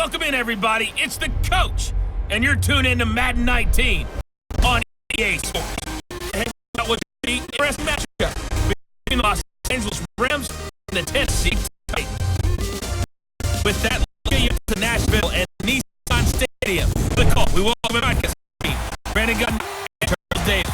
Welcome in, everybody. It's the coach, and you're tuned in to Madden 19 on EA Sports. Hang out with the rest matchup between the Los Angeles Rams and the Tennessee Titans. With that, let's get you to Nashville and Nissan Stadium. The call. We welcome back Brandon Gunn and Charles Davis.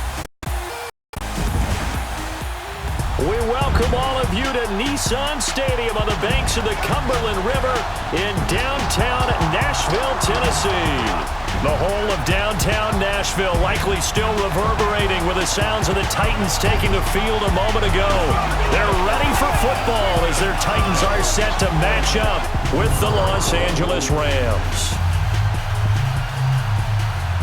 We welcome all of you to Nissan Stadium on the banks of the Cumberland River in downtown Nashville, Tennessee. The whole of downtown Nashville likely still reverberating with the sounds of the Titans taking the field a moment ago. They're ready for football as their Titans are set to match up with the Los Angeles Rams.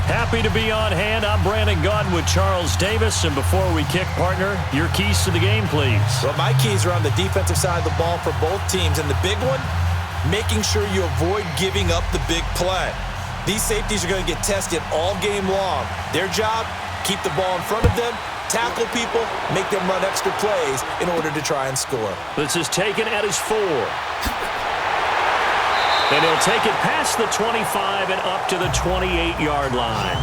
Happy to be on hand. I'm Brandon Gunn with Charles Davis. And before we kick, partner, your keys to the game, please. Well, my keys are on the defensive side of the ball for both teams. And the big one, making sure you avoid giving up the big play. These safeties are going to get tested all game long. Their job, keep the ball in front of them, tackle people, make them run extra plays in order to try and score. This is taken at his 4. And he'll take it past the 25 and up to the 28-yard line.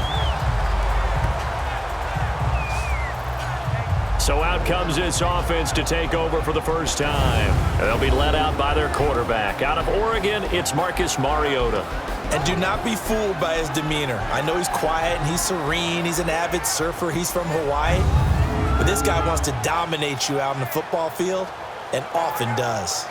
So out comes this offense to take over for the first time. They'll be led out by their quarterback. Out of Oregon, it's Marcus Mariota. And do not be fooled by his demeanor. I know he's quiet and he's serene. He's an avid surfer. He's from Hawaii. But this guy wants to dominate you out on the football field and often does.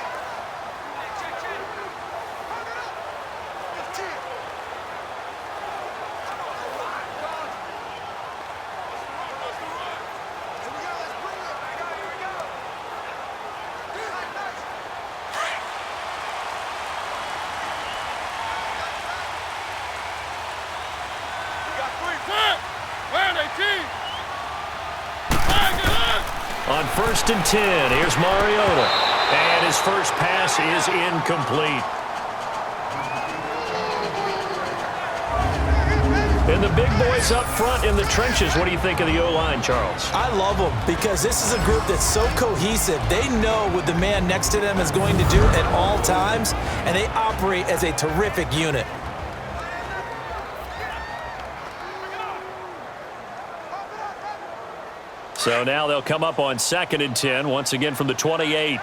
On 1st and 10, here's Mariota. And his first pass is incomplete. And the big boys up front in the trenches. What do you think of the O-line, Charles? I love them because this is a group that's so cohesive. They know what the man next to them is going to do at all times, and they operate as a terrific unit. So now they'll come up on 2nd and 10, once again from the 28.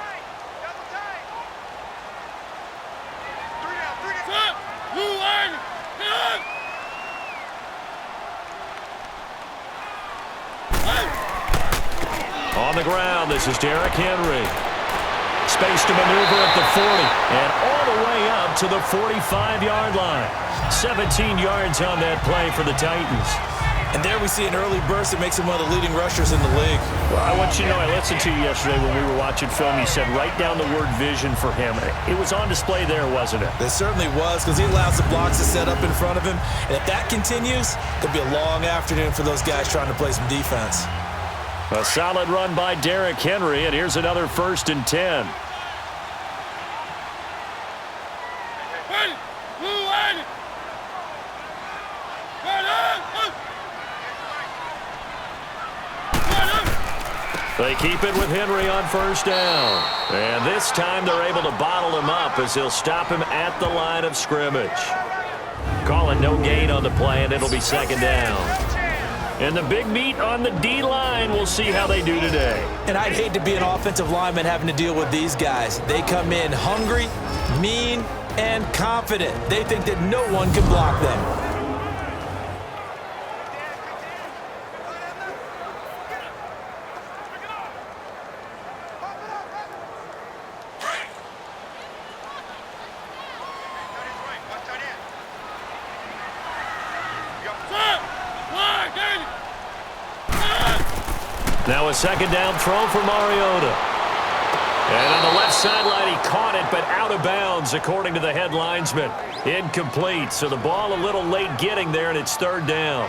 On the ground, this is Derrick Henry. Space to maneuver at the 40, and all the way up to the 45-yard line. 17 yards on that play for the Titans. And there we see an early burst that makes him one of the leading rushers in the league. Well, I want you to know, I listened to you yesterday when we were watching film. You said write down the word vision for him. It was on display there, wasn't it? It certainly was, because he allows the blocks to set up in front of him. And if that continues, it'll be a long afternoon for those guys trying to play some defense. A solid run by Derrick Henry, and here's another 1st and 10. They keep it with Henry on 1st down. And this time they're able to bottle him up as he'll stop him at the line of scrimmage. Calling no gain on the play, and it'll be 2nd down. And the big meat on the D-line, we'll see how they do today. And I'd hate to be an offensive lineman having to deal with these guys. They come in hungry, mean, and confident. They think that no one can block them. Now a 2nd down throw for Mariota. And on the left sideline, he caught it, but out of bounds, according to the head linesman. Incomplete. So the ball a little late getting there, and it's 3rd down.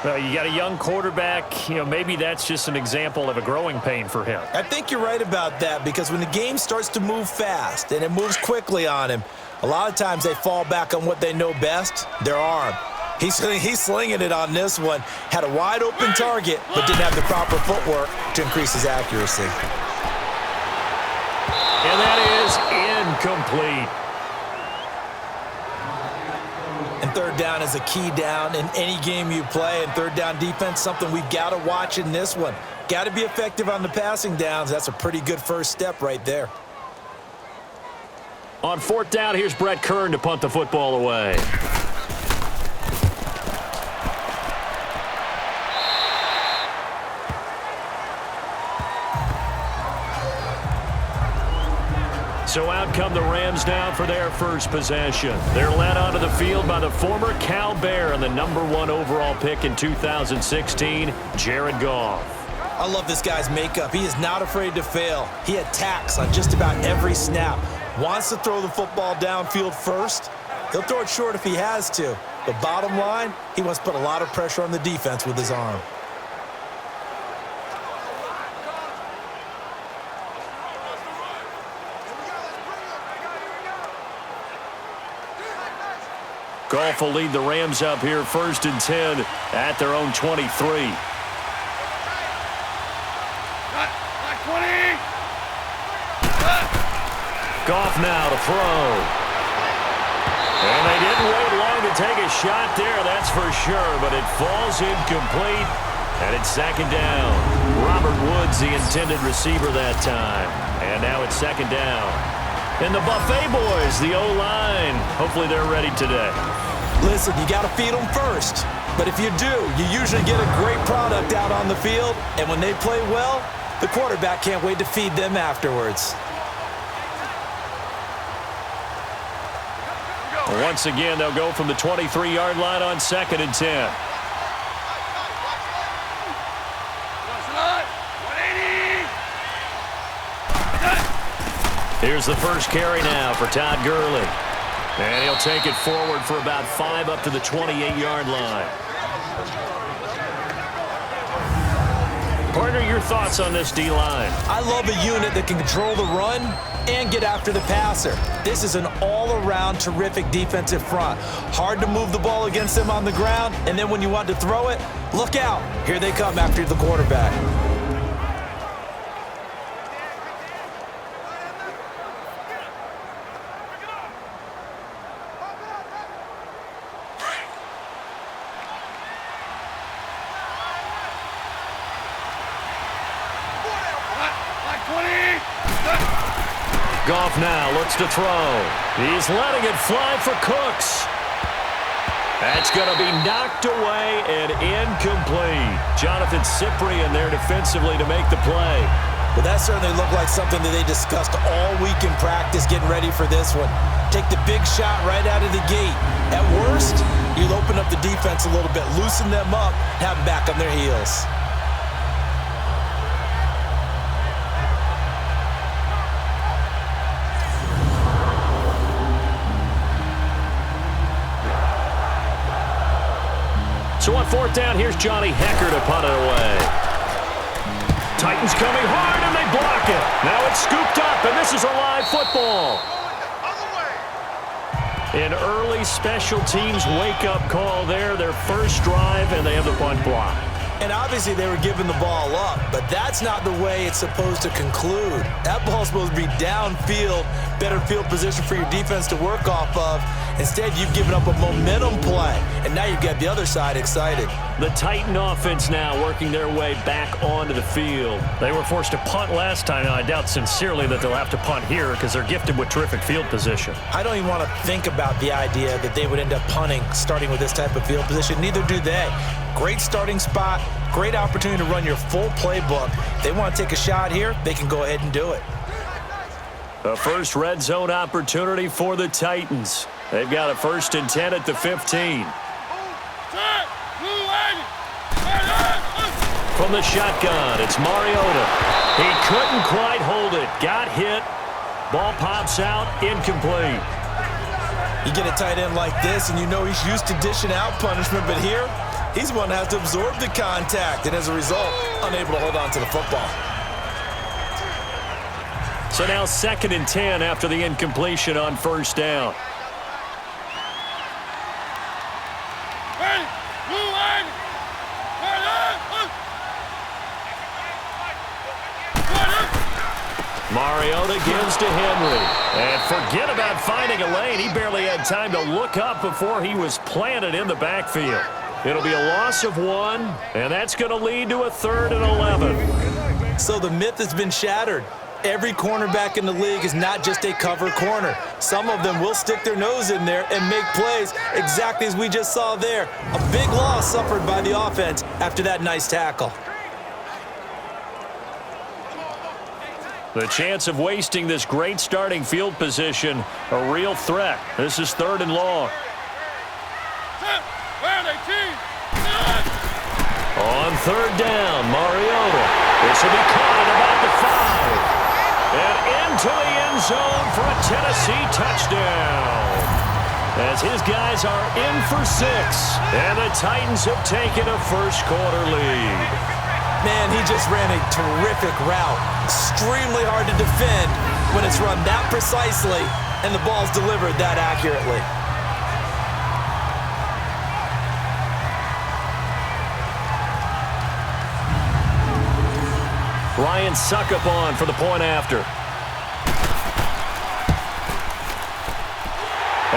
You got a young quarterback. You know, maybe that's just an example of a growing pain for him. I think you're right about that, because when the game starts to move fast and it moves quickly on him, a lot of times they fall back on what they know best, their arm. He's slinging it on this one. Had a wide-open target, but didn't have the proper footwork to increase his accuracy. And that is incomplete. And third down is a key down in any game you play. And third down defense, something we've got to watch in this one. Got to be effective on the passing downs. That's a pretty good first step right there. On fourth down, here's Brett Kern to punt the football away. So out come the Rams now for their first possession. They're led onto the field by the former Cal Bear and the #1 overall pick in 2016, Jared Goff. I love this guy's makeup. He is not afraid to fail. He attacks on just about every snap. Wants to throw the football downfield first. He'll throw it short if he has to. But bottom line, he wants to put a lot of pressure on the defense with his arm. Goff will lead the Rams up here 1st and 10 at their own 23. Goff now to throw. And they didn't wait long to take a shot there, that's for sure, but it falls incomplete, and it's 2nd down. Robert Woods, the intended receiver that time. And now it's 2nd down. And the Buffet boys, the O-line, hopefully they're ready today. Listen, you got to feed them first. But if you do, you usually get a great product out on the field. And when they play well, the quarterback can't wait to feed them afterwards. Once again, they'll go from the 23-yard line on 2nd and 10. Here's the first carry now for Todd Gurley. And he'll take it forward for about 5 up to the 28-yard line. Partner, your thoughts on this D-line? I love a unit that can control the run and get after the passer. This is an all-around terrific defensive front. Hard to move the ball against them on the ground, and then when you want to throw it, look out. Here they come after the quarterback. Goff now looks to throw. He's letting it fly for Cooks. That's going to be knocked away and incomplete. Jonathan Cyprien there defensively to make the play. Well, that certainly looked like something that they discussed all week in practice getting ready for this one. Take the big shot right out of the gate. At worst, you'll open up the defense a little bit, loosen them up, have them back on their heels. So on 4th down, here's Johnny Hecker to punt it away. Titans coming hard, and they block it. Now it's scooped up, and this is a live football. An early special teams wake-up call there, their first drive, and they have the punt block. And obviously they were giving the ball up, but that's not the way it's supposed to conclude. That ball's supposed to be downfield, better field position for your defense to work off of. Instead, you've given up a momentum play, and now you've got the other side excited. The Titan offense now working their way back onto the field. They were forced to punt last time, and I doubt sincerely that they'll have to punt here because they're gifted with terrific field position. I don't even want to think about the idea that they would end up punting starting with this type of field position. Neither do they. Great starting spot, great opportunity to run your full playbook. If they want to take a shot here, they can go ahead and do it. The first red zone opportunity for the Titans. They've got a 1st and 10 at the 15. From the shotgun, it's Mariota. He couldn't quite hold it. Got hit. Ball pops out, incomplete. You get a tight end like this, and you know he's used to dishing out punishment, but here, he's the one that has to absorb the contact, and as a result, unable to hold on to the football. So now 2nd and 10 after the incompletion on 1st down. Mariota gives to Henry. And forget about finding a lane. He barely had time to look up before he was planted in the backfield. It'll be a loss of 1, and that's going to lead to a 3rd and 11. So the myth has been shattered. Every cornerback in the league is not just a cover corner. Some of them will stick their nose in there and make plays exactly as we just saw there. A big loss suffered by the offense after that nice tackle. The chance of wasting this great starting field position, a real threat. This is 3rd and long. On 3rd down, Mariota. This will be caught at about the 5. And into the end zone for a Tennessee touchdown. As his guys are in for 6. And the Titans have taken a first-quarter lead. Man, he just ran a terrific route. Extremely hard to defend when it's run that precisely and the ball's delivered that accurately. Ryan Suckup on for the point after.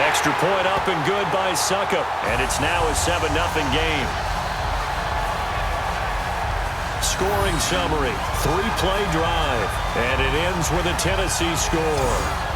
Extra point up and good by Suckup. And it's now a 7-0 game. Scoring summary, 3-play drive. And it ends with a Tennessee score.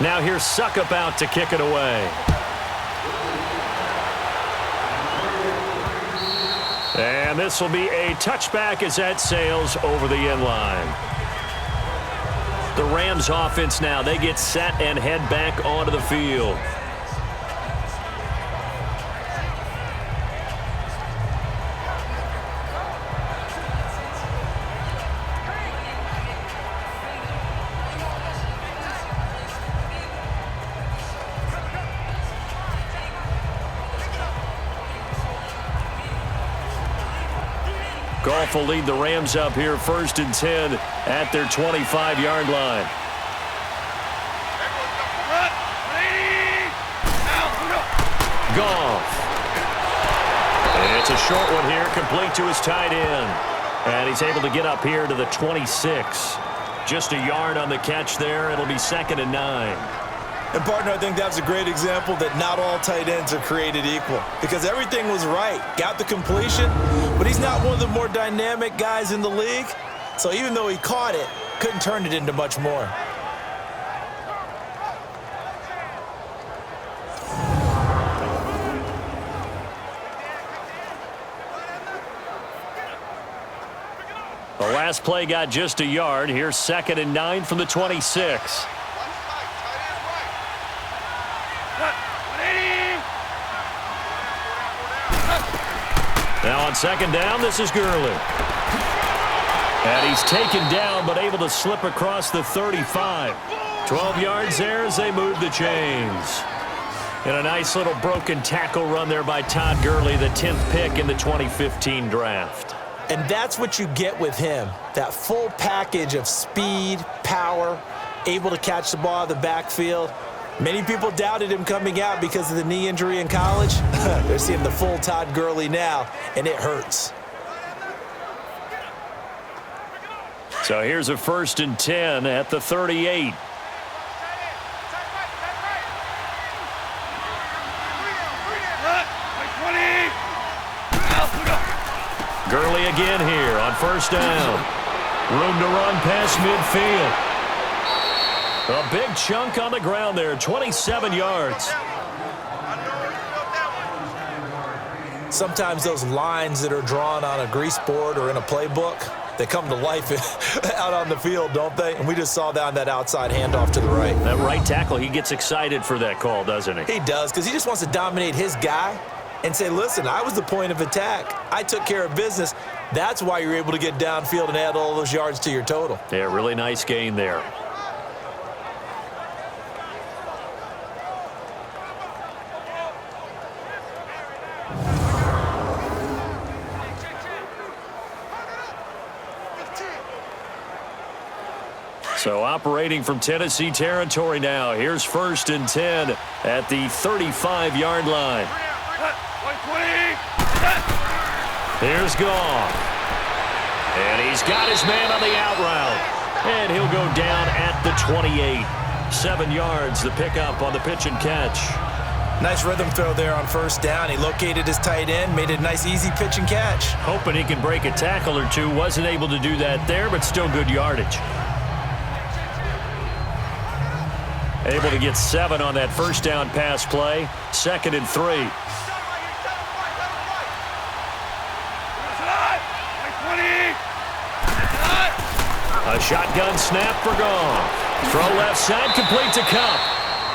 Now here's Suckup out to kick it away. And this will be a touchback as that sails over the end line. The Rams offense now, they get set and head back onto the field. Goff will lead the Rams up here 1st and 10 at their 25-yard line. Goff. And it's a short one here, complete to his tight end. And he's able to get up here to the 26. Just a yard on the catch there. It'll be 2nd and 9. And, partner, I think that was a great example that not all tight ends are created equal because everything was right. Got the completion, but he's not one of the more dynamic guys in the league. So even though he caught it, couldn't turn it into much more. The last play got just a yard. Here's 2nd and 9 from the 26. Now on 2nd down, this is Gurley. And he's taken down, but able to slip across the 35. 12 yards there as they move the chains. And a nice little broken tackle run there by Todd Gurley, the 10th pick in the 2015 draft. And that's what you get with him, that full package of speed, power, able to catch the ball out of the backfield. Many people doubted him coming out because of the knee injury in college. They're seeing the full Todd Gurley now, and it hurts. So here's a 1st and 10 at the 38. Gurley again here on 1st down. Room to run past midfield. A big chunk on the ground there, 27 yards. Sometimes those lines that are drawn on a grease board or in a playbook, they come to life out on the field, don't they? And we just saw that on that outside handoff to the right. That right tackle, he gets excited for that call, doesn't he? He does, because he just wants to dominate his guy and say, listen, I was the point of attack. I took care of business. That's why you're able to get downfield and add all those yards to your total. Yeah, really nice gain there. So operating from Tennessee territory now. Here's 1st and 10 at the 35-yard line. Here's Goff. And he's got his man on the out route. And he'll go down at the 28. 7 yards, the pickup on the pitch and catch. Nice rhythm throw there on 1st down. He located his tight end, made it a nice easy pitch and catch. Hoping he can break a tackle or two. Wasn't able to do that there, but still good yardage. Able to get 7 on that 1st down pass play. 2nd and 3. A shotgun snap for Goff. Throw left side, complete to Kupp.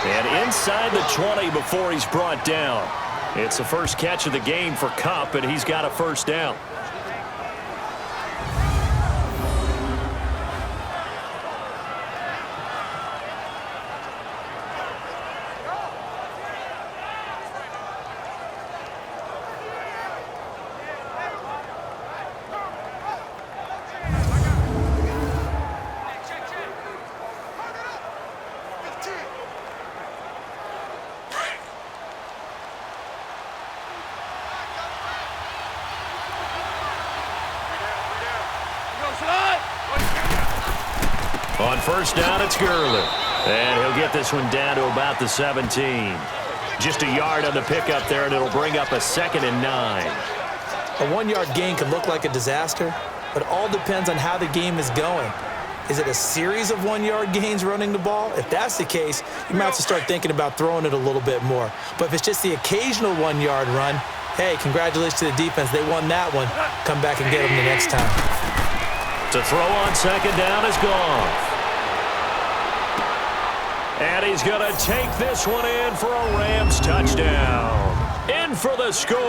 And inside the 20 before he's brought down. It's the first catch of the game for Kupp, and he's got a 1st down. On 1st down, it's Gurley. And he'll get this one down to about the 17. Just a yard on the pickup there, and it'll bring up a 2nd and 9. A 1-yard gain can look like a disaster, but all depends on how the game is going. Is it a series of 1-yard gains running the ball? If that's the case, you might have to start thinking about throwing it a little bit more. But if it's just the occasional 1-yard run, hey, congratulations to the defense. They won that one. Come back and get them the next time. To throw on 2nd down is Goff. And he's going to take this one in for a Rams touchdown. In for the score.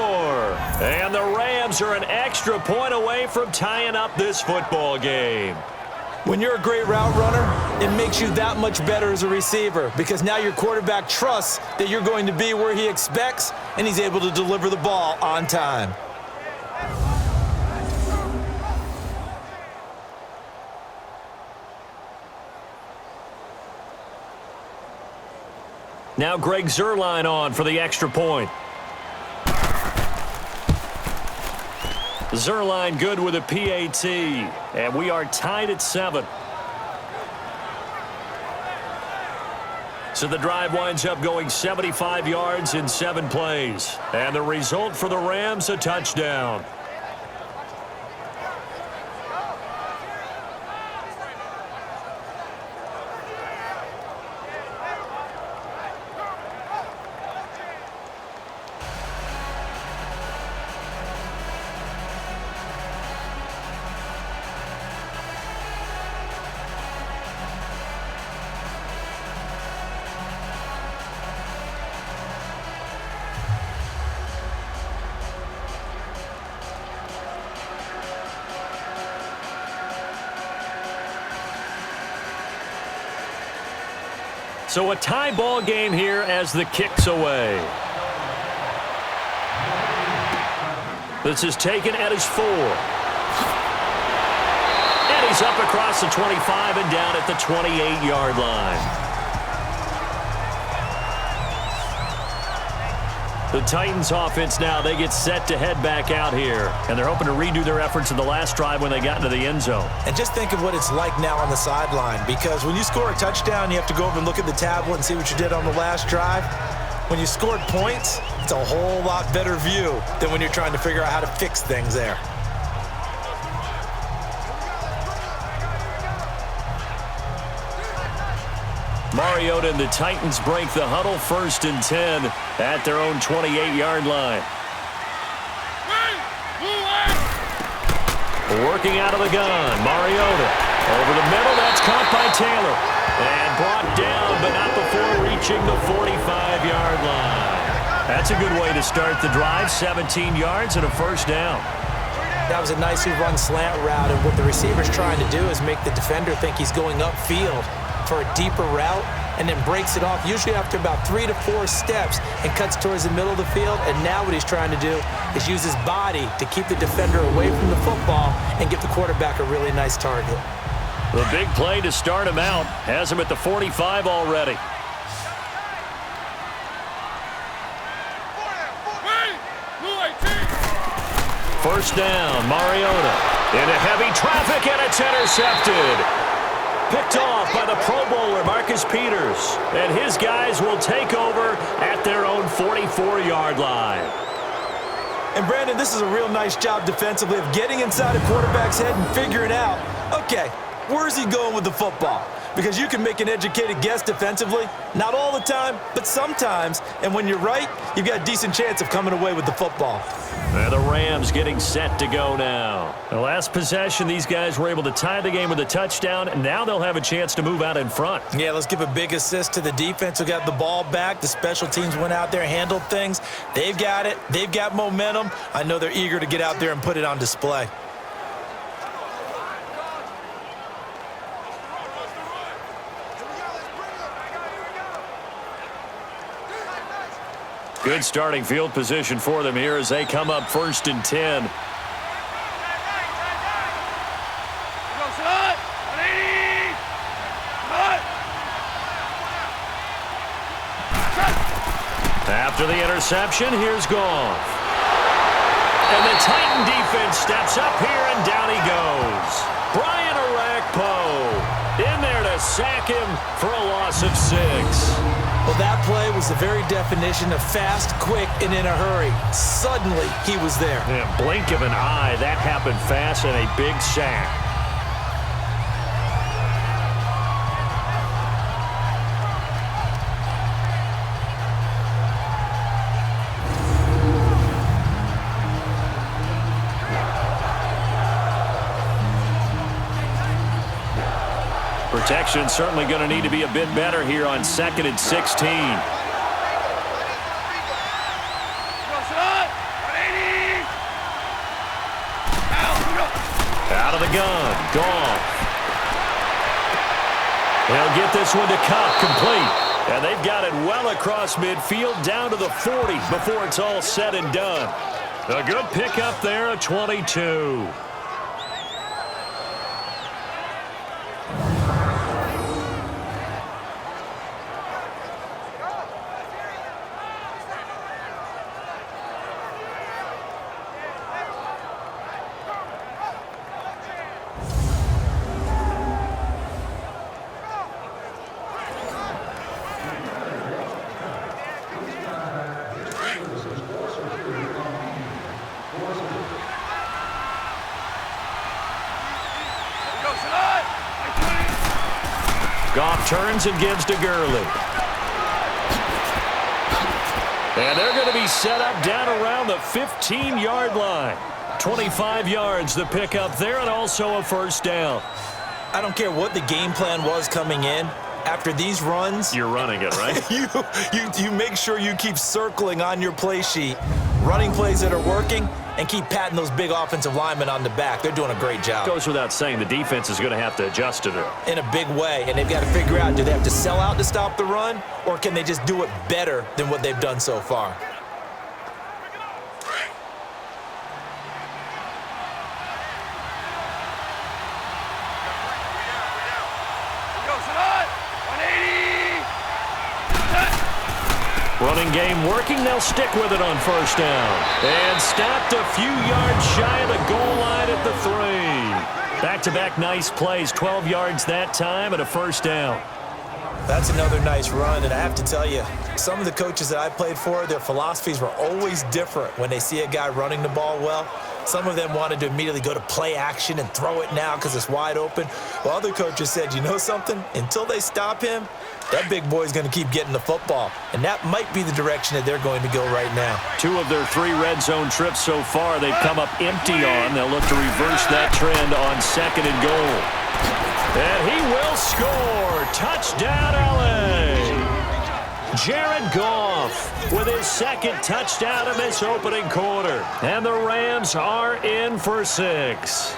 And the Rams are an extra point away from tying up this football game. When you're a great route runner, it makes you that much better as a receiver because now your quarterback trusts that you're going to be where he expects, and he's able to deliver the ball on time. Now Greg Zuerlein on for the extra point. Zuerlein good with a PAT, and we are tied at 7. So the drive winds up going 75 yards in 7 plays. And the result for the Rams, a touchdown. So a tie ball game here as the kick's away. This is taken at his 4. And he's up across the 25 and down at the 28-yard line. The Titans offense now, they get set to head back out here. And they're hoping to redo their efforts in the last drive when they got into the end zone. And just think of what it's like now on the sideline, because when you score a touchdown, you have to go over and look at the tablet and see what you did on the last drive. When you scored points, it's a whole lot better view than when you're trying to figure out how to fix things there. Mariota and the Titans break the huddle, 1st and 10 at their own 28-yard line. Working out of the gun, Mariota. Over the middle, that's caught by Taylor. And brought down, but not before reaching the 45-yard line. That's a good way to start the drive, 17 yards and a 1st down. That was a nicely run slant route, and what the receiver's trying to do is make the defender think he's going upfield for a deeper route and then breaks it off, usually after about 3 to 4 steps, and cuts towards the middle of the field. And now what he's trying to do is use his body to keep the defender away from the football and give the quarterback a really nice target. The big play to start him out has him at the 45 already. First down, Mariota into heavy traffic, and it's intercepted. Picked off by the Pro Bowler, Marcus Peters. And his guys will take over at their own 44-yard line. And, Brandon, this is a real nice job defensively of getting inside a quarterback's head and figuring out, okay, where's he going with the football? Because you can make an educated guess defensively. Not all the time, but sometimes. And when you're right, you've got a decent chance of coming away with the football. And the Rams getting set to go now. The last possession, these guys were able to tie the game with a touchdown, and now they'll have a chance to move out in front. Yeah, let's give a big assist to the defense who got the ball back. The special teams went out there and handled things. They've got it. They've got momentum. I know they're eager to get out there and put it on display. Good starting field position for them here as they come up 1st and 10. After the interception, here's Goff. And the Titan defense steps up here, and down he goes. Brian Orakpo in there to sack him for a loss of 6. Well, that play was the very definition of fast, quick, and in a hurry. Suddenly, he was there. Yeah, blink of an eye, that happened fast, and a big sack. Protection certainly going to need to be a bit better here on 2nd and 16. Out of the gun, Goff. They'll get this one to Cup, complete. And they've got it well across midfield, down to the 40 before it's all said and done. A good pickup there at 22. Goff turns and gives to Gurley. And they're going to be set up down around the 15-yard line. 25 yards the pickup there, and also a first down. I don't care what the game plan was coming in. After these runs, you're running it, right? you make sure you keep circling on your play sheet, running plays that are working, and keep patting those big offensive linemen on the back. They're doing a great job. Goes without saying, the defense is going to have to adjust to it. In a big way, and they've got to figure out, do they have to sell out to stop the run, or can they just do it better than what they've done so far? Running game working, they'll stick with it on first down. And stopped a few yards shy of the goal line at the 3. Back-to-back nice plays, 12 yards that time and a first down. That's another nice run, and I have to tell you, some of the coaches that I played for, their philosophies were always different when they see a guy running the ball well. Some of them wanted to immediately go to play action and throw it now because it's wide open. While other coaches said, you know something? Until they stop him, that big boy's going to keep getting the football. And that might be the direction that they're going to go right now. 2 of their 3 red zone trips so far, they've come up empty on. They'll look to reverse that trend on 2nd and goal. And he will score. Touchdown, LA. Jared Goff with his second touchdown in this opening quarter. And the Rams are in for 6.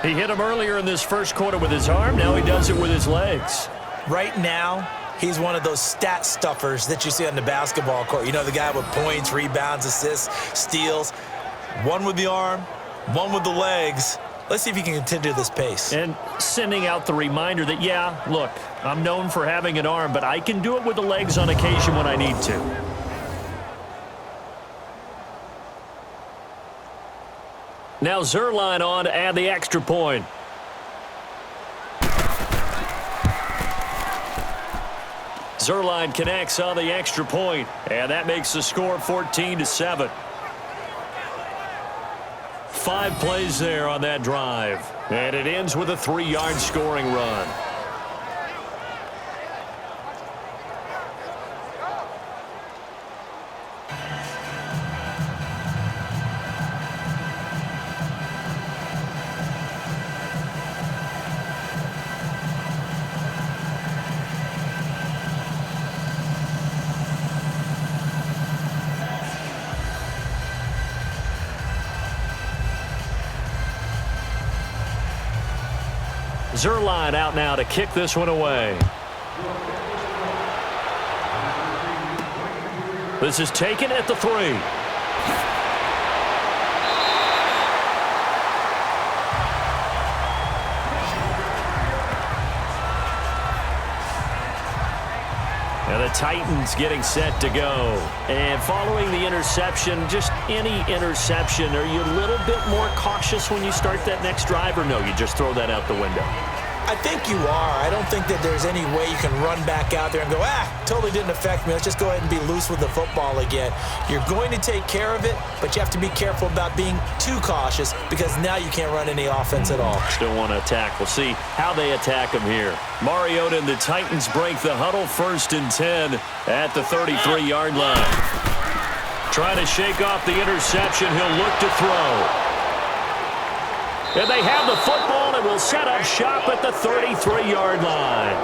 He hit him earlier in this first quarter with his arm. Now he does it with his legs. Right now, he's one of those stat stuffers that you see on the basketball court. You know, the guy with points, rebounds, assists, steals. One with the arm, one with the legs. Let's see if he can continue this pace. And sending out the reminder that, yeah, look, I'm known for having an arm, but I can do it with the legs on occasion when I need to. Now Zerline on to add the extra point. Zerline connects on the extra point, and that makes the score 14-7. 5 plays there on that drive, and it ends with a 3-yard scoring run. Zerline out now to kick this one away. This is taken at the 3. And the Titans getting set to go. And following the interception, just any interception, are you a little bit more cautious when you start that next drive, or no, you just throw that out the window? I think you are. I don't think that there's any way you can run back out there and go, totally didn't affect me. Let's just go ahead and be loose with the football again. You're going to take care of it, but you have to be careful about being too cautious because now you can't run any offense at all. Still want to attack. We'll see how they attack him here. Mariota and the Titans break the huddle, 1st and 10 at the 33-yard line. Trying to shake off the interception. He'll look to throw. And they have the football and will set up shop at the 33-yard line.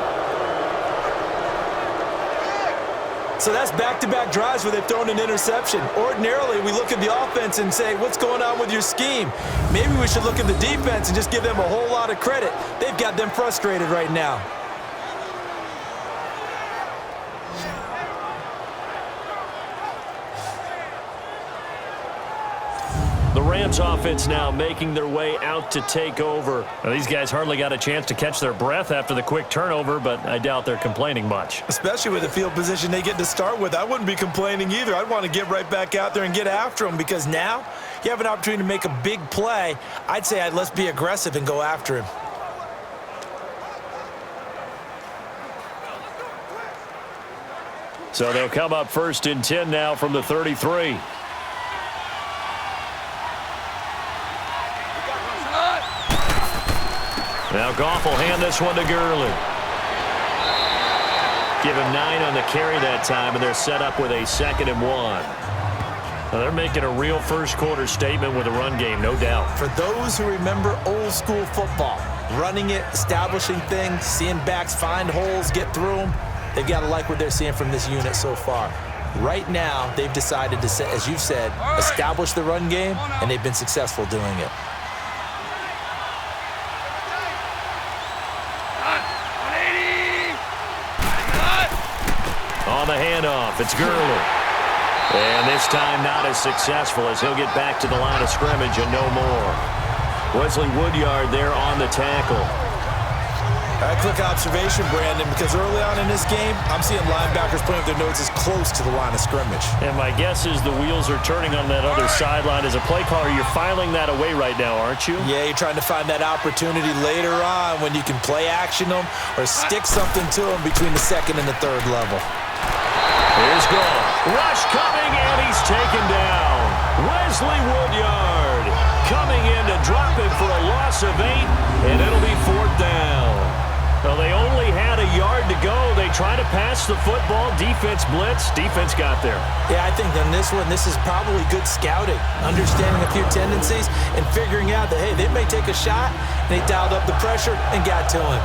So that's back-to-back drives where they've thrown an interception. Ordinarily, we look at the offense and say, what's going on with your scheme? Maybe we should look at the defense and just give them a whole lot of credit. They've got them frustrated right now. The Rams offense now making their way out to take over. Now, these guys hardly got a chance to catch their breath after the quick turnover, but I doubt they're complaining much. Especially with the field position they get to start with. I wouldn't be complaining either. I'd want to get right back out there and get after them because now you have an opportunity to make a big play. I'd say let's be aggressive and go after him. So they'll come up 1st and 10 now from the 33. Now Goff will hand this one to Gurley. Give him 9 on the carry that time, and they're set up with a 2nd and 1. Now they're making a real first-quarter statement with a run game, no doubt. For those who remember old-school football, running it, establishing things, seeing backs find holes, get through them, they've got to like what they're seeing from this unit so far. Right now, they've decided to, as you've said, establish the run game, and they've been successful doing it. On the handoff, it's Gurley. And this time not as successful as he'll get back to the line of scrimmage and no more. Wesley Woodyard there on the tackle. A quick observation, Brandon, because early on in this game, I'm seeing linebackers putting up their noses close to the line of scrimmage. And my guess is the wheels are turning on that other sideline. As a play caller, you're filing that away right now, aren't you? Yeah, you're trying to find that opportunity later on when you can play action them or stick something to them between the 2nd and the 3rd level. Here's Goff. Rush coming, and he's taken down. Wesley Woodyard coming in to drop him for a loss of 8, and it'll be 4th down. Well, they only had a yard to go. They try to pass the football. Defense blitz. Defense got there. Yeah, I think on this one, this is probably good scouting, understanding a few tendencies, and figuring out that, hey, they may take a shot, and they dialed up the pressure and got to him.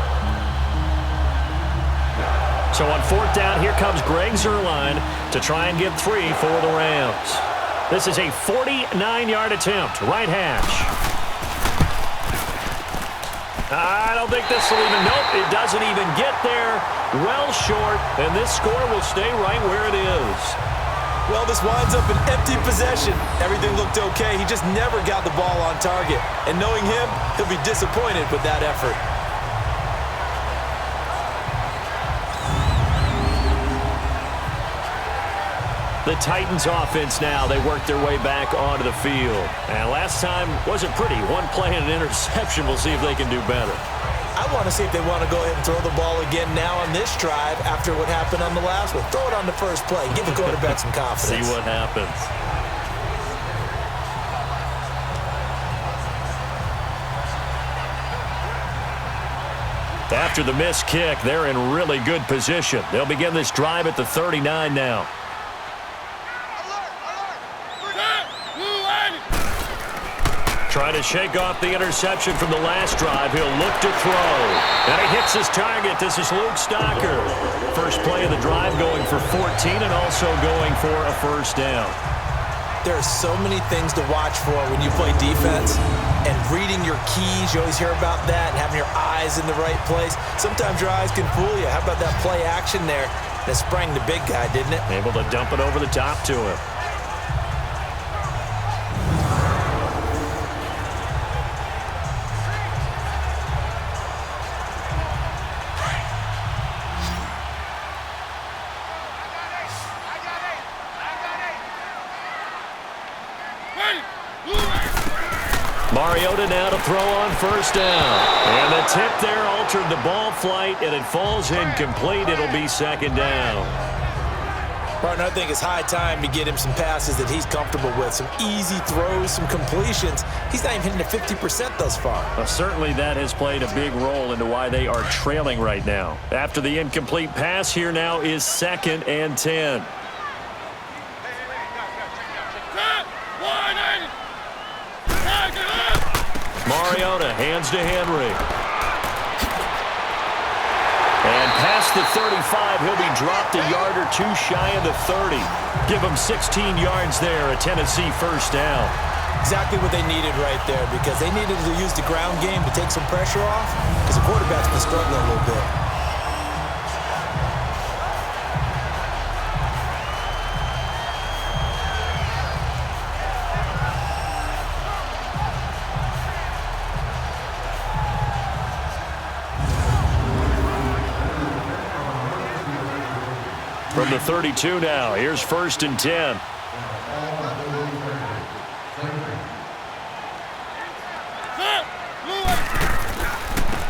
So on fourth down, here comes Greg Zuerlein to try and get 3 for the Rams. This is a 49-yard attempt, right hash. I don't think this will even, nope, it doesn't even get there. Well short, and this score will stay right where it is. Well, this winds up an empty possession. Everything looked okay. He just never got the ball on target. And knowing him, he'll be disappointed with that effort. The Titans offense now, they work their way back onto the field. And last time wasn't pretty. One play and an interception. We'll see if they can do better. I want to see if they want to go ahead and throw the ball again now on this drive after what happened on the last one. Throw it on the first play. Give the quarterback some confidence. See what happens. After the missed kick, they're in really good position. They'll begin this drive at the 39 now. Trying to shake off the interception from the last drive. He'll look to throw. And he hits his target. This is Luke Stocker. First play of the drive going for 14 and also going for a first down. There are so many things to watch for when you play defense. And reading your keys, you always hear about that, and having your eyes in the right place. Sometimes your eyes can fool you. How about that play action there that sprang the big guy, didn't it? Able to dump it over the top to him. Mariota now to throw on first down. And the tip there altered the ball flight, and it falls incomplete. It'll be second down. Partner, I think it's high time to get him some passes that he's comfortable with. Some easy throws, some completions. He's not even hitting the 50% thus far. Well, certainly that has played a big role into why they are trailing right now. After the incomplete pass, here now is 2nd and 10. Mariota hands to Henry. And past the 35, he'll be dropped a yard or two shy of the 30. Give him 16 yards there, a Tennessee first down. Exactly what they needed right there, because they needed to use the ground game to take some pressure off, because the quarterback's been struggling a little bit. From the 32 now, here's 1st and 10.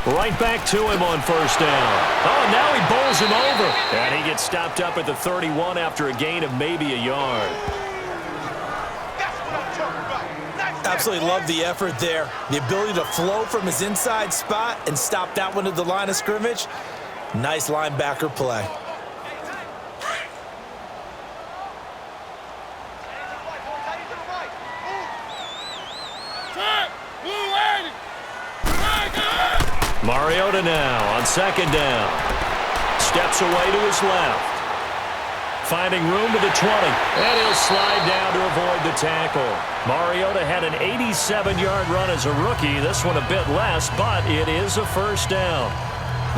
Right back to him on first down. Oh, now he bowls him over. And he gets stopped up at the 31 after a gain of maybe a yard. Absolutely love the effort there. The ability to flow from his inside spot and stop that one at the line of scrimmage. Nice linebacker play. Mariota now on 2nd down. Steps away to his left. Finding room to the 20. And he'll slide down to avoid the tackle. Mariota had an 87-yard run as a rookie. This one a bit less, but it is a first down.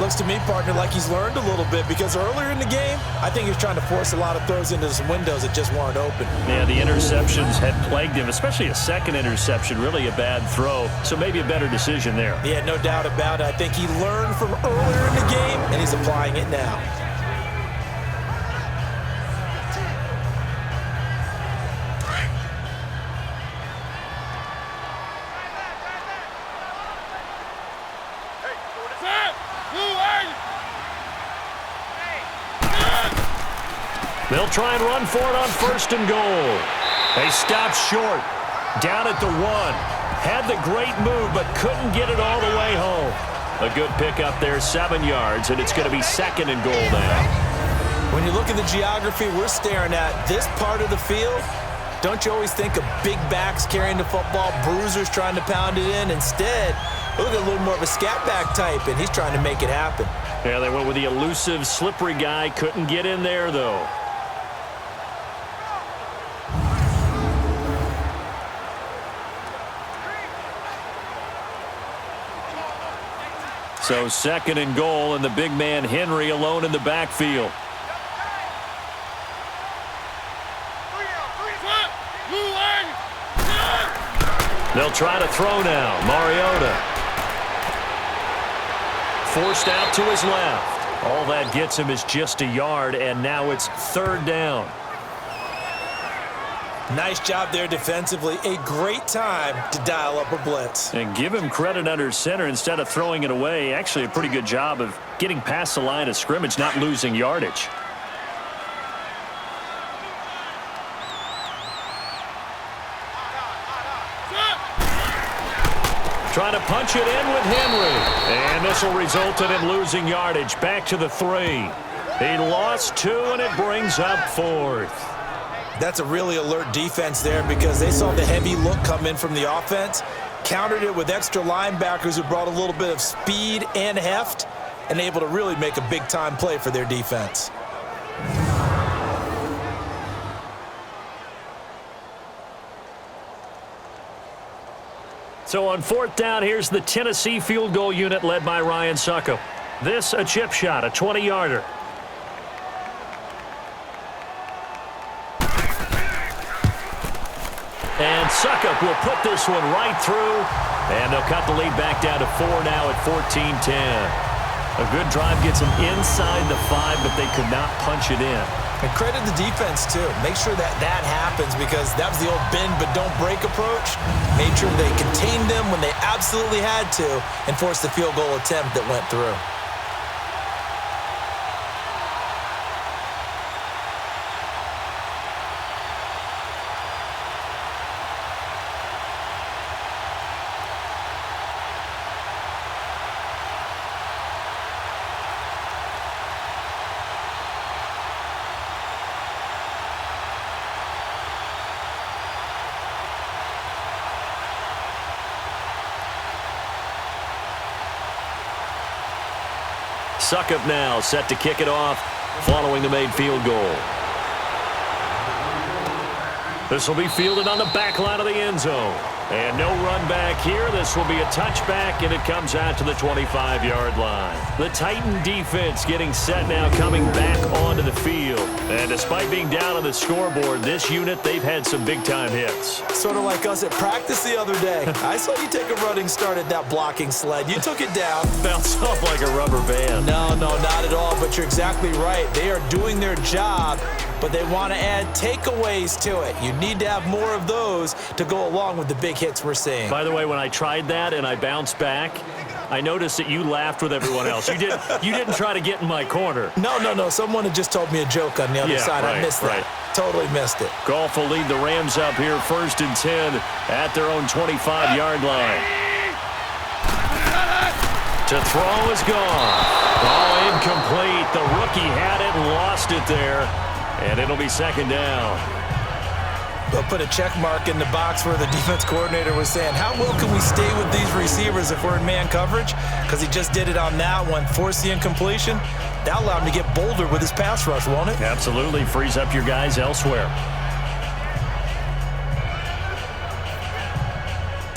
Looks to me, partner, like he's learned a little bit, because earlier in the game, I think he was trying to force a lot of throws into some windows that just weren't open. Yeah, the interceptions had plagued him, especially a second interception, really a bad throw. So maybe a better decision there. Yeah, no doubt about it. I think he learned from earlier in the game, and he's applying it now. They'll try and run for it on 1st and goal. They stopped short. Down at the 1. Had the great move, but couldn't get it all the way home. A good pickup there, 7 yards, and it's going to be 2nd and goal now. When you look at the geography we're staring at, this part of the field, don't you always think of big backs carrying the football, bruisers trying to pound it in? Instead, look at a little more of a scat back type, and he's trying to make it happen. Yeah, they went with the elusive, slippery guy. Couldn't get in there, though. So 2nd and goal, and the big man Henry alone in the backfield. They'll try to throw now. Mariota. Forced out to his left. All that gets him is just a yard, and now it's 3rd down. Nice job there defensively. A great time to dial up a blitz. And give him credit under center instead of throwing it away. Actually a pretty good job of getting past the line of scrimmage, not losing yardage. Trying to punch it in with Henry. And this will result in him losing yardage. Back to the 3. He lost 2, and it brings up 4th. That's a really alert defense there because they saw the heavy look come in from the offense, countered it with extra linebackers who brought a little bit of speed and heft, and able to really make a big-time play for their defense. So on 4th down, here's the Tennessee field goal unit led by Ryan Succop. This a chip shot, a 20-yarder. And Succop will put this one right through, and they'll cut the lead back down to 4 now at 14-10. A good drive gets them inside the 5, but they could not punch it in. And credit the defense, too. Make sure that happens because that was the old bend but don't break approach. Made sure they contained them when they absolutely had to and forced the field goal attempt that went through. Succop now set to kick it off following the made field goal. This will be fielded on the back line of the end zone. And no run back here. This will be a touchback, and it comes out to the 25-yard line. The Titan defense getting set now, coming back onto the field. And despite being down on the scoreboard, this unit, they've had some big-time hits. Sort of like us at practice the other day. I saw you take a running start at that blocking sled. You took it down. Bounced off like a rubber band. No, not at all, but you're exactly right. They are doing their job, but they want to add takeaways to it. You need to have more of those to go along with the big hits we're seeing. By the way, when I tried that and I bounced back, I noticed that you laughed with everyone else. You didn't try to get in my corner. No. Someone had just told me a joke on the other side. Right, I missed that. Totally missed it. Goff will lead the Rams up here 1st and 10 at their own 25-yard line. To throw is gone. Ball incomplete. The rookie had it and lost it there. And it'll be 2nd down. They'll put a check mark in the box where the defense coordinator was saying, how well can we stay with these receivers if we're in man coverage? Because he just did it on that one, forced the incompletion. That allowed him to get bolder with his pass rush, won't it? Absolutely. Frees up your guys elsewhere.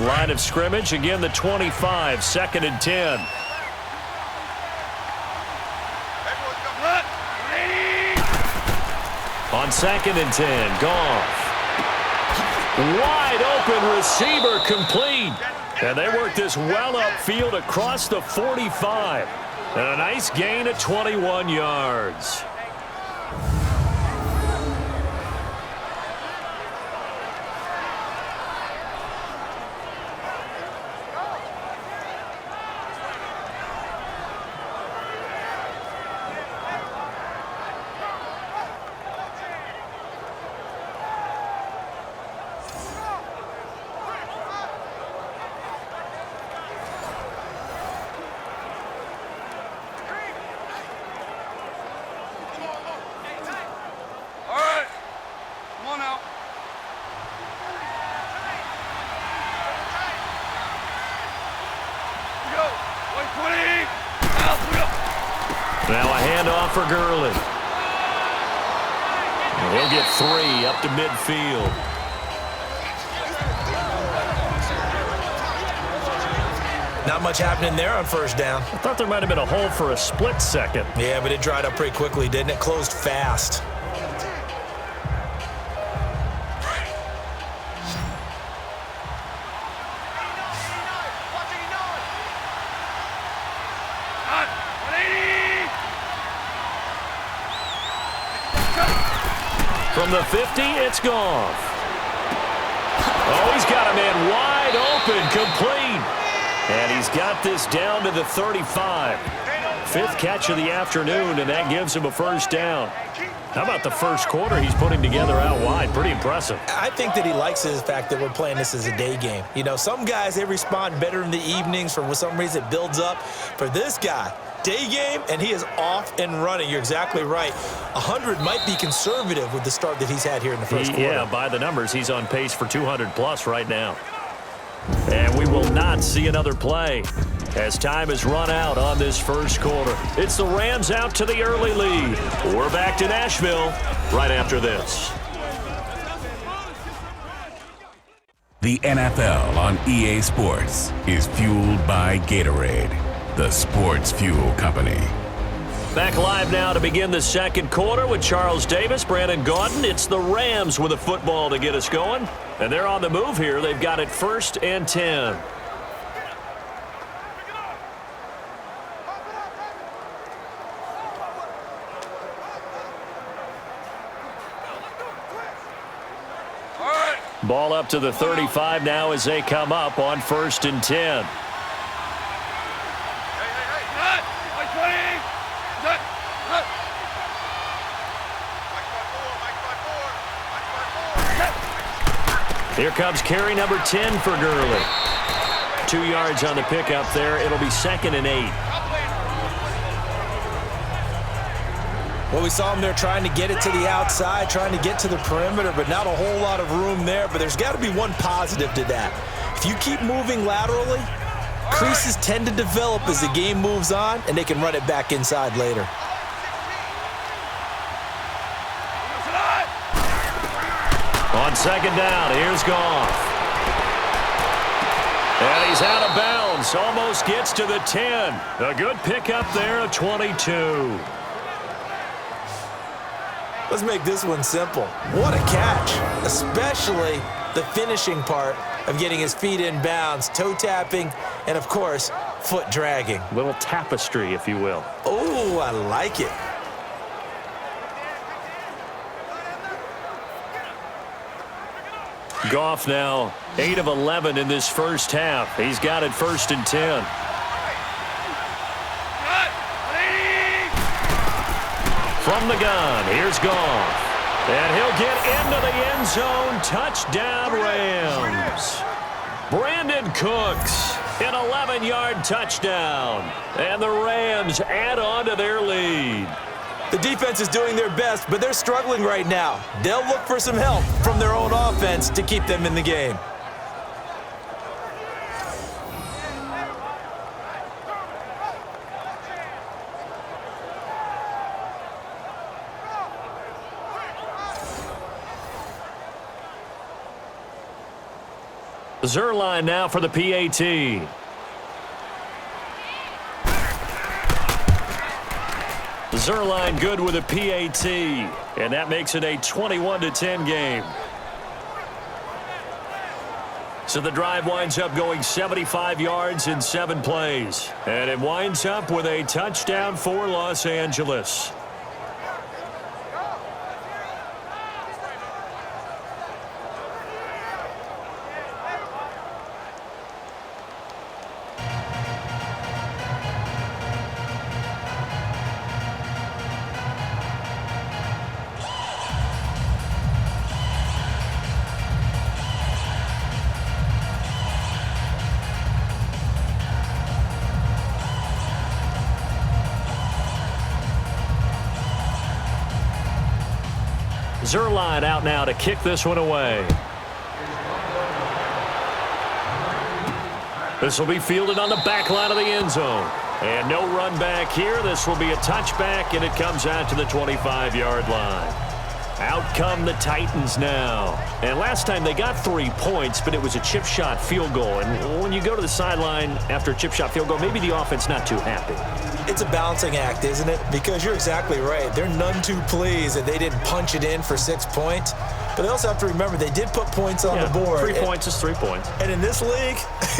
Line of scrimmage, again the 25, 2nd and 10. On 2nd and 10, Goff. Wide open receiver complete. And they work this well upfield across the 45. And a nice gain of 21 yards. for Gurley. He'll get 3 up to midfield. Not much happening there on first down. I thought there might have been a hole for a split second. Yeah, but it dried up pretty quickly, didn't it? Closed fast. From the 50, it's Goff. Oh, he's got a man wide open, complete. And he's got this down to the 35. 5th catch of the afternoon, and that gives him a first down. How about the first quarter he's putting together out wide? Pretty impressive. I think that he likes the fact that we're playing this as a day game. You know, some guys, they respond better in the evenings. For some reason, it builds up. For this guy, day game, and he is off and running. You're exactly right. 100 might be conservative with the start that he's had here in the first quarter. Yeah, by the numbers, he's on pace for 200-plus right now. And we will not see another play as time has run out on this first quarter. It's the Rams out to the early lead. We're back to Nashville right after this. The NFL on EA Sports is fueled by Gatorade, the sports fuel company. Back live now to begin the second quarter with Charles Davis, Brandon Gaudin. It's the Rams with a football to get us going. And they're on the move here. They've got it 1st and 10. Ball up to the 35 now as they come up on 1st and 10. Here comes carry number 10 for Gurley. 2 yards on the pickup there. It'll be 2nd and 8. Well, we saw him there trying to get it to the outside, trying to get to the perimeter, but not a whole lot of room there. But there's got to be one positive to that. If you keep moving laterally, creases tend to develop as the game moves on, and they can run it back inside later. On 2nd down, here's Goff. And he's out of bounds. Almost gets to the 10. A good pickup there, a 22. Let's make this one simple. What a catch, especially the finishing part of getting his feet in bounds, toe tapping, and, of course, foot dragging. Little tapestry, if you will. Oh, I like it. Goff now 8 of 11 in this first half. He's got it 1st and 10. From the gun, here's Goff. And he'll get into the end zone. Touchdown, Rams. Brandon Cooks, an 11-yard touchdown. And the Rams add on to their lead. The defense is doing their best, but they're struggling right now. They'll look for some help from their own offense to keep them in the game. Zerline now for the PAT. Zerline good with a PAT, and that makes it a 21-10 game. So the drive winds up going 75 yards in 7 plays, and it winds up with a touchdown for Los Angeles. Zerline out now to kick this one away. This will be fielded on the back line of the end zone. And no run back here. This will be a touchback, and it comes out to the 25-yard line. Out come the Titans now. And last time they got 3 points, but it was a chip shot field goal. And when you go to the sideline after a chip shot field goal, maybe the offense not too happy. It's a balancing act, isn't it? Because you're exactly right. They're none too pleased that they didn't punch it in for 6 points. But they also have to remember they did put points on the board. 3 points is 3 points. And in this league,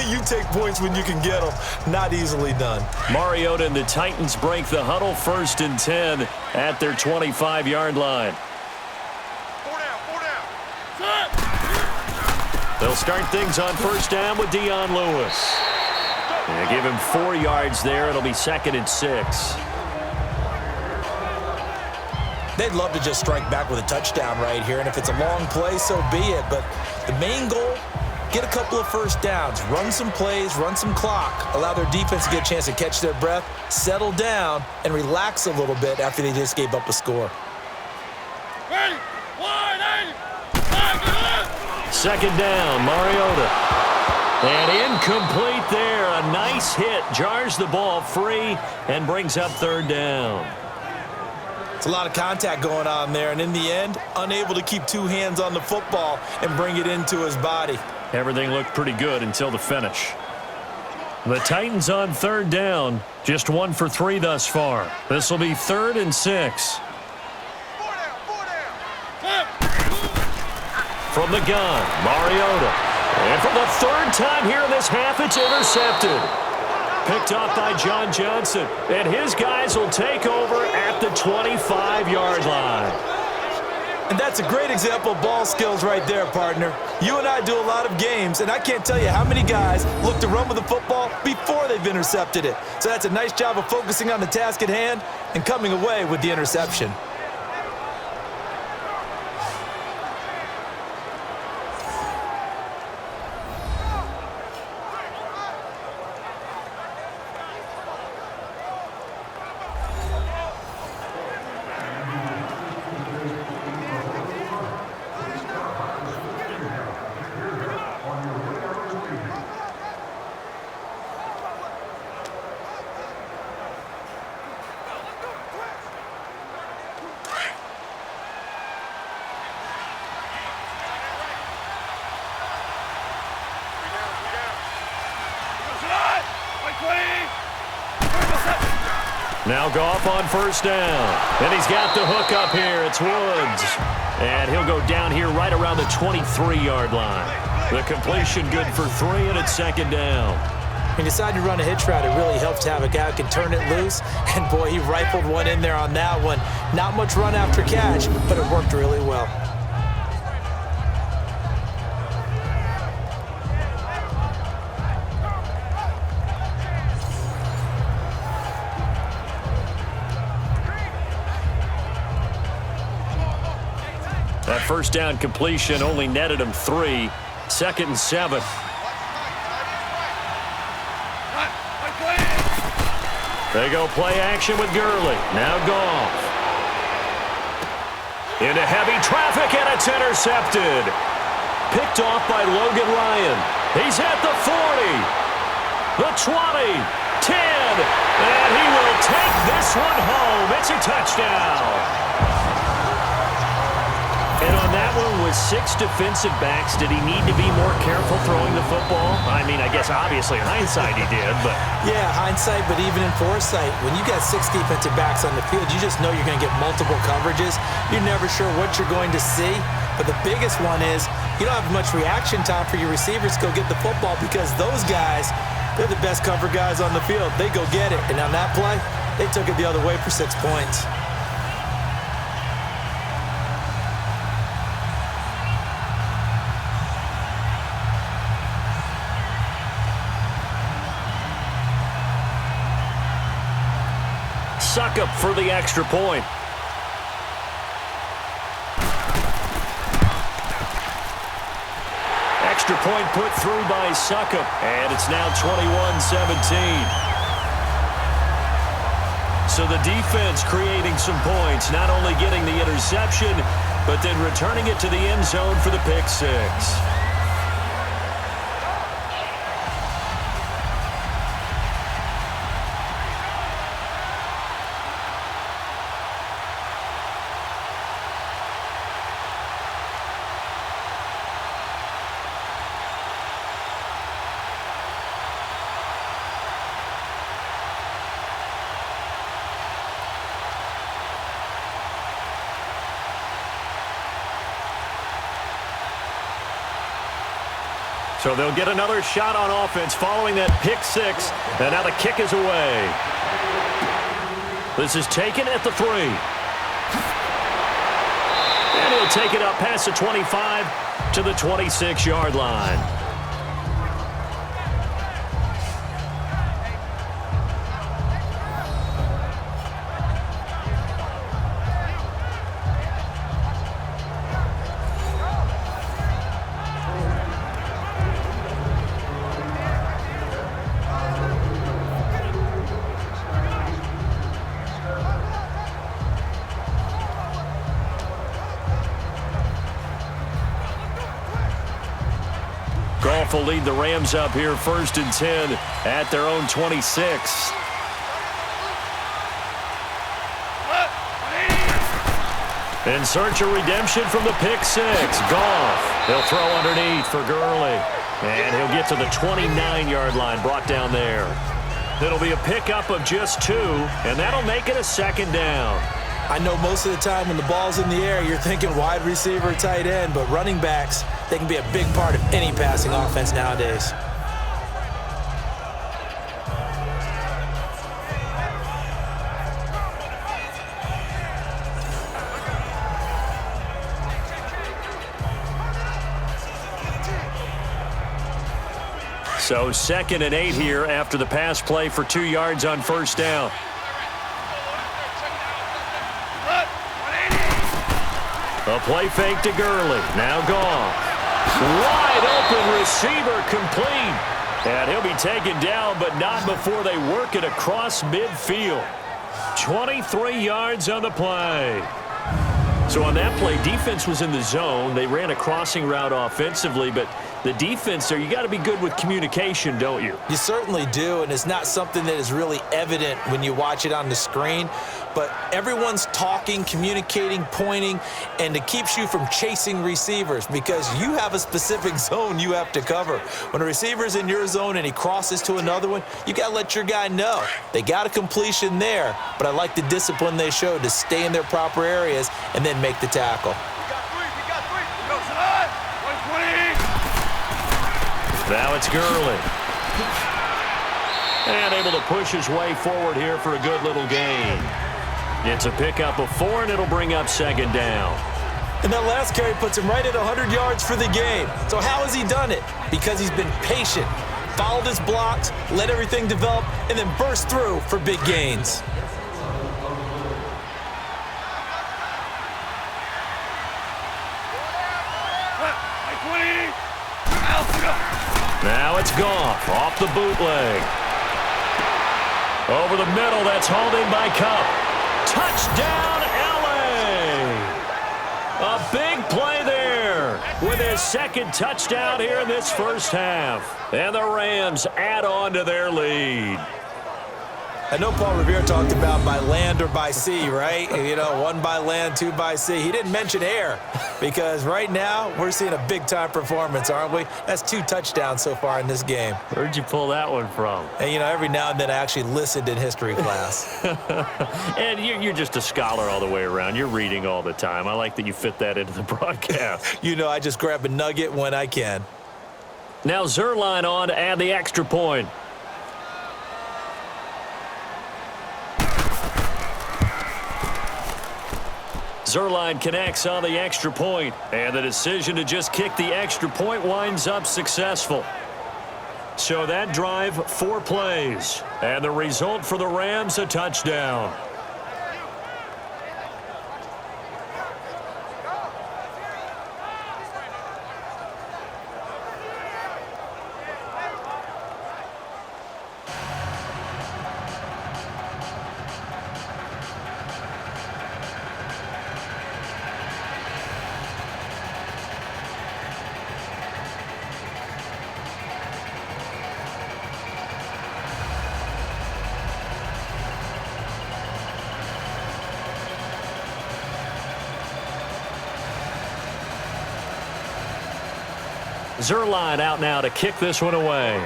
you take points when you can get them. Not easily done. Mariota and the Titans break the huddle, 1st and 10 at their 25-yard line. They'll start things on 1st down with Dion Lewis. They give him 4 yards there. It'll be 2nd and 6. They'd love to just strike back with a touchdown right here, and if it's a long play, so be it. But the main goal, get a couple of 1st downs, run some plays, run some clock, allow their defense to get a chance to catch their breath, settle down, and relax a little bit after they just gave up a score. Ready? 2nd down, Mariota. And incomplete there. A nice hit. Jars the ball free and brings up 3rd down. It's a lot of contact going on there, and in the end, unable to keep 2 hands on the football and bring it into his body. Everything looked pretty good until the finish. The Titans on 3rd down. Just 1 for 3 thus far. This will be 3rd and 6. From the gun, Mariota. And for the 3rd time here in this half, it's intercepted. Picked off by John Johnson. And his guys will take over at the 25-yard line. And that's a great example of ball skills right there, partner. You and I do a lot of games, and I can't tell you how many guys look to run with the football before they've intercepted it. So that's a nice job of focusing on the task at hand and coming away with the interception. Now Goff on 1st down. And he's got the hook up here. It's Woods. And he'll go down here right around the 23-yard line. The completion good for 3, and it's 2nd down. When you decide to run a hitch route, it really helps to have a guy who can turn it loose. And, boy, he rifled one in there on that one. Not much run after catch, but it worked really well. That 1st down completion only netted him 3. 2nd and 7. They go play action with Gurley. Now Goff. Into heavy traffic, and it's intercepted. Picked off by Logan Ryan. He's at the 40. The 20. 10. And he will take this one home. It's a touchdown. And on that one, with 6 defensive backs, did he need to be more careful throwing the football? I mean, I guess obviously in hindsight he did, but... Yeah, hindsight, but even in foresight, when you got 6 defensive backs on the field, you just know you're going to get multiple coverages. You're never sure what you're going to see. But the biggest one is you don't have much reaction time for your receivers to go get the football because those guys, they're the best cover guys on the field. They go get it. And on that play, they took it the other way for 6 points. Suck up for the extra point. Extra point put through by Suckup, and it's now 21-17. So the defense creating some points, not only getting the interception, but then returning it to the end zone for the pick 6. So they'll get another shot on offense following that pick six. And now the kick is away. This is taken at the 3. And he'll take it up past the 25 to the 26-yard line. Goff will lead the Rams up here 1st and 10 at their own 26. In search of redemption from the pick six. Goff. He'll throw underneath for Gurley. And he'll get to the 29-yard line, brought down there. It'll be a pickup of just 2, and that'll make it a 2nd down. I know most of the time when the ball's in the air, you're thinking wide receiver, tight end, but running backs, they can be a big part of any passing offense nowadays. So 2nd and 8 here after the pass play for 2 yards on 1st down. A play fake to Gurley. Now Goff. Wide open receiver complete. And he'll be taken down, but not before they work it across midfield. 23 yards on the play. So on that play, defense was in the zone. They ran a crossing route offensively, but the defense there, you got to be good with communication, don't you? You certainly do, and it's not something that is really evident when you watch it on the screen. But everyone's talking, communicating, pointing, and it keeps you from chasing receivers because you have a specific zone you have to cover. When a receiver's in your zone and he crosses to another one, you got to let your guy know. They got a completion there, but I like the discipline they showed to stay in their proper areas and then make the tackle. Now it's Gurley. And able to push his way forward here for a good little gain. It's a pickup of 4, and it'll bring up 2nd down. And that last carry puts him right at 100 yards for the game. So how has he done it? Because he's been patient, followed his blocks, let everything develop, and then burst through for big gains. Now it's Goff off the bootleg. Over the middle, that's hauled in by Cup. Touchdown, LA! A big play there with his 2nd touchdown here in this first half. And the Rams add on to their lead. I know Paul Revere talked about by land or by sea, right? You know, 1 by land, 2 by sea. He didn't mention air because right now we're seeing a big-time performance, aren't we? That's 2 touchdowns so far in this game. Where'd you pull that one from? And, you know, every now and then I actually listened in history class. And you're just a scholar all the way around. You're reading all the time. I like that you fit that into the broadcast. You know, I just grab a nugget when I can. Now Zerline on to add the extra point. Zerline connects on the extra point, and the decision to just kick the extra point winds up successful. So that drive, 4 plays, and the result for the Rams, a touchdown. Zerline out now to kick this one away.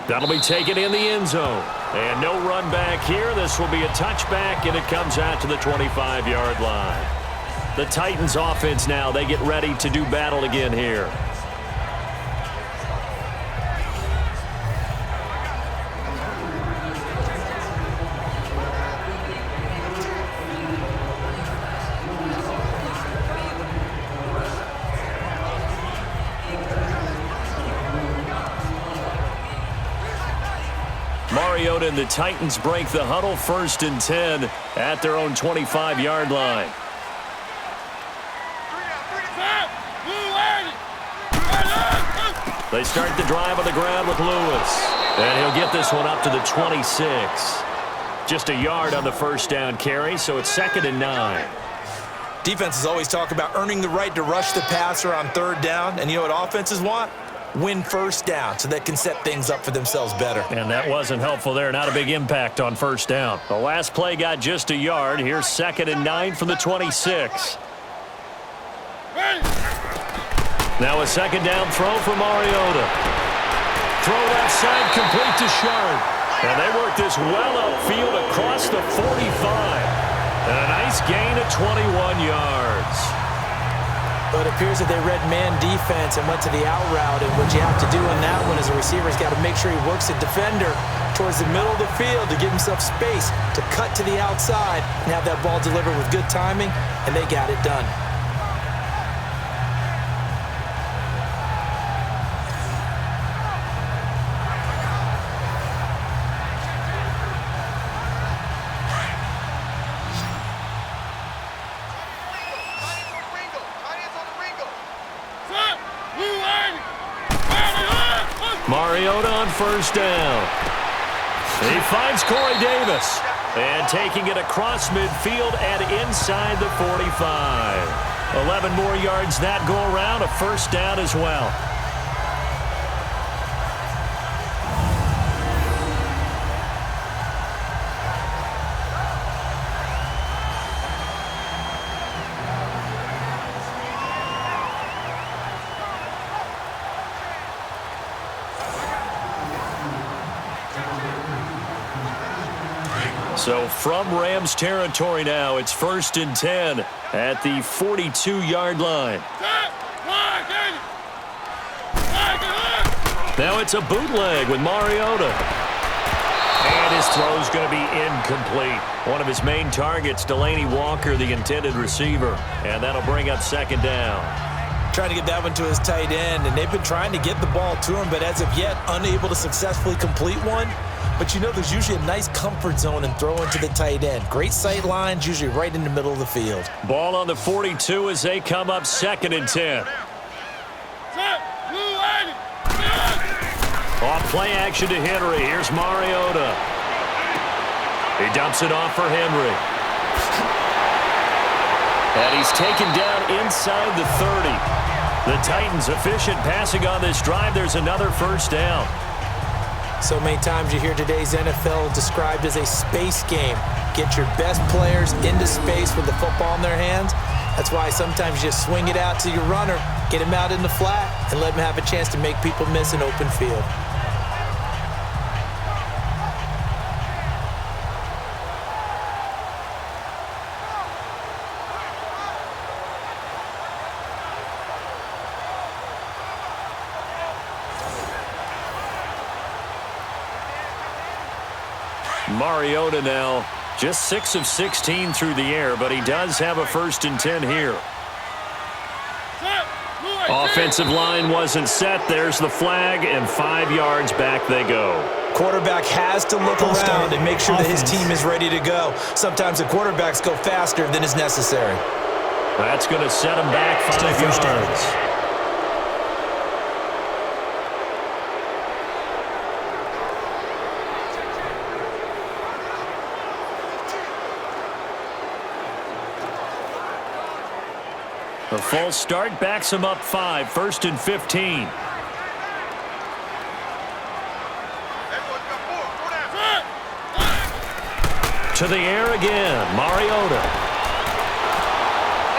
That'll be taken in the end zone. And no run back here. This will be a touchback, and it comes out to the 25-yard line. The Titans offense now, they get ready to do battle again here. Mariota and the Titans break the huddle, 1st and 10 at their own 25-yard line. They start the drive on the ground with Lewis. And he'll get this one up to the 26. Just a yard on the 1st down carry, so it's 2nd and 9. Defenses always talk about earning the right to rush the passer on 3rd down. And you know what offenses want? Win 1st down so they can set things up for themselves better. And that wasn't helpful there. Not a big impact on 1st down. The last play got just a yard. Here's 2nd and 9 from the 26. Now a 2nd down throw for Mariota. Throw left side, complete to Sharp. And they work this well upfield across the 45. And a nice gain of 21 yards. But it appears that they read man defense and went to the out route. And what you have to do in that one as a receiver is got to make sure he works the defender towards the middle of the field to give himself space to cut to the outside and have that ball delivered with good timing, and they got it done. Mariota on 1st down. He finds Corey Davis. And taking it across midfield and inside the 45. 11 more yards that go around. A 1st down as well. So from Rams territory now, it's 1st and 10 at the 42-yard line. Now it's a bootleg with Mariota. And his throw is going to be incomplete. One of his main targets, Delaney Walker, the intended receiver. And that'll bring up 2nd down. Trying to get that one to his tight end, and they've been trying to get the ball to him, but as of yet, unable to successfully complete one. But you know there's usually a nice comfort zone in throwing to the tight end. Great sight lines, usually right in the middle of the field. Ball on the 42 as they come up 2nd and 10. Off play action to Henry. Here's Mariota. He dumps it off for Henry. And he's taken down inside the 30. The Titans efficient passing on this drive. There's another 1st down. So many times you hear today's NFL described as a space game. Get your best players into space with the football in their hands. That's why sometimes you just swing it out to your runner, get him out in the flat, and let him have a chance to make people miss an open field. Mariota now just 6 of 16 through the air, but he does have a 1st and 10 here. Offensive line wasn't set. There's the flag, and 5 yards back they go. Quarterback has to look around and make sure that his team is ready to go. Sometimes the quarterbacks go faster than is necessary. That's going to set him back 5 yards. The false start backs him up 5, 1st and 15. To the air again, Mariota.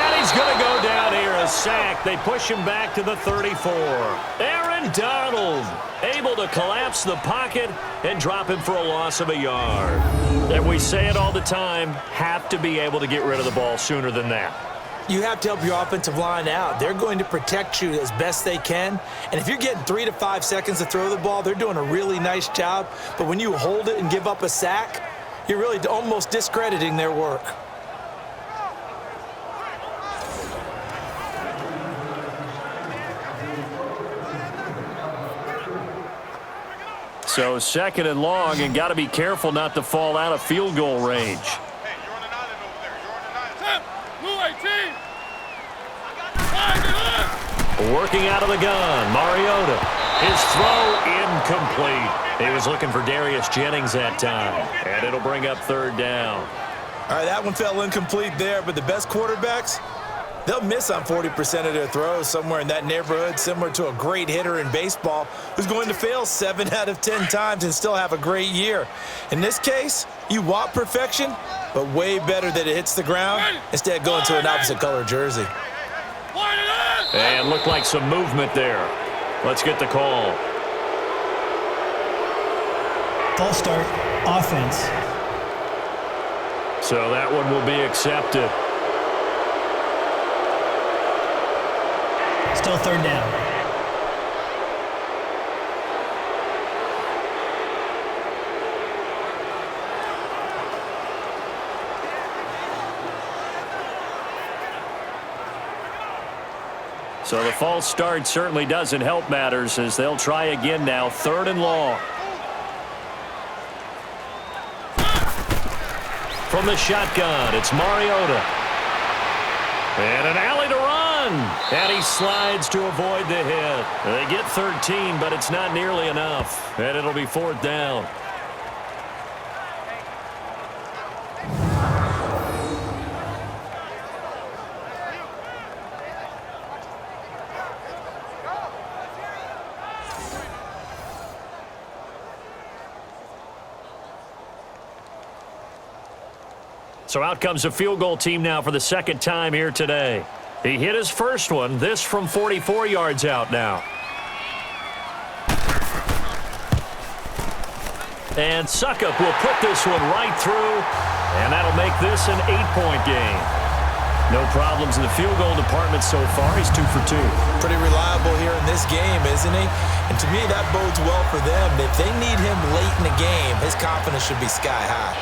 And he's going to go down here, a sack. They push him back to the 34. Aaron Donald able to collapse the pocket and drop him for a loss of a yard. And we say it all the time, have to be able to get rid of the ball sooner than that. You have to help your offensive line out. They're going to protect you as best they can. And if you're getting 3 to 5 seconds to throw the ball, they're doing a really nice job. But when you hold it and give up a sack, you're really almost discrediting their work. So 2nd and long, and got to be careful not to fall out of field goal range. Hey, you're on an island over there. You're on an island. Working out of the gun, Mariota. His throw incomplete. He was looking for Darius Jennings that time, and it'll bring up 3rd down. All right, that one fell incomplete there, but the best quarterbacks, they'll miss on 40% of their throws, somewhere in that neighborhood, similar to a great hitter in baseball who's going to fail 7 out of 10 times and still have a great year. In this case, you want perfection, but way better that it hits the ground instead of going to an opposite color jersey. And looked like some movement there. Let's get the call. False start, offense. So that one will be accepted. Still 3rd down. So the false start certainly doesn't help matters as they'll try again now, 3rd and long. From the shotgun, it's Mariota. And an alley to run. And he slides to avoid the hit. They get 13, but it's not nearly enough. And it'll be 4th down. So out comes a field goal team now for the 2nd time here today. He hit his first one, this from 44 yards out now. And Suckup will put this one right through, and that'll make this an 8-point game. No problems in the field goal department so far. He's 2 for 2. Pretty reliable here in this game, isn't he? And to me, that bodes well for them. If they need him late in the game, his confidence should be sky high.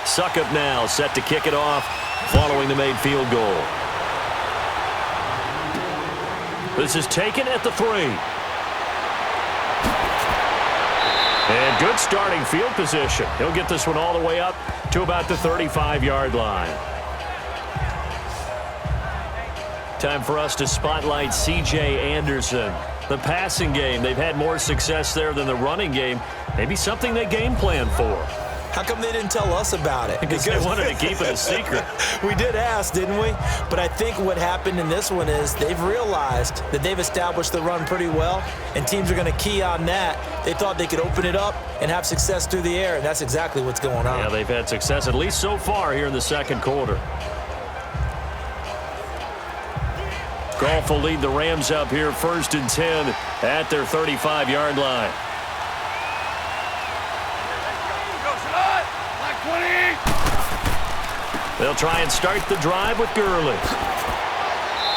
Suckup now set to kick it off following the made field goal. This is taken at the 3. And good starting field position. He'll get this one all the way up to about the 35-yard line. Time for us to spotlight C.J. Anderson. The passing game, they've had more success there than the running game. Maybe something they game plan for. How come they didn't tell us about it? Because they wanted to keep it a secret. We did ask, didn't we? But I think what happened in this one is they've realized that they've established the run pretty well, and teams are going to key on that. They thought they could open it up and have success through the air, and that's exactly what's going on. Yeah, they've had success, at least so far here in the 2nd quarter. Goff will lead the Rams up here 1st and 10 at their 35-yard line. They'll try and start the drive with Gurley.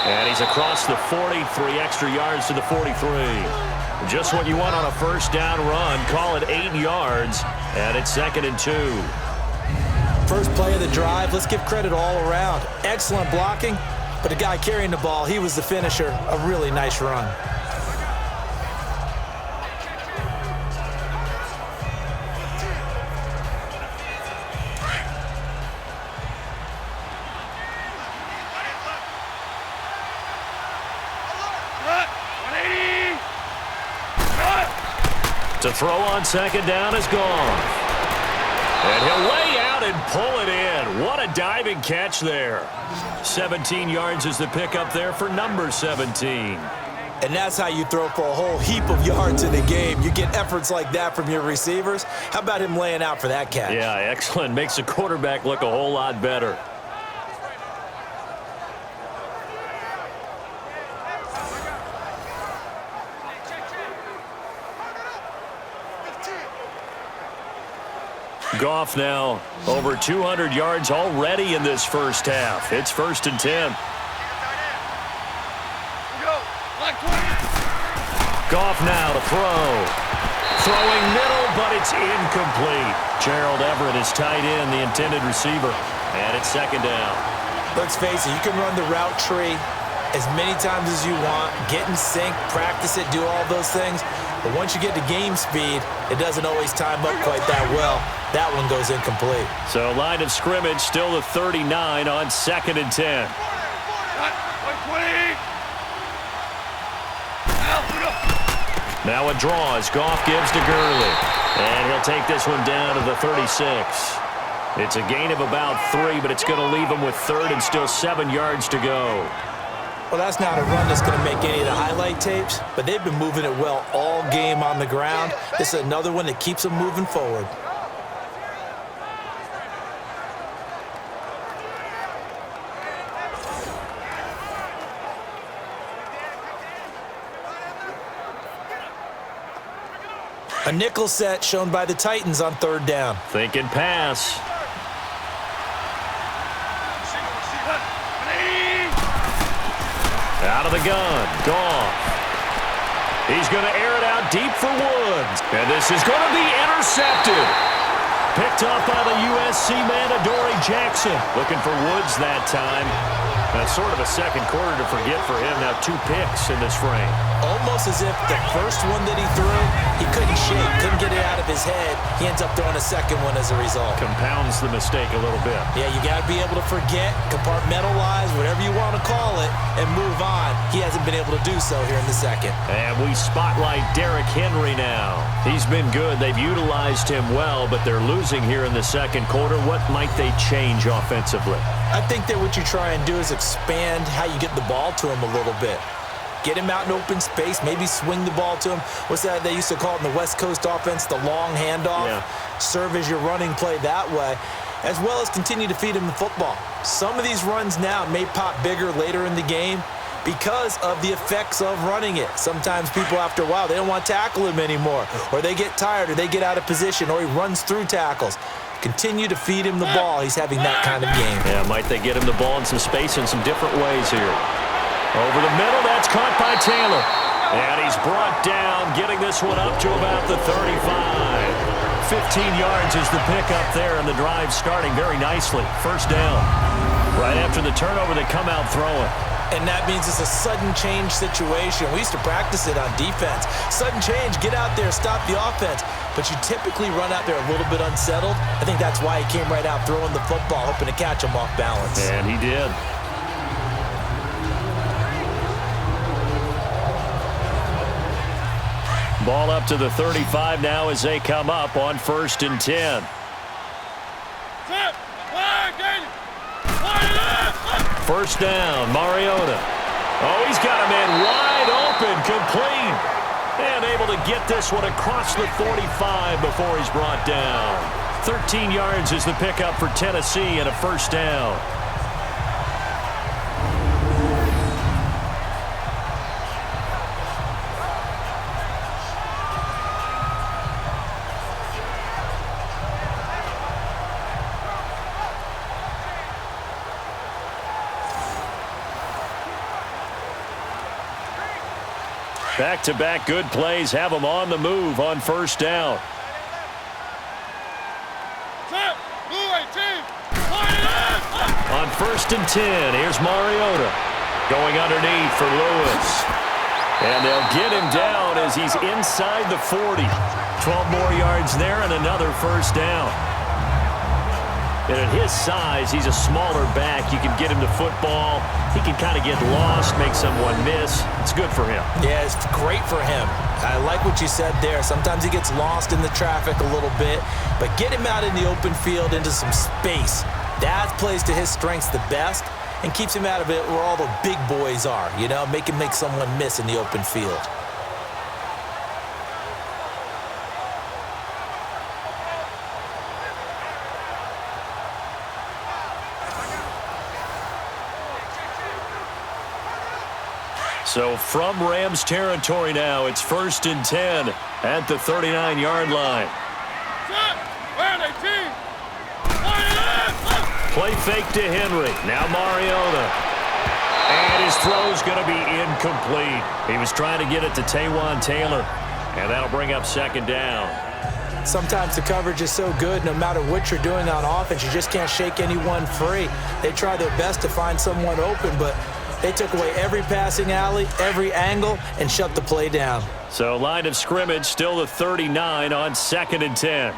And he's across the 40, 3 extra yards to the 43. Just what you want on a 1st down run. Call it 8 yards, and it's 2nd and 2. First play of the drive, let's give credit all around. Excellent blocking, but the guy carrying the ball, he was the finisher. A really nice run. To throw on 2nd down is Goff. And he'll lay out and pull it in. What a diving catch there. 17 yards is the pickup there for number 17. And that's how you throw for a whole heap of yards in the game. You get efforts like that from your receivers. How about him laying out for that catch? Yeah, excellent. Makes the quarterback look a whole lot better. Goff now over 200 yards already in this first half. It's 1st and 10. Goff now to throw. Throwing middle, but it's incomplete. Gerald Everett is tight end, the intended receiver. And it's 2nd down. Let's face it, you can run the route tree as many times as you want, get in sync, practice it, do all those things. But once you get to game speed, it doesn't always time up quite that well. That one goes incomplete. So line of scrimmage still the 39 on 2nd and 10. Now a draw as Goff gives to Gurley. And he'll take this one down to the 36. It's a gain of about 3, but it's going to leave him with 3rd and still 7 yards to go. Well, that's not a run that's going to make any of the highlight tapes, but they've been moving it well all game on the ground. This is another one that keeps them moving forward. A nickel set shown by the Titans on 3rd down. Thinking pass. Out of the gun. Goff. He's going to air it out deep for Woods. And this is going to be intercepted. Picked up by the USC man, Adoree Jackson. Looking for Woods that time. That's sort of a second quarter to forget for him. Now 2 picks in this frame. Almost as if the first one that he threw, he couldn't shake, couldn't get it out of his head. He ends up throwing a second one as a result. Compounds the mistake a little bit. Yeah, you got to be able to forget, compartmentalize, whatever you want to call it, and move on. He hasn't been able to do so here in the second. And we spotlight Derrick Henry now. He's been good. They've utilized him well, but they're losing here in the second quarter. What might they change offensively? I think that what you try and do is expand how you get the ball to him a little bit. Get him out in open space, maybe swing the ball to him. What's that they used to call it in the West Coast offense, the long handoff? Yeah. Serve as your running play that way, as well as continue to feed him the football. Some of these runs now may pop bigger later in the game because of the effects of running it. Sometimes people, after a while, they don't want to tackle him anymore, or they get tired, or they get out of position, or he runs through tackles. Continue to feed him the ball. He's having that kind of game. Yeah, might they get him the ball in some space in some different ways here. Over the middle, that's caught by Taylor. And he's brought down, getting this one up to about the 35. 15 yards is the pickup there, and the drive starting very nicely. 1st down. Right after the turnover, they come out throwing. And that means it's a sudden change situation. We used to practice it on defense. Sudden change, get out there, stop the offense. But you typically run out there a little bit unsettled. I think that's why he came right out throwing the football, hoping to catch him off balance. And he did. Ball up to the 35 now as they come up on 1st and 10. First down, Mariota. Oh, he's got a man wide open, complete. And able to get this one across the 45 before he's brought down. 13 yards is the pickup for Tennessee and a 1st down. Back-to-back good plays have them on the move on 1st down. On 1st and 10, here's Mariota going underneath for Lewis. And they'll get him down as he's inside the 40. 12 more yards there and another 1st down. And at his size, he's a smaller back. You can get him to football. He can kind of get lost, make someone miss. It's good for him. Yeah, it's great for him. I like what you said there. Sometimes he gets lost in the traffic a little bit, but get him out in the open field into some space. That plays to his strengths the best. and keeps him out of it where all the big boys are, you know, make someone miss in the open field. So from Rams territory now, it's 1st and 10 at the 39-yard line. Play fake to Henry. Now Mariota. And his throw's going to be incomplete. He was trying to get it to Taywan Taylor, and that'll bring up 2nd down. Sometimes the coverage is so good, no matter what you're doing on offense, you just can't shake anyone free. They try their best to find someone open, but they took away every passing alley, every angle, and shut the play down. So line of scrimmage still the 39 on 2nd and 10.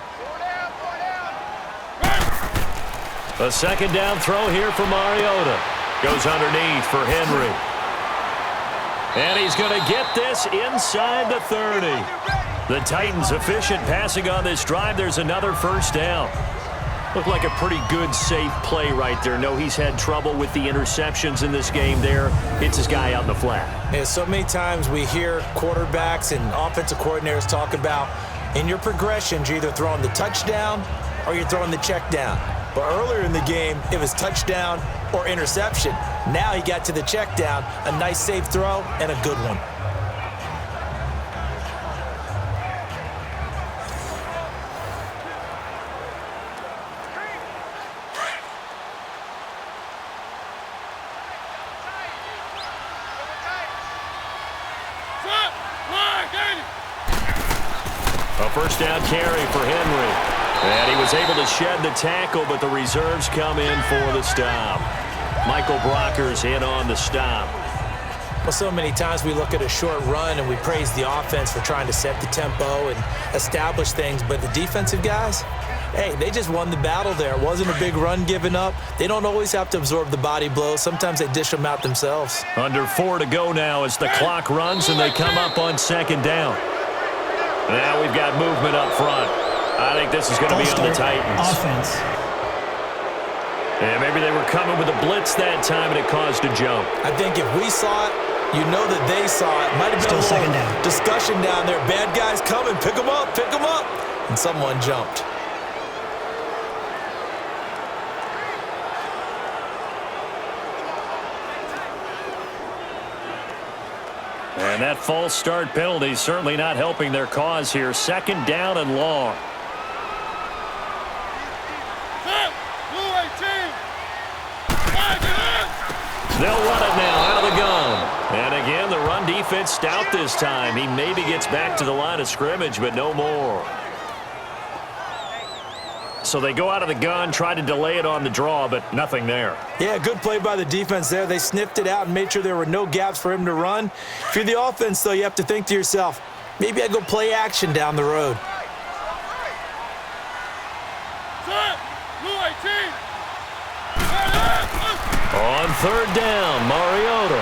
A 2nd down throw here for Mariota. Goes underneath for Henry. And he's going to get this inside the 30. The Titans efficient passing on this drive. There's another 1st down. Looked like a pretty good, safe play right there. No, he's had trouble with the interceptions in this game there. Hits his guy out in the flat. Yeah, so many times we hear quarterbacks and offensive coordinators talk about in your progressions, you're either throwing the touchdown or you're throwing the check down. But earlier in the game, it was touchdown or interception. Now he got to the check down, a nice safe throw, and a good one. A 1st down carry for Henry. And he was able to shed the tackle, but the reserves come in for the stop. Michael Brocker's in on the stop. Well, so many times we look at a short run and we praise the offense for trying to set the tempo and establish things, but the defensive guys, hey, they just won the battle there. It wasn't a big run given up. They don't always have to absorb the body blows. Sometimes they dish them out themselves. Under 4 to go now as the clock runs and they come up on 2nd down. Now we've got movement up front. I think this is going to be on the Titans. Offense. Yeah, maybe they were coming with a blitz that time and it caused a jump. I think if we saw it, you know that they saw it. Might have been Still a 2nd down. discussion down there. Bad guys coming, pick them up, and someone jumped. And that false start penalty certainly not helping their cause here. 2nd down and long. They'll run it now out of the gun. And again, the run defense stout this time. He maybe gets back to the line of scrimmage, but no more. So they go out of the gun, try to delay it on the draw, but nothing there. Yeah, good play by the defense there. They sniffed it out and made sure there were no gaps for him to run. If you're the offense, though, you have to think to yourself, maybe I go play action down the road. On 3rd down, Mariota.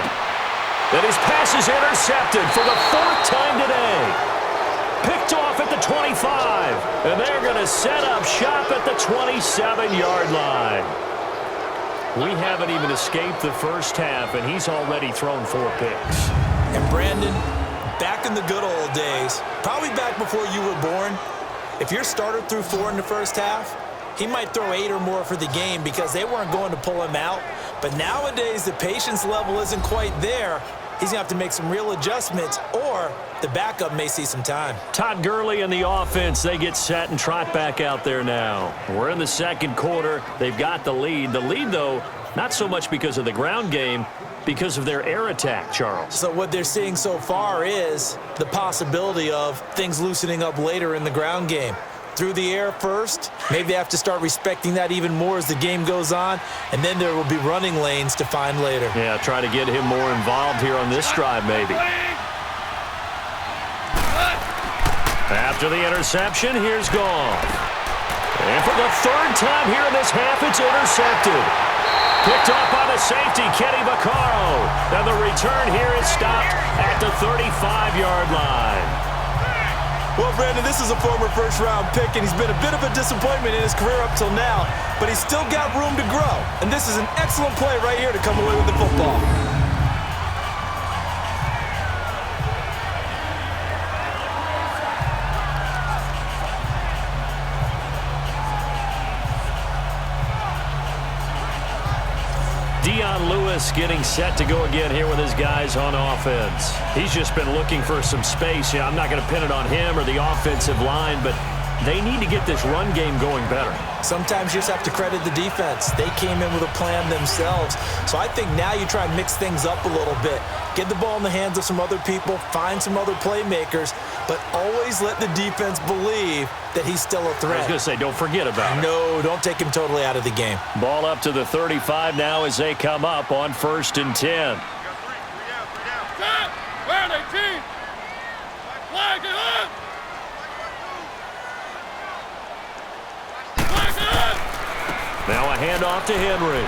And his pass is intercepted for the 4th time today. Picked off at the 25. And they're going to set up shop at the 27-yard line. We haven't even escaped the first half, and he's already thrown 4 picks. And Brandon, back in the good old days, probably back before you were born, if your starter threw 4 in the first half, he might throw 8 or more for the game because they weren't going to pull him out. But nowadays, the patience level isn't quite there. He's going to have to make some real adjustments, or the backup may see some time. Todd Gurley and the offense, they get set and trot back out there now. We're in the 2nd quarter. They've got the lead. The lead, though, not so much because of the ground game, because of their air attack, Charles. So what they're seeing so far is the possibility of things loosening up later in the ground game. Through the air first, maybe they have to start respecting that even more as the game goes on, and then there will be running lanes to find later. Yeah, try to get him more involved here on this drive maybe. After the interception, here's Goff. And for the 3rd time here in this half, it's intercepted. Picked off by the safety, Kenny Vaccaro. And the return here is stopped at the 35-yard line. Well, Brandon, this is a former first-round pick, and he's been a bit of a disappointment in his career up till now, but he's still got room to grow. And this is an excellent play right here to come away with the football. Lewis getting set to go again here with his guys on offense. He's just been looking for some space. I'm not going to pin it on him or the offensive line, but they need to get this run game going better. Sometimes you just have to credit the defense. They came in with a plan themselves. So I think now you try and mix things up a little bit. Get the ball in the hands of some other people, find some other playmakers, but always let the defense believe that he's still a threat. I was going to say, don't forget about it. No, don't take him totally out of the game. Ball up to the 35 now as they come up on 1st and 10. Three down. Where are they, team? Flag it up! Now a handoff to Henry.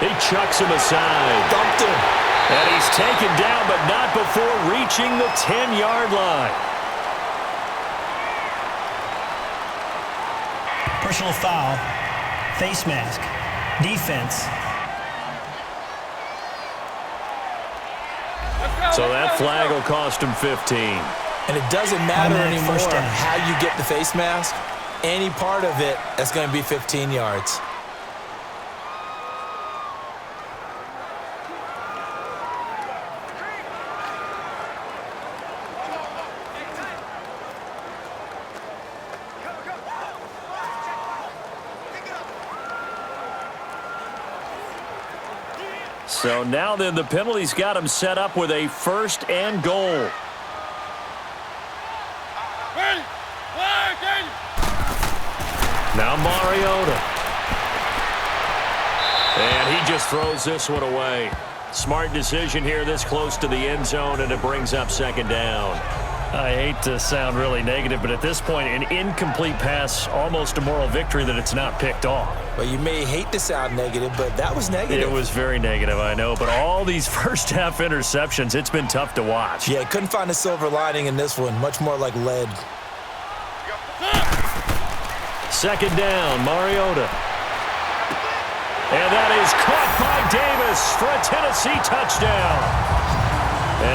He chucks him aside. Dumped him. And he's taken down, but not before reaching the 10-yard line. Personal foul. Face mask. Defense. So that flag will cost him 15. And it doesn't matter Automatic anymore first down. how you get the face mask. Any part of it, that's going to be 15 yards. So now then the penalty's got him set up with a 1st and goal. Now Mariota. And he just throws this one away. Smart decision here this close to the end zone, and it brings up 2nd down. I hate to sound really negative, but at this point, an incomplete pass, almost a moral victory that it's not picked off. Well, you may hate to sound negative, but that was negative. It was very negative, I know, but all these first-half interceptions, it's been tough to watch. Yeah, couldn't find a silver lining in this one. Much more like lead. 2nd down, Mariota. And that is caught by Davis for a Tennessee touchdown.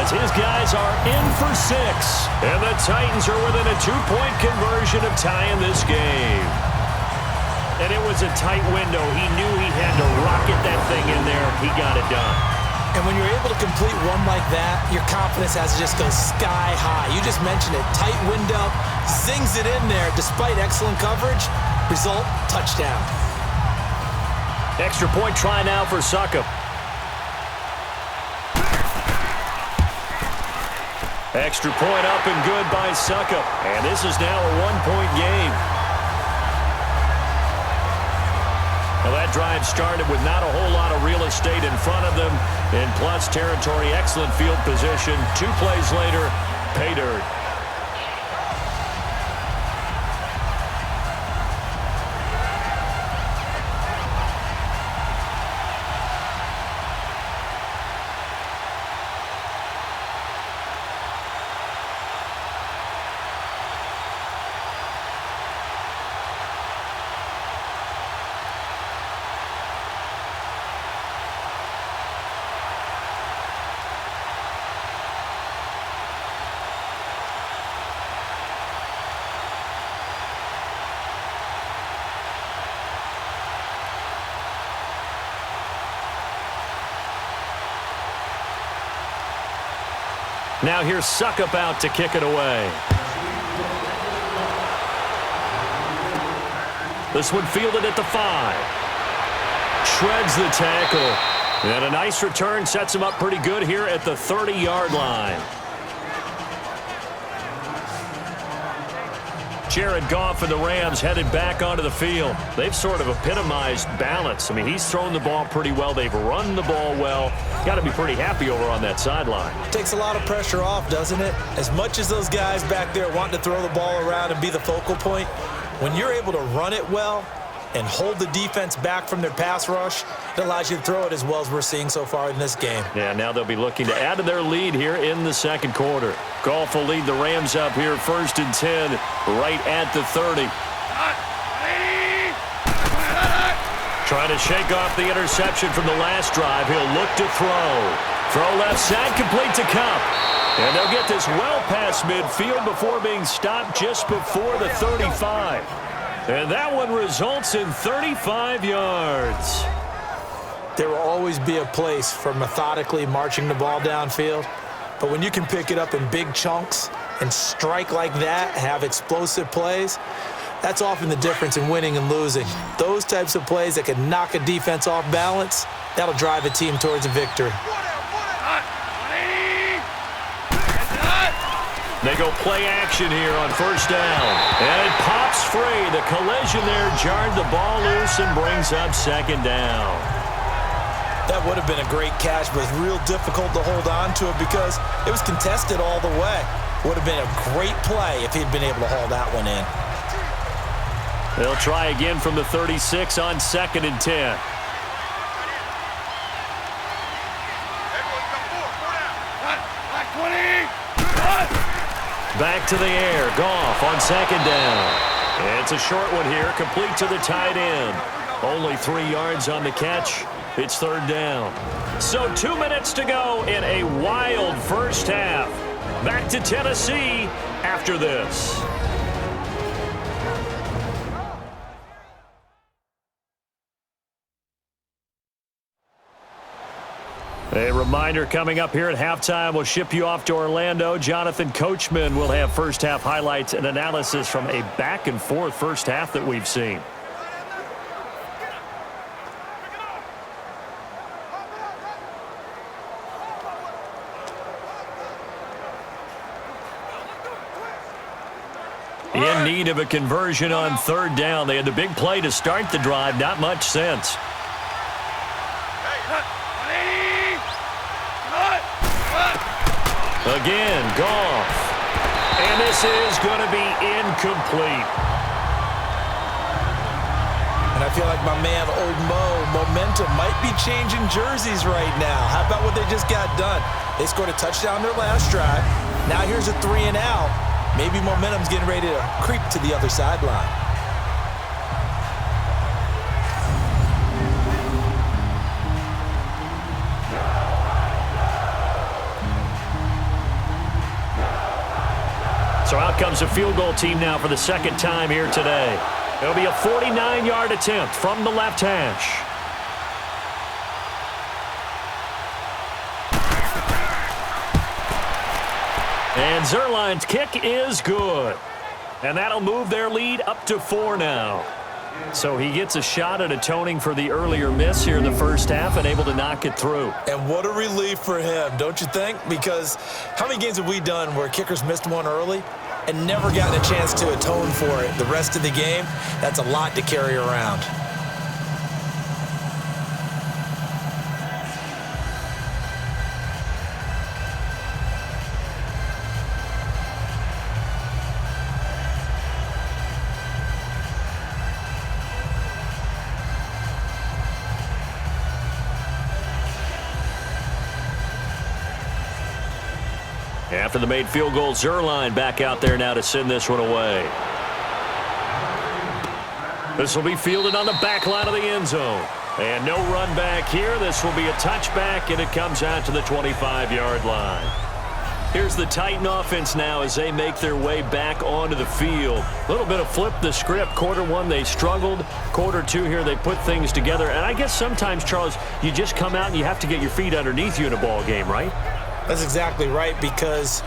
As his guys are in for 6. And the Titans are within a 2-point conversion of tying this game. And it was a tight window. He knew he had to rocket that thing in there. He got it done. And when you're able to complete one like that, your confidence has to just go sky high. You just mentioned it. Tight window, zings it in there despite excellent coverage. Result, touchdown. Extra point try now for Succop. Extra point up and good by Succop. And this is now a 1-point game. Well, that drive started with not a whole lot of real estate in front of them. In plus territory, excellent field position. 2 plays later, pay dirt. Now here's Succop out to kick it away. This one fielded at the 5. Shreds the tackle. And a nice return sets him up pretty good here at the 30-yard line. Jared Goff and the Rams headed back onto the field. They've sort of epitomized balance. I mean, he's thrown the ball pretty well. They've run the ball well. Got to be pretty happy over on that sideline. Takes a lot of pressure off, doesn't it? As much as those guys back there want to throw the ball around and be the focal point, when you're able to run it well, and hold the defense back from their pass rush, it allows you to throw it as well as we're seeing so far in this game. Yeah, now they'll be looking to add to their lead here in the second quarter. Goff will lead the Rams up here 1st and 10 right at the 30. Trying to shake off the interception from the last drive. He'll look to throw. Throw left side, complete to Cup. And they'll get this well past midfield before being stopped just before the 35. And that one results in 35 yards. There will always be a place for methodically marching the ball downfield. But when you can pick it up in big chunks and strike like that, have explosive plays, that's often the difference in winning and losing. Those types of plays that can knock a defense off balance, that'll drive a team towards a victory. They go play action here on 1st down. And it pops free. The collision there jarred the ball loose and brings up 2nd down. That would have been a great catch, but it's real difficult to hold on to it because it was contested all the way. Would have been a great play if he'd been able to haul that one in. They'll try again from the 36 on 2nd and 10. Back to the air. Goff on 2nd down. It's a short one here, complete to the tight end. Only 3 yards on the catch. It's 3rd down. So 2 minutes to go in a wild first half. Back to Tennessee after this. A reminder coming up here at halftime. We'll ship you off to Orlando. Jonathan Coachman will have first half highlights and analysis from a back-and-forth first half that we've seen. In need of a conversion on 3rd down. They had the big play to start the drive. Not much sense. Again, Goff. And this is going to be incomplete. And I feel like my man, Old Mo, momentum might be changing jerseys right now. How about what they just got done? They scored a touchdown their last drive. Now here's a 3 and out. Maybe momentum's getting ready to creep to the other sideline. So out comes a field goal team now for the 2nd time here today. It'll be a 49-yard attempt from the left hash. And Zerline's kick is good. And that'll move their lead up to 4 now. So he gets a shot at atoning for the earlier miss here in the first half and able to knock it through. And what a relief for him, don't you think? Because how many games have we done where kickers missed one early and never gotten a chance to atone for it the rest of the game? That's a lot to carry around. After the made field goal, Zerline back out there now to send this one away. This will be fielded on the back line of the end zone. And no run back here. This will be a touchback, and it comes out to the 25-yard line. Here's the Titan offense now as they make their way back onto the field. A little bit of flip the script. Quarter 1, they struggled. Quarter 2 here, they put things together. And I guess sometimes, Charles, you just come out and you have to get your feet underneath you in a ball game, right? That's exactly right, because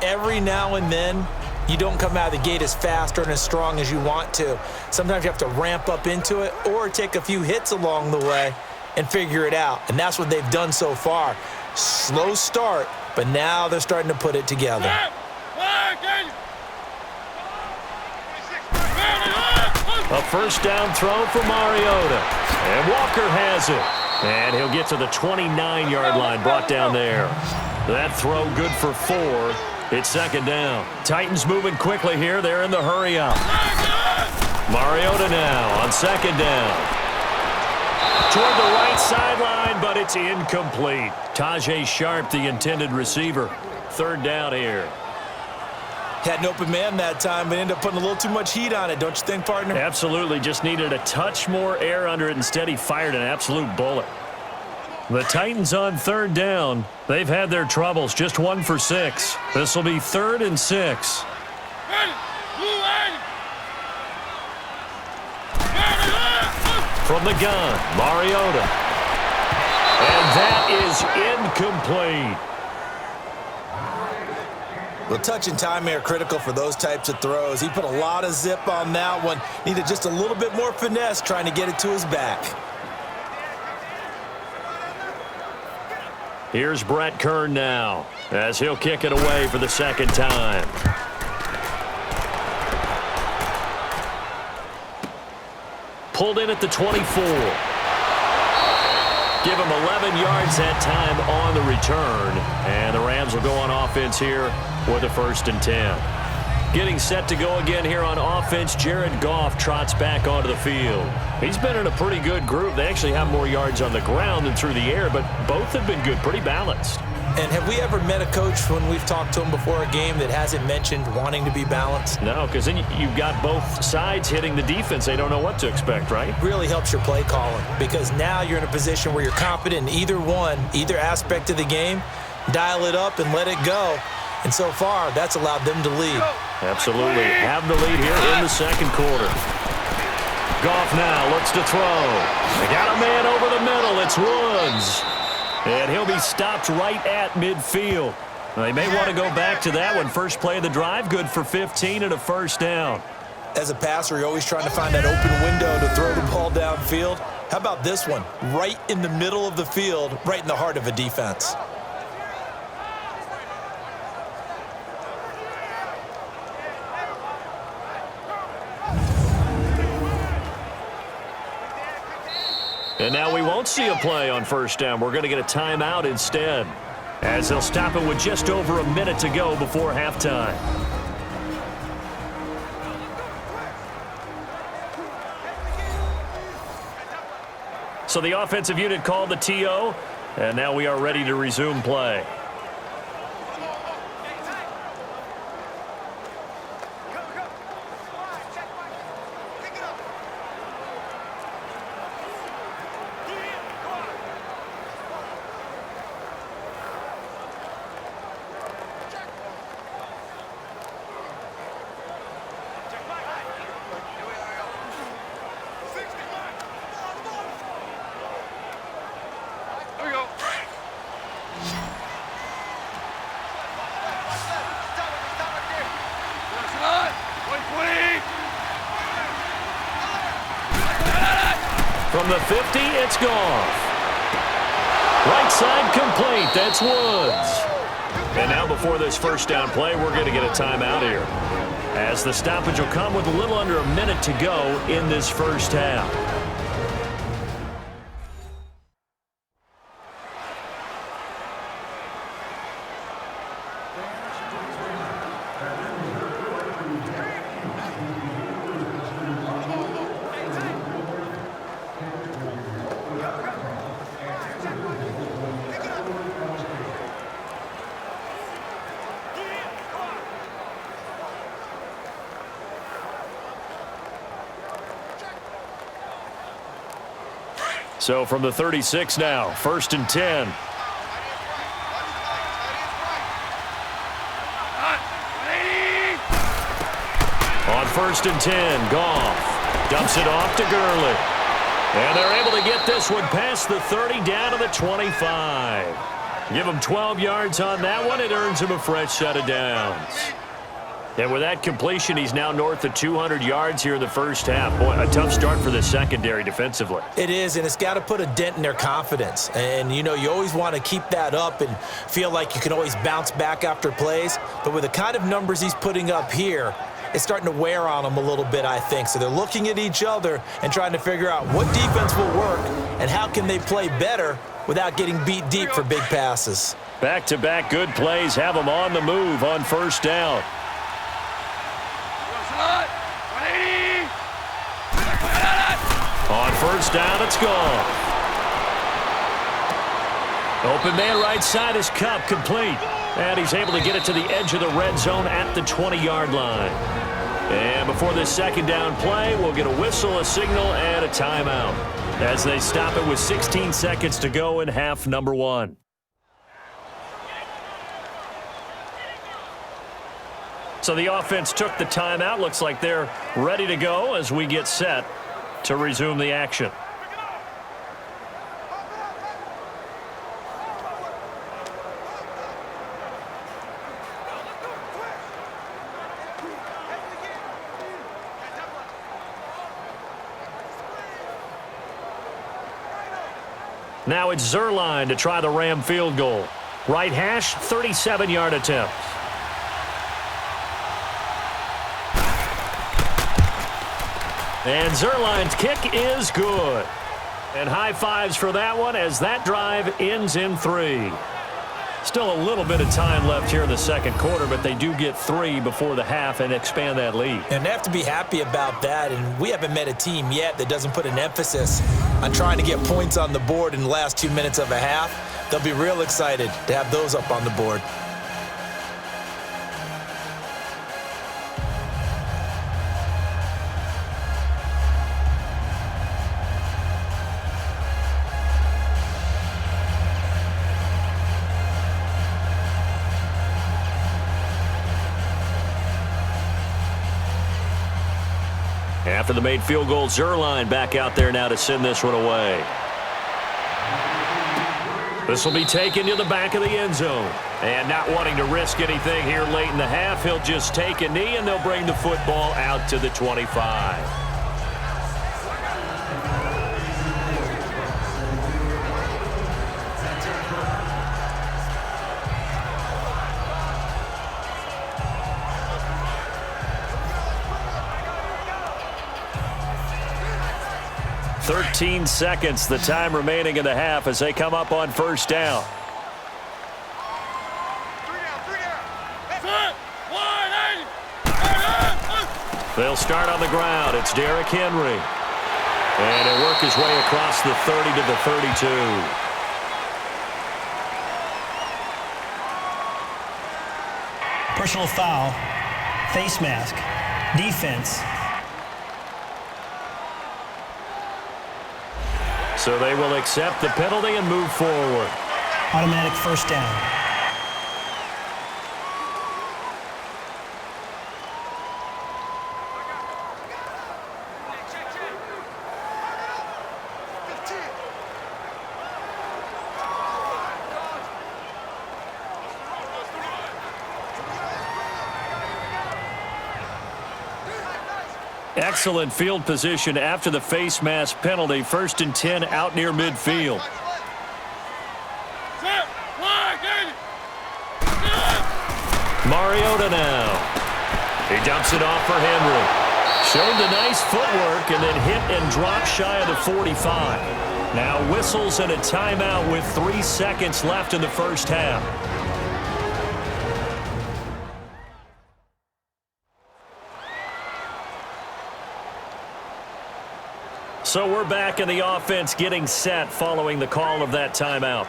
every now and then you don't come out of the gate as fast or as strong as you want to. Sometimes you have to ramp up into it or take a few hits along the way and figure it out. And that's what they've done so far. Slow start, but now they're starting to put it together. A first down throw for Mariota. And Walker has it. And he'll get to the 29-yard line, brought down there. That throw good for 4. It's 2nd down. Titans moving quickly here. They're in the hurry up. Mariota now on second down. Toward the right sideline, but it's incomplete. Tajay Sharp, the intended receiver. Third down here. Had an open man that time, but ended up putting a little too much heat on it, don't you think, partner? Absolutely. Just needed a touch more air under it. Instead, he fired an absolute bullet. The Titans on third down. They've had their troubles. Just 1 for 6. This will be 3rd and 6. From the gun, Mariota. And that is incomplete. Well, touch and time are critical for those types of throws. He put a lot of zip on that one. Needed just a little bit more finesse trying to get it to his back. Here's Brett Kern now as he'll kick it away for the second time. Pulled in at the 24. Give him 11 yards that time on the return. And the Rams will go on offense here with a 1st and 10. Getting set to go again here on offense, Jared Goff trots back onto the field. He's been in a pretty good group. They actually have more yards on the ground than through the air, but both have been good, pretty balanced. And have we ever met a coach when we've talked to him before a game that hasn't mentioned wanting to be balanced? No, because then you've got both sides hitting the defense. They don't know what to expect, right? Really helps your play calling because now you're in a position where you're confident in either aspect of the game. Dial it up and let it go. And so far, that's allowed them to lead. Absolutely. Have the lead here in the second quarter. Goff now looks to throw. They got a man over the middle. It's Woods. And he'll be stopped right at midfield. They may want to go back to that one. First play of the drive, good for 15 and a 1st down. As a passer, you're always trying to find that open window to throw the ball downfield. How about this one? Right in the middle of the field, right in the heart of a defense. And now we won't see a play on 1st down. We're going to get a timeout instead, as they'll stop it with just over a minute to go before halftime. So the offensive unit called the TO, and now we are ready to resume play. From the 50, it's Goff. Right side complete. That's Woods. And now before this 1st down play, we're going to get a timeout here, as the stoppage will come with a little under a minute to go in this 1st half. So from the 36 now, 1st and 10. On 1st and 10, Goff dumps it off to Gurley. And they're able to get this one past the 30 down to the 25. Give him 12 yards on that one. It earns him a fresh set of downs. And with that completion, he's now north of 200 yards here in the 1st half. Boy, a tough start for the secondary defensively. It is, and it's got to put a dent in their confidence. And, you always want to keep that up and feel like you can always bounce back after plays. But with the kind of numbers he's putting up here, it's starting to wear on them a little bit, I think. So they're looking at each other and trying to figure out what defense will work and how can they play better without getting beat deep for big passes. Back-to-back good plays have them on the move on 1st down. On first down, it's Goff. Open man right side is Cup, complete. And he's able to get it to the edge of the red zone at the 20-yard line. And before this second down play, we'll get a whistle, a signal, and a timeout as they stop it with 16 seconds to go in half number 1. So the offense took the timeout. Looks like they're ready to go as we get set to resume the action. Now it's Zerline to try the Ram field goal. Right hash, 37-yard attempt. And Zerline's kick is good. And high fives for that one as that drive ends in 3. Still a little bit of time left here in the second quarter, but they do get 3 before the half and expand that lead. And they have to be happy about that, and we haven't met a team yet that doesn't put an emphasis on trying to get points on the board in the last 2 minutes of a half. They'll be real excited to have those up on the board. After the made field goal, Zerline back out there now to send this one away. This will be taken to the back of the end zone. And not wanting to risk anything here late in the half, he'll just take a knee and they'll bring the football out to the 25. Thirteen seconds, the time remaining in the half as they come up on first down. They'll start on the ground. It's Derrick Henry. And he'll work his way across the 30 to the 32. Personal foul, face mask, defense. So they will accept the penalty and move forward. Automatic first down. Excellent field position after the face mask penalty. 1st and 10 out near midfield. Mariota now. He dumps it off for Henry. Showed the nice footwork and then hit and dropped shy of the 45. Now whistles and a timeout with 3 seconds left in the first half. So we're back in the offense getting set following the call of that timeout.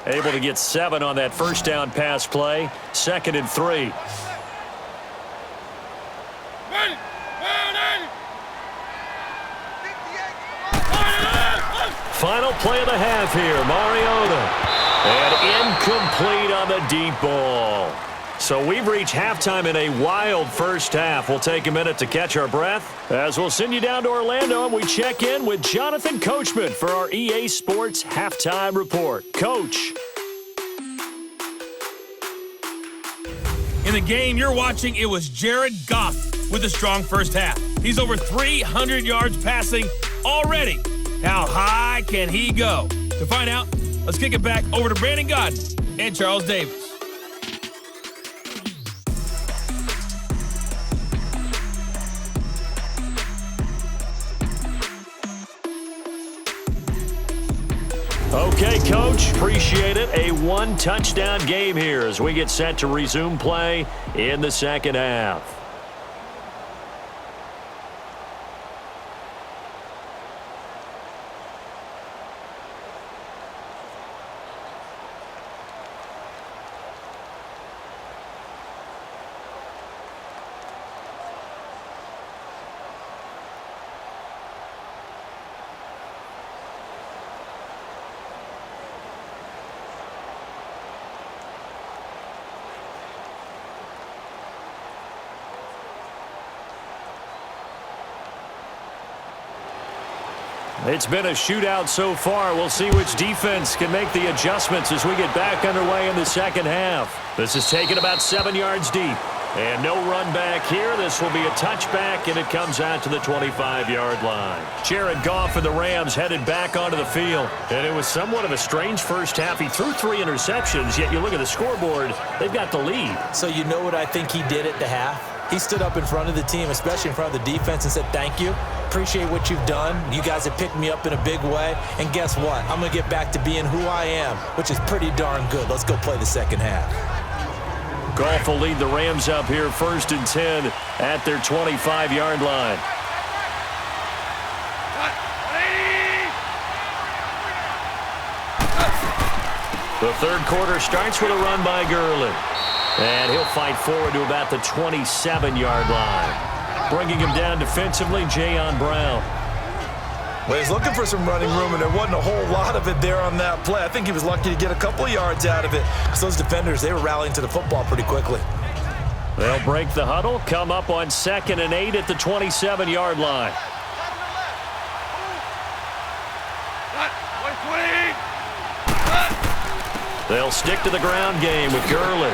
Able to get 7 on that first down pass play. 2nd and 3. Final play of the half here, Mariota. And incomplete on the deep ball. So we've reached halftime in a wild first half. We'll take a minute to catch our breath as we'll send you down to Orlando and we check in with Jonathan Coachman for our EA Sports Halftime Report. Coach. In the game you're watching, it was Jared Goff with a strong first half. He's over 300 yards passing already. How high can he go? To find out, let's kick it back over to Brandon Godden and Charles Davis. Okay, Coach, appreciate it. A one-touchdown game here as we get set to resume play in the second half. It's been a shootout so far. We'll see which defense can make the adjustments as we get back underway in the second half. This is taken about 7 yards deep. And no run back here. This will be a touchback, and it comes out to the 25-yard line. Jared Goff and the Rams headed back onto the field. And it was somewhat of a strange first half. He threw 3 interceptions, yet you look at the scoreboard, they've got the lead. So you know what I think he did at the half? He stood up in front of the team, especially in front of the defense, and said, thank you. Appreciate what you've done. You guys have picked me up in a big way. And guess what? I'm going to get back to being who I am, which is pretty darn good. Let's go play the second half. Goff will lead the Rams up here 1st and 10 at their 25-yard line. The third quarter starts with a run by Gurley. And he'll fight forward to about the 27-yard line. Bringing him down defensively, Jayon Brown. Well, he's looking for some running room, and there wasn't a whole lot of it there on that play. I think he was lucky to get a couple of yards out of it. Because those defenders, they were rallying to the football pretty quickly. They'll break the huddle, come up on 2nd and 8 at the 27-yard line. They'll stick to the ground game with Gurley.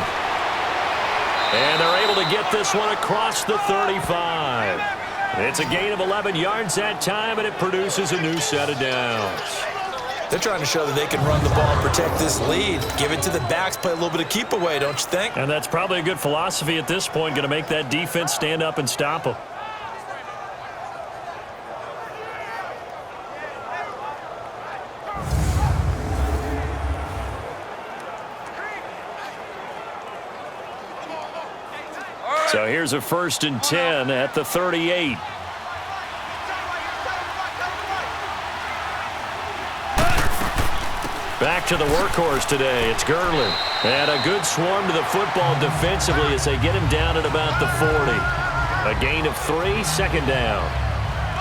And they're able to get this one across the 35. It's a gain of 11 yards that time, and it produces a new set of downs. They're trying to show that they can run the ball and protect this lead. Give it to the backs, play a little bit of keep away, don't you think? And that's probably a good philosophy at this point, going to make that defense stand up and stop them. So here's a 1st and 10 at the 38. Back to the workhorse today. It's Gurley. And a good swarm to the football defensively as they get him down at about the 40. A gain of 3, 2nd down.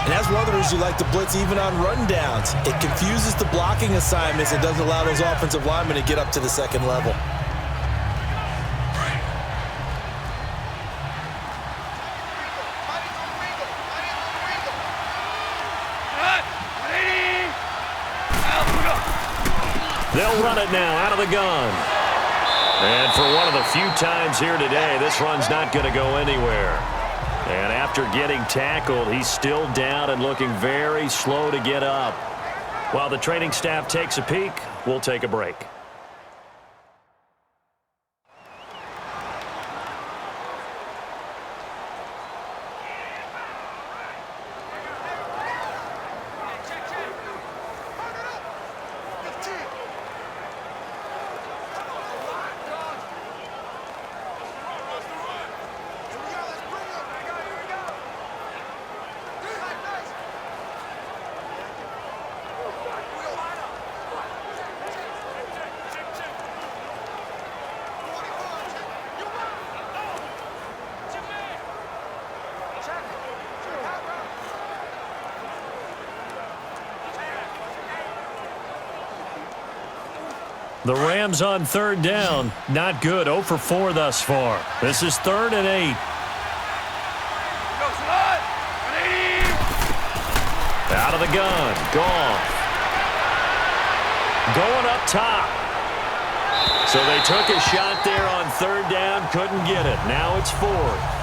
And that's one of the reasons you like to blitz even on run downs. It confuses the blocking assignments. It doesn't allow those offensive linemen to get up to the second level. They'll run it now out of the gun. And for one of the few times here today, this run's not going to go anywhere. And after getting tackled, he's still down and looking very slow to get up. While the training staff takes a peek, we'll take a break. The Rams on 3rd down. Not good. 0 for 4 thus far. This is 3rd and 8. Out of the gun. Goff. Going up top. So they took a shot there on 3rd down. Couldn't get it. Now it's 4th.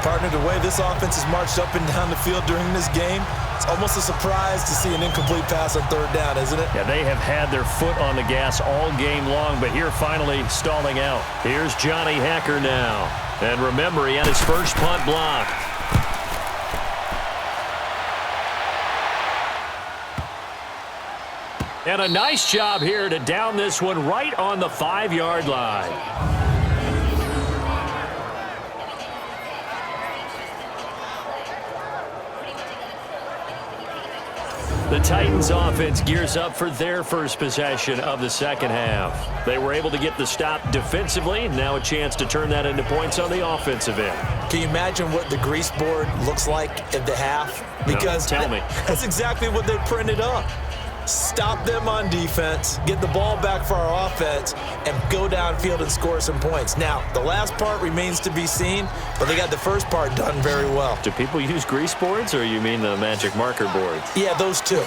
Partner, the way this offense has marched up and down the field during this game, it's almost a surprise to see an incomplete pass on 3rd down, isn't it? Yeah, they have had their foot on the gas all game long, but here finally stalling out. Here's Johnny Hekker now. And remember, he had his first punt blocked. And a nice job here to down this one right on the 5-yard line. The Titans offense gears up for their first possession of the second half. They were able to get the stop defensively. Now a chance to turn that into points on the offensive end. Can you imagine what the grease board looks like at the half? Because no, tell me. That's exactly what they printed up. Stop them on defense, get the ball back for our offense, and go downfield and score some points. Now, the last part remains to be seen, but they got the first part done very well. Do people use grease boards, or you mean the magic marker boards? Yeah, those two.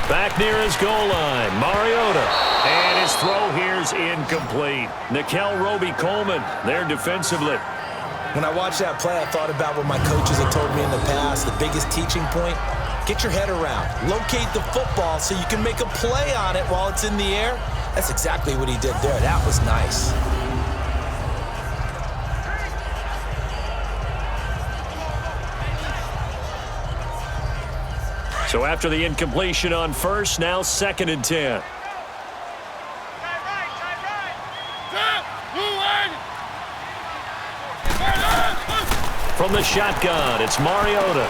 Back near his goal line, Mariota. And his throw here's incomplete. Nikel Roby-Coleman there defensively. When I watched that play, I thought about what my coaches had told me in the past. The biggest teaching point, get your head around. Locate the football so you can make a play on it while it's in the air. That's exactly what he did there. That was nice. So after the incompletion on first, now 2nd and 10. From the shotgun, it's Mariota.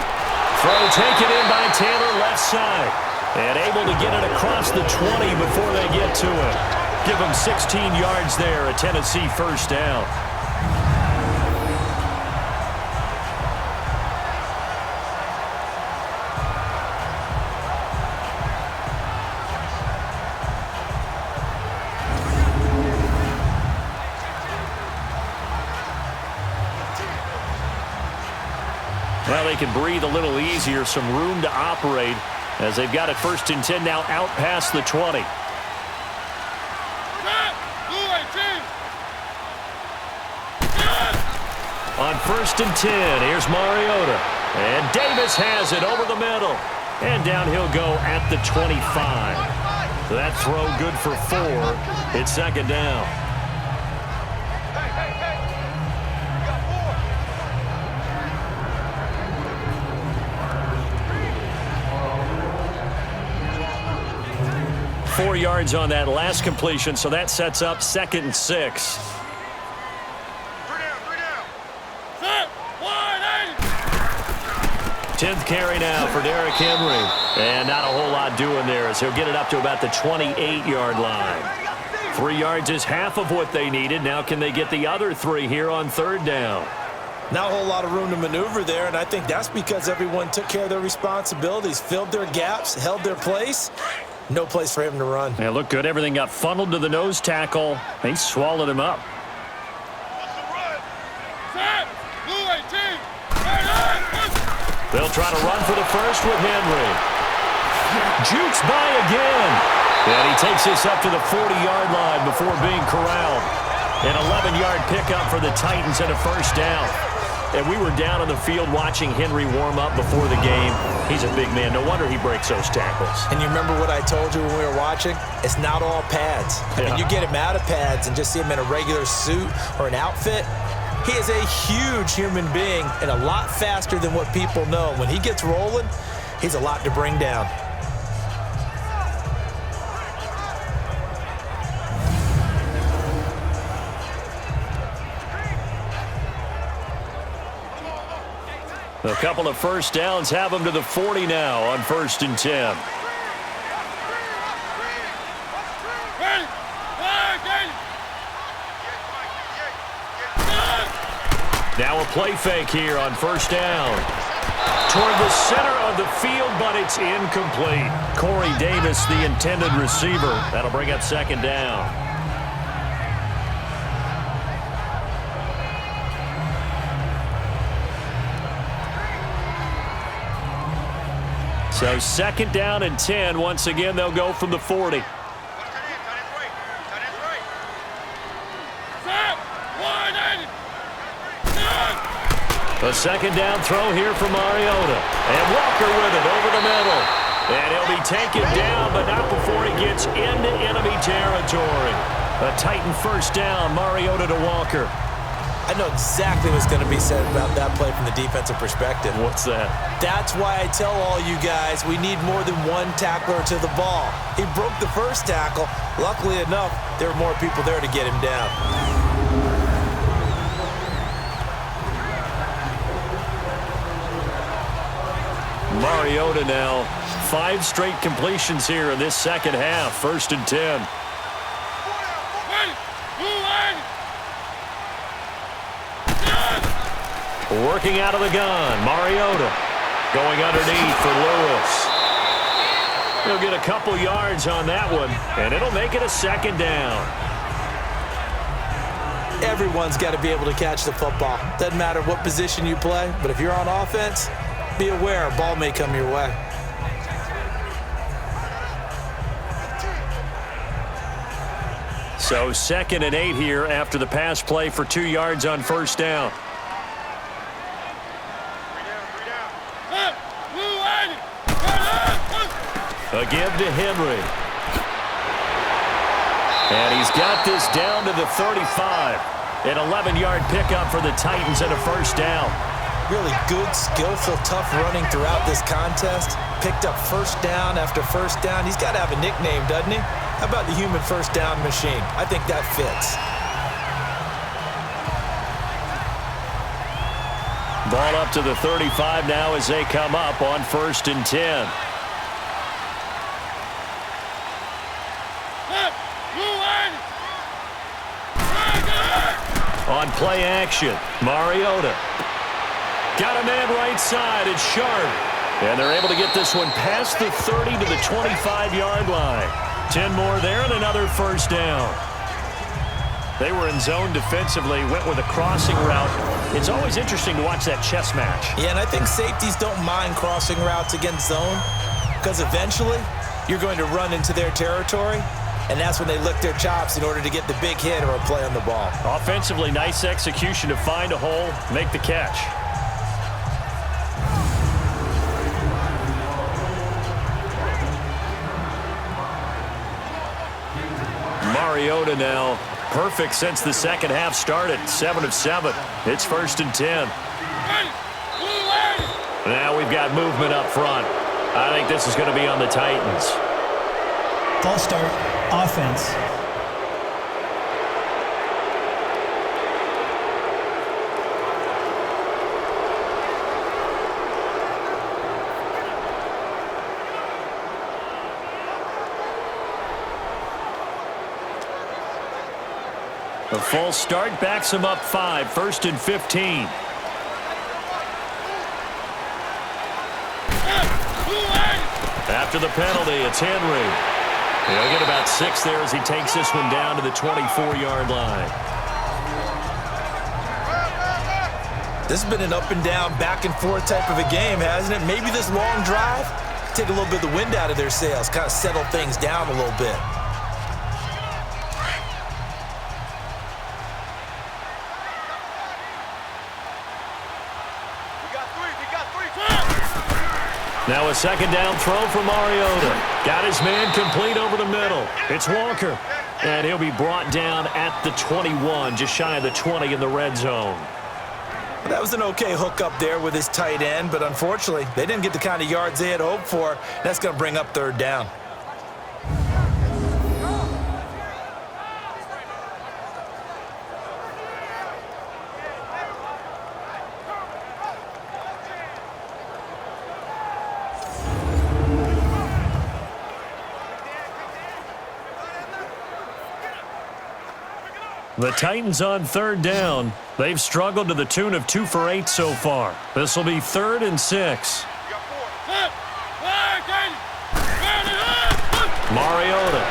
Throw taken in by Taylor left side. And able to get it across the 20 before they get to it. Give them 16 yards there, a Tennessee first down. Well, they can breathe a little easier, some room to operate as they've got it 1st and 10 now out past the 20. On 1st and 10, here's Mariota. And Davis has it over the middle. And down he'll go at the 25. That throw good for 4. It's 2nd down. Four yards on that last completion, so that sets up 2nd and 6. Tenth carry now for Derrick Henry. And not a whole lot doing there as he'll get it up to about the 28-yard line. 3 yards is half of what they needed. Now can they get the other 3 here on 3rd down? Not a whole lot of room to maneuver there, and I think that's because everyone took care of their responsibilities, filled their gaps, held their place. No place for him to run. Yeah, looked good. Everything got funneled to the nose tackle. They swallowed him up. They'll try to run for the first with Henry. Jukes by again. And he takes this up to the 40-yard line before being corralled. An 11-yard pickup for the Titans and a first down. And we were down on the field watching Henry warm up before the game. He's a big man. No wonder he breaks those tackles. And you remember what I told you when we were watching? It's not all pads. I mean, you get him out of pads and just see him in a regular suit or an outfit. He is a huge human being and a lot faster than what people know. When he gets rolling, he's a lot to bring down. A couple of first downs have them to the 40 now on 1st and 10. Now a play fake here on 1st down. Toward the center of the field, but it's incomplete. Corey Davis, the intended receiver. That'll bring up 2nd down. So 2nd down and 10. Once again, they'll go from the 40. A 2nd down throw here for Mariota. And Walker with it over the middle. And he'll be taken down, but not before he gets into enemy territory. A Titan first down, Mariota to Walker. I know exactly what's going to be said about that play from the defensive perspective. What's that? That's why I tell all you guys we need more than one tackler to the ball. He broke the first tackle. Luckily enough, there were more people there to get him down. Mariota now. 5 straight completions here in this second half. 1st and 10. Working out of the gun. Mariota going underneath for Lewis. He'll get a couple yards on that one, and it'll make it a 2nd down. Everyone's got to be able to catch the football. Doesn't matter what position you play, but if you're on offense, be aware a ball may come your way. So 2nd and 8 here after the pass play for 2 yards on 1st down. A give to Henry. And he's got this down to the 35. An 11-yard pickup for the Titans and a 1st down. Really good, skillful, tough running throughout this contest. Picked up 1st down after 1st down. He's got to have a nickname, doesn't he? How about the human 1st down machine? I think that fits. Ball up to the 35 now as they come up on 1st and 10. On play action, Mariota. Got a man right side. It's Sharp. And they're able to get this one past the 30 to the 25-yard line. 10 more there and another 1st down. They were in zone defensively, went with a crossing route. It's always interesting to watch that chess match. Yeah, and I think safeties don't mind crossing routes against zone because eventually you're going to run into their territory, and that's when they lick their chops in order to get the big hit or a play on the ball. Offensively, nice execution to find a hole, make the catch. Mariota now. Perfect since the second half started. 7 of 7. It's 1st and 10. Now we've got movement up front. I think this is going to be on the Titans. False start, offense. A false start backs him up 5. 1st and 15. After the penalty, it's Henry. He'll get about 6 there as he takes this one down to the 24-yard line. This has been an up and down, back and forth type of a game, hasn't it? Maybe this long drive, take a little bit of the wind out of their sails, kind of settle things down a little bit. Now a 2nd down throw for Mariota. Got his man complete over the middle. It's Walker. And he'll be brought down at the 21, just shy of the 20 in the red zone. That was an okay hookup there with his tight end, but unfortunately, they didn't get the kind of yards they had hoped for. That's going to bring up 3rd down. The Titans on 3rd down. They've struggled to the tune of 2 for 8 so far. This will be 3rd and 6. Mariota.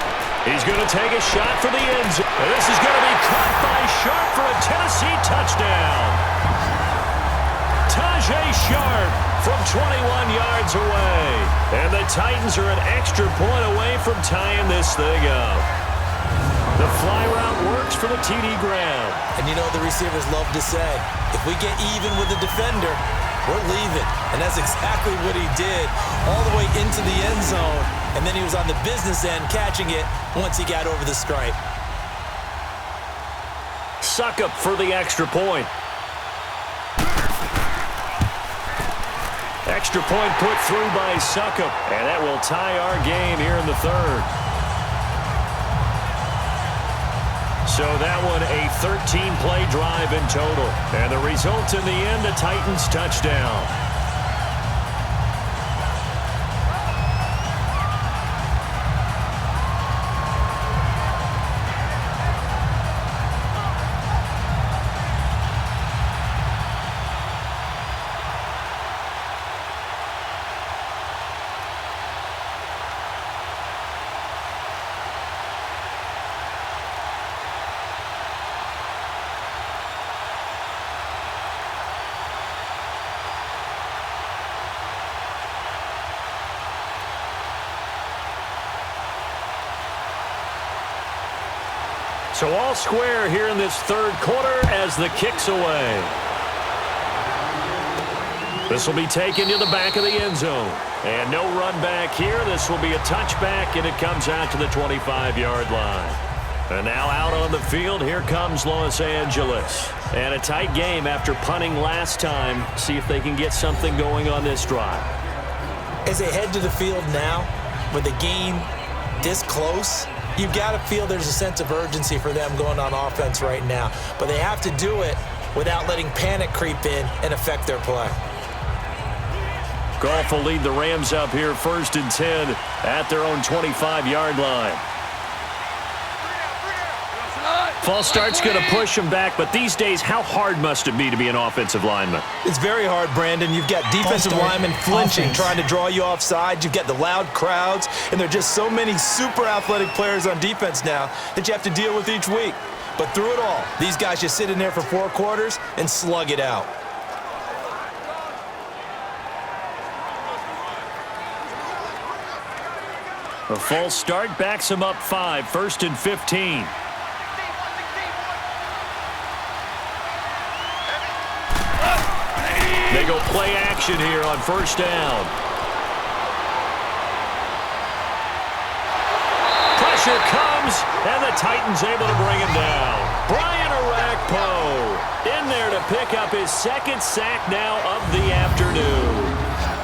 He's going to take a shot for the end zone. This is going to be caught by Sharp for a Tennessee touchdown. Tajay Sharp from 21 yards away. And the Titans are an extra point away from tying this thing up. The fly route works for the TD grab. And you know the receivers love to say, if we get even with the defender, we're leaving. And that's exactly what he did all the way into the end zone. And then he was on the business end catching it once he got over the stripe. Succop for the extra point. Extra point put through by Succop, and that will tie our game here in the third. So that one a 13-play drive in total. And the result in the end, a Titans touchdown. So all square here in this third quarter as the kick's away. This will be taken to the back of the end zone. And no run back here. This will be a touchback, and it comes out to the 25-yard line. And now out on the field, here comes Los Angeles. And a tight game after punting last time. See if they can get something going on this drive. As they head to the field now, with the game this close, you've got to feel there's a sense of urgency for them going on offense right now. But they have to do it without letting panic creep in and affect their play. Goff will lead the Rams up here 1st and 10 at their own 25-yard line. False start's going to push them back, but these days, how hard must it be to be an offensive lineman? It's very hard, Brandon. You've got defensive linemen flinching, trying to draw you offside. You've got the loud crowds, and there are just so many super athletic players on defense now that you have to deal with each week. But through it all, these guys just sit in there for 4 quarters and slug it out. A false start backs them up 5, 1st and 15. They go play action here on 1st down. Pressure comes, and the Titans able to bring him down. Brian Orakpo in there to pick up his 2nd sack now of the afternoon.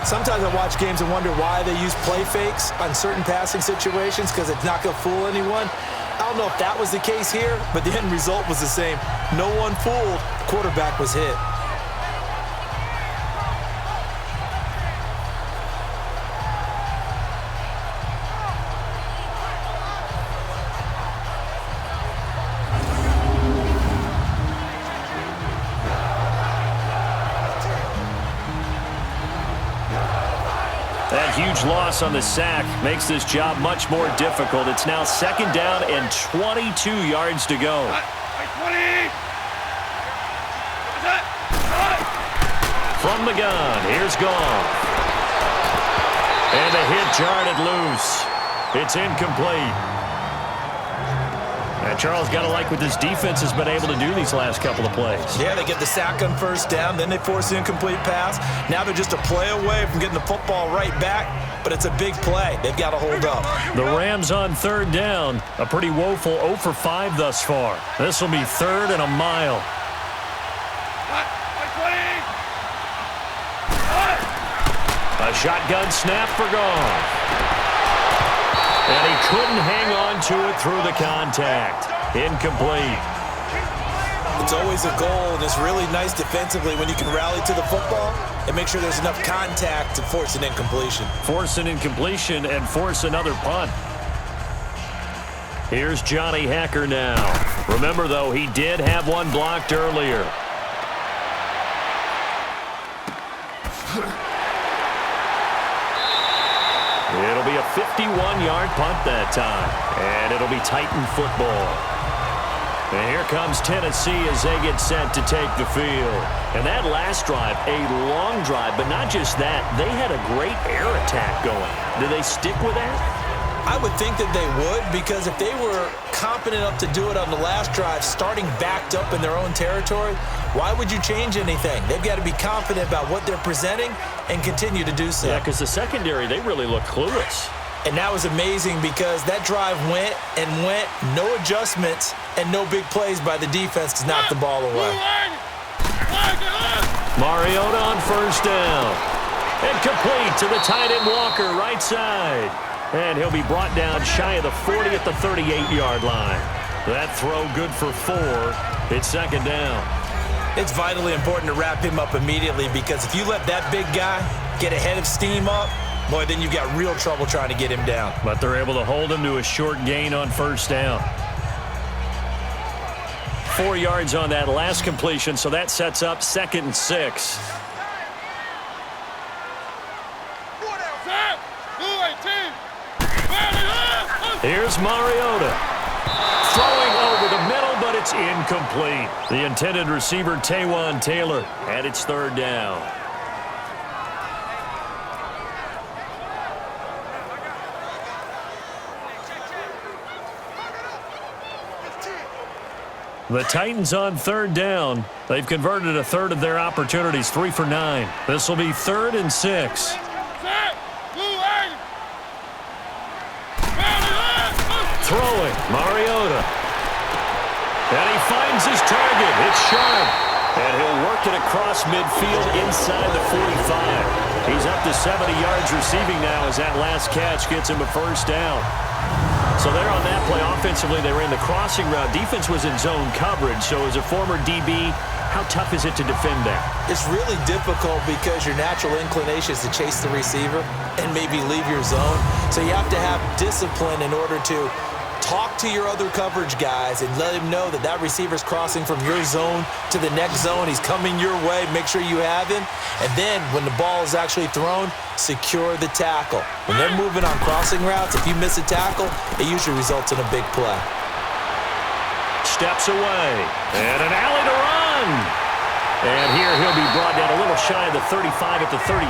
Sometimes I watch games and wonder why they use play fakes on certain passing situations, because it's not going to fool anyone. I don't know if that was the case here, but the end result was the same. No one fooled. The quarterback was hit. That huge loss on the sack makes this job much more difficult. It's now 2nd down and 22 yards to go. From the gun, here's Goff. And a hit jarred it loose. It's incomplete. And Charles, got to like what this defense has been able to do these last couple of plays. Yeah, they get the sack on 1st down, then they force the incomplete pass. Now they're just a play away from getting the football right back, but it's a big play. They've got to hold up. The Rams on 3rd down, a pretty woeful 0 for 5 thus far. This will be 3rd and a mile. A shotgun snap for Goff. And he couldn't hang on to it through the contact. Incomplete. It's always a goal, and it's really nice defensively when you can rally to the football and make sure there's enough contact to force an incompletion. Force an incompletion and force another punt. Here's Johnny Hacker now. Remember, though, he did have one blocked earlier. It'll be a 51-yard punt that time, and it'll be Titan football. And here comes Tennessee as they get set to take the field. And that last drive, a long drive, but not just that, they had a great air attack going. Do they stick with that? I would think that they would, because if they were competent enough to do it on the last drive, starting backed up in their own territory, why would you change anything? They've got to be confident about what they're presenting and continue to do so. Yeah, because the secondary, they really look clueless. And that was amazing because that drive went and went, no adjustments and no big plays by the defense to knock the ball away. Mariota on first down. And complete to the tight end Walker, right side. And he'll be brought down shy of the 40 at the 38-yard line. That throw good for 4. It's second down. It's vitally important to wrap him up immediately because if you let that big guy get ahead of steam up, boy, then you've got real trouble trying to get him down. But they're able to hold him to a short gain on first down. 4 yards on that last completion, so that sets up 2nd and 6. Here's Mariota. Throwing over the middle, but it's incomplete. The intended receiver, Taywan Taylor, and it's 3rd down. The Titans on 3rd down. They've converted a third of their opportunities, 3 for 9. This will be 3rd and 6. Throwing, Mariota. And he finds his target. It's sharp. And he'll work it across midfield inside the 45. He's up to 70 yards receiving now as that last catch gets him a first down. So there on that play, offensively, they ran the crossing route. Defense was in zone coverage. So as a former DB, how tough is it to defend that? It's really difficult because your natural inclination is to chase the receiver and maybe leave your zone. So you have to have discipline in order to talk to your other coverage guys and let him know that that receiver's crossing from your zone to the next zone. He's coming your way. Make sure you have him. And then when the ball is actually thrown, secure the tackle. When they're moving on crossing routes, if you miss a tackle, it usually results in a big play. Steps away. And an alley to run. And here he'll be brought down a little shy of the 35 at the 36.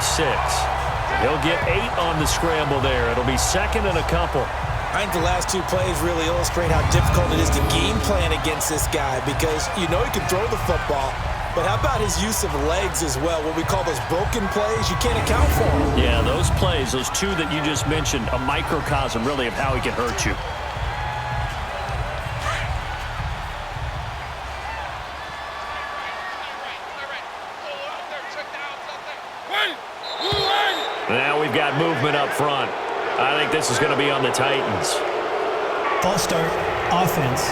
He'll get 8 on the scramble there. It'll be 2nd and a couple. I think the last 2 plays really illustrate how difficult it is to game plan against this guy because you know he can throw the football, but how about his use of legs as well? What we call those broken plays, you can't account for them. Yeah, those plays, those 2 that you just mentioned, a microcosm really of how he can hurt you. Now we've got movement up front. I think this is going to be on the Titans. False start, offense.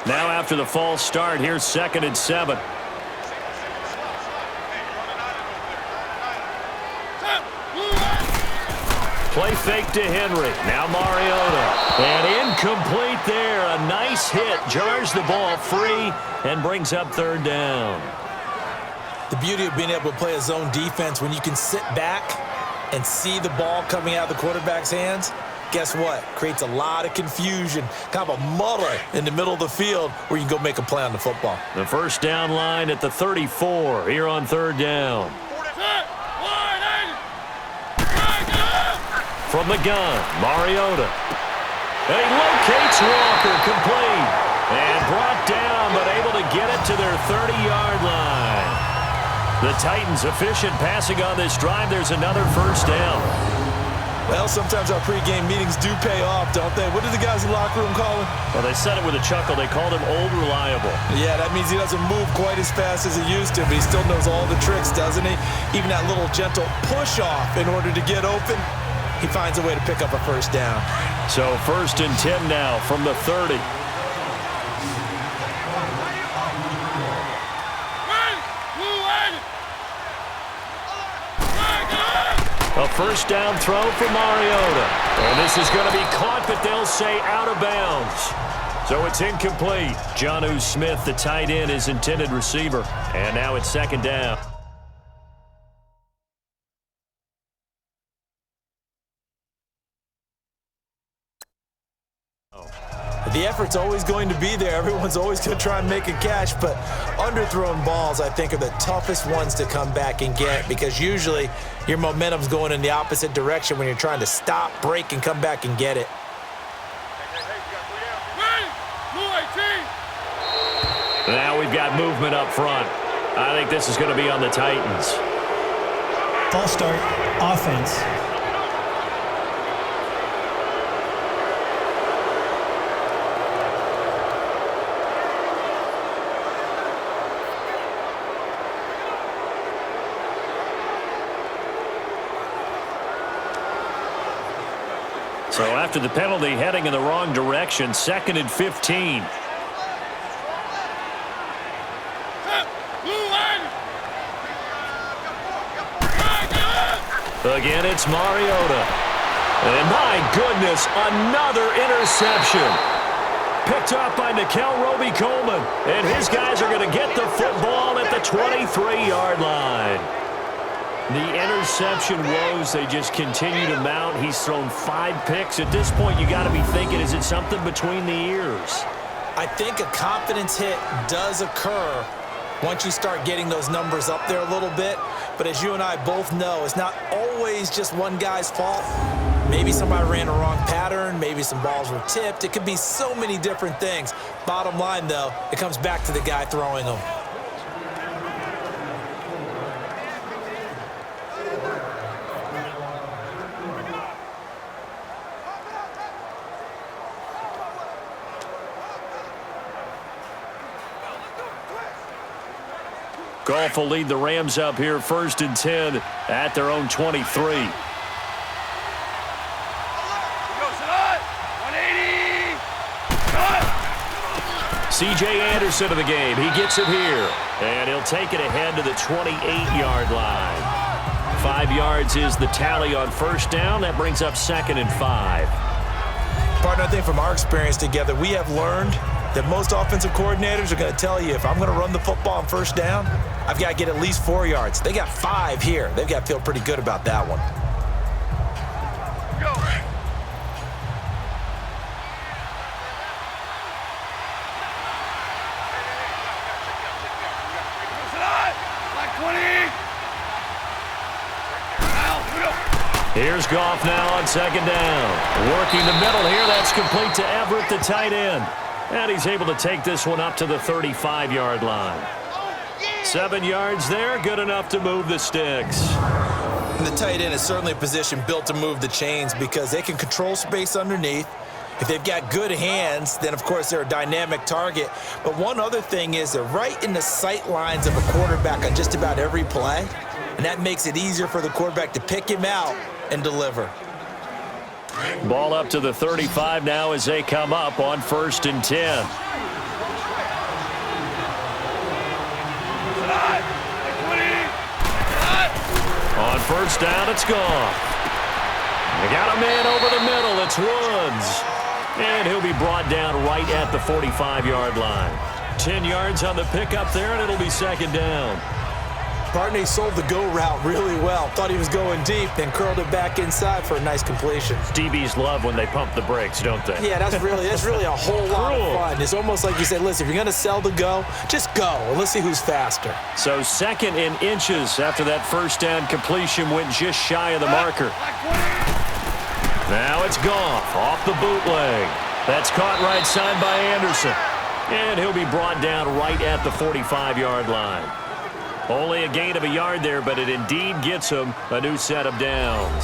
Now after the false start, here's 2nd and 7. Play fake to Henry. Now Mariota. And incomplete there. A nice hit. Jars the ball free and brings up 3rd down. The beauty of being able to play a zone defense when you can sit back and see the ball coming out of the quarterback's hands, guess what? Creates a lot of confusion, kind of a muddle in the middle of the field where you can go make a play on the football. The first down line at the 34 here on 3rd down. From the gun, Mariota. And he locates Walker, complete. And brought down, but able to get it to their 30-yard line. The Titans efficient passing on this drive. There's another first down. Well, sometimes our pregame meetings do pay off, don't they? What do the guys in the locker room call him? Well, they said it with a chuckle. They called him Old Reliable. Yeah, that means he doesn't move quite as fast as he used to, but he still knows all the tricks, doesn't he? Even that little gentle push-off in order to get open. He finds a way to pick up a first down. So 1st and 10 now from the 30. A first down throw for Mariota. And this is going to be caught, but they'll say out of bounds. So it's incomplete. Jonnu Smith, the tight end, is intended receiver. And now it's 2nd down. The effort's always going to be there. Everyone's always going to try and make a catch, but underthrown balls, I think, are the toughest ones to come back and get because usually your momentum's going in the opposite direction when you're trying to stop, break, and come back and get it. Now we've got movement up front. I think this is going to be on the Titans. False start, offense. So after the penalty, heading in the wrong direction, 2nd and 15. Again, it's Mariota. And my goodness, another interception. Picked up by Roby-Coleman. And his guys are going to get the football at the 23-yard line. The interception woes, they just continue to mount. He's thrown 5 picks. At this point, you got to be thinking, is it something between the ears? I think a confidence hit does occur once you start getting those numbers up there a little bit. But as you and I both know, it's not always just one guy's fault. Maybe somebody ran a wrong pattern. Maybe some balls were tipped. It could be so many different things. Bottom line, though, it comes back to the guy throwing them. Goff will lead the Rams up here 1st and 10 at their own 23. C.J. Anderson of the game. He gets it here. And he'll take it ahead to the 28-yard line. 5 yards is the tally on 1st down. That brings up 2nd and 5. Partner, I think from our experience together, we have learned that most offensive coordinators are going to tell you, if I'm going to run the football on 1st down, I've got to get at least 4 yards. They got 5 here. They've got to feel pretty good about that one. Go. Here's Goff now on 2nd down. Working the middle here. That's complete to Everett, the tight end. And he's able to take this one up to the 35-yard line. 7 yards there, good enough to move the sticks. The tight end is certainly a position built to move the chains because they can control space underneath. If they've got good hands, then, of course, they're a dynamic target. But one other thing is they're right in the sight lines of a quarterback on just about every play, and that makes it easier for the quarterback to pick him out and deliver. Ball up to the 35 now as they come up on 1st and 10. On 1st down, it's Goff. They got a man over the middle. It's Woods. And he'll be brought down right at the 45-yard line. 10 yards on the pickup there, and it'll be 2nd down. Partner sold the go route really well. Thought he was going deep, then curled it back inside for a nice completion. DBs love when they pump the brakes, don't they? Yeah, that's really a whole lot of fun. It's almost like you said, listen, if you're going to sell the go, just go. And let's see who's faster. So 2nd in inches after that 1st down completion went just shy of the marker. Now it's Goff off the bootleg. That's caught right side by Anderson. And he'll be brought down right at the 45-yard line. Only a gain of a yard there, but it indeed gets him a new set of downs.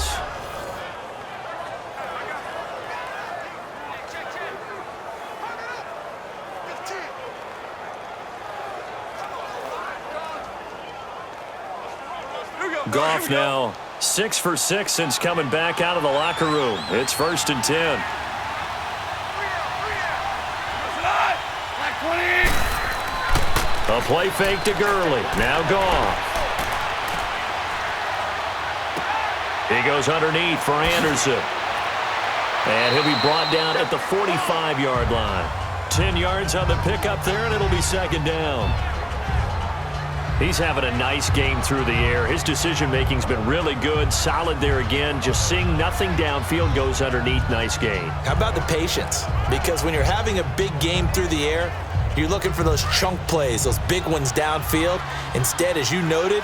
Goff now 6 for 6 since coming back out of the locker room. It's 1st and 10. A play fake to Gurley. Now Goff. He goes underneath for Anderson. And he'll be brought down at the 45-yard line. 10 yards on the pickup there, and it'll be 2nd down. He's having a nice game through the air. His decision-making's been really good, solid there again. Just seeing nothing downfield, goes underneath. Nice gain. How about the patience? Because when you're having a big game through the air, you're looking for those chunk plays, those big ones downfield. Instead, as you noted,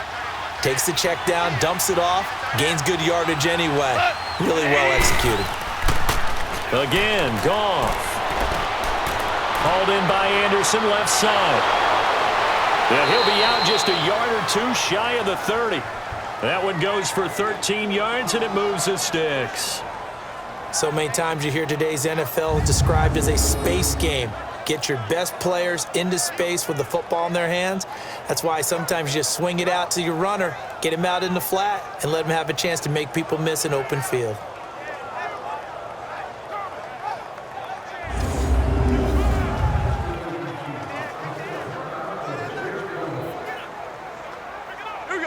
takes the check down, dumps it off, gains good yardage anyway. Really well executed. Again, Goff. Hauled in by Anderson, left side. And he'll be out just a yard or two shy of the 30. That one goes for 13 yards, and it moves the sticks. So many times you hear today's NFL described as a space game. Get your best players into space with the football in their hands. That's why sometimes you just swing it out to your runner, get him out in the flat, and let him have a chance to make people miss an open field.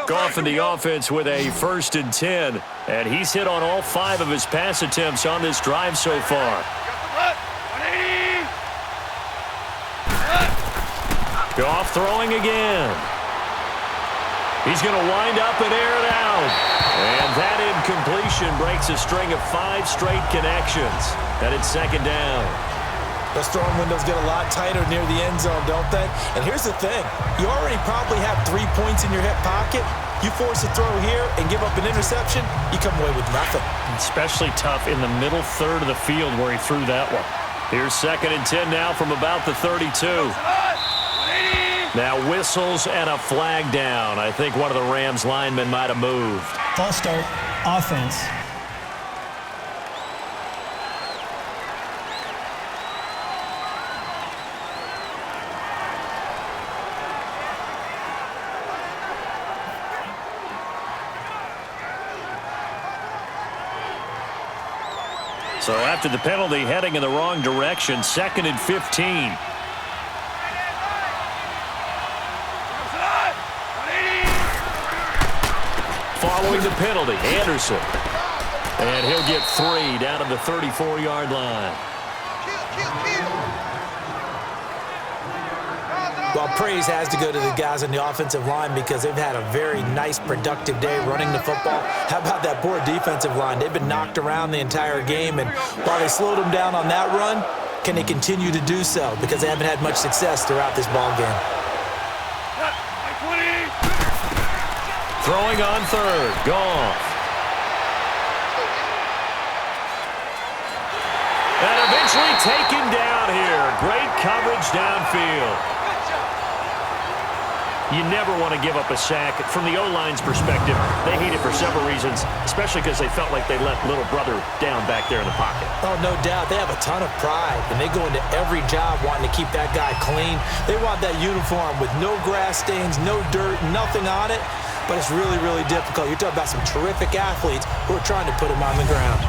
Goff in the offense with a 1st and 10, and he's hit on all 5 of his pass attempts on this drive so far. Goff throwing again. He's going to wind up and air it out. And that incompletion breaks a string of 5 straight connections. And it's 2nd down. Those throwing windows get a lot tighter near the end zone, don't they? And here's the thing. You already probably have 3 points in your hip pocket. You force a throw here and give up an interception, you come away with nothing. Especially tough in the middle third of the field where he threw that one. Here's 2nd and 10 now from about the 32. Now whistles and a flag down. I think one of the Rams linemen might have moved. False start, offense. So after the penalty, heading in the wrong direction, 2nd and 15. Following the penalty, Anderson. And he'll get 3 down to the 34-yard line. Well, praise has to go to the guys on the offensive line because they've had a very nice, productive day running the football. How about that poor defensive line? They've been knocked around the entire game, and while they slowed them down on that run, can they continue to do so? Because they haven't had much success throughout this ball game. Throwing on 3rd, Goff. And eventually taken down here. Great coverage downfield. You never want to give up a sack. From the O-line's perspective, they hate it for several reasons, especially because they felt like they let little brother down back there in the pocket. Oh, no doubt. They have a ton of pride, and they go into every job wanting to keep that guy clean. They want that uniform with no grass stains, no dirt, nothing on it, but it's really, really difficult. You're talking about some terrific athletes who are trying to put him on the ground.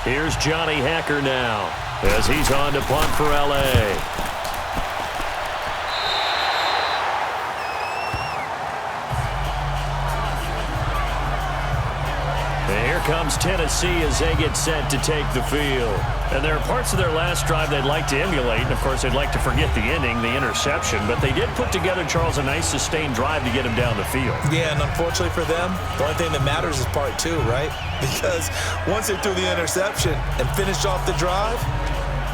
Here's Johnny Hacker now as he's on to punt for L.A. And here comes Tennessee as they get set to take the field. And there are parts of their last drive they'd like to emulate. And, of course, they'd like to forget the ending, the interception. But they did put together, Charles, a nice sustained drive to get him down the field. Yeah, and unfortunately for them, the only thing that matters is part 2, right? Because once they threw the interception and finished off the drive,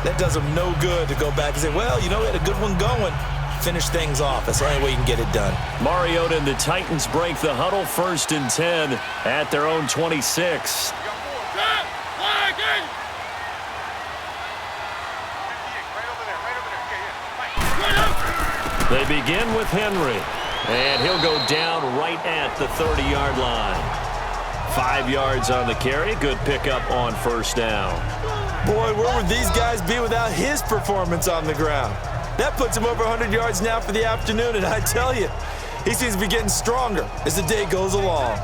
that does them no good to go back and say, well, you know, we had a good one going. Finish things off. That's the only way you can get it done. Mariota and the Titans break the huddle, 1st and 10 at their own 26. They begin with Henry, and he'll go down right at the 30-yard line. 5 yards on the carry. Good pickup on 1st down. Boy, where would these guys be without his performance on the ground? That puts him over 100 yards now for the afternoon, and I tell you, he seems to be getting stronger as the day goes along.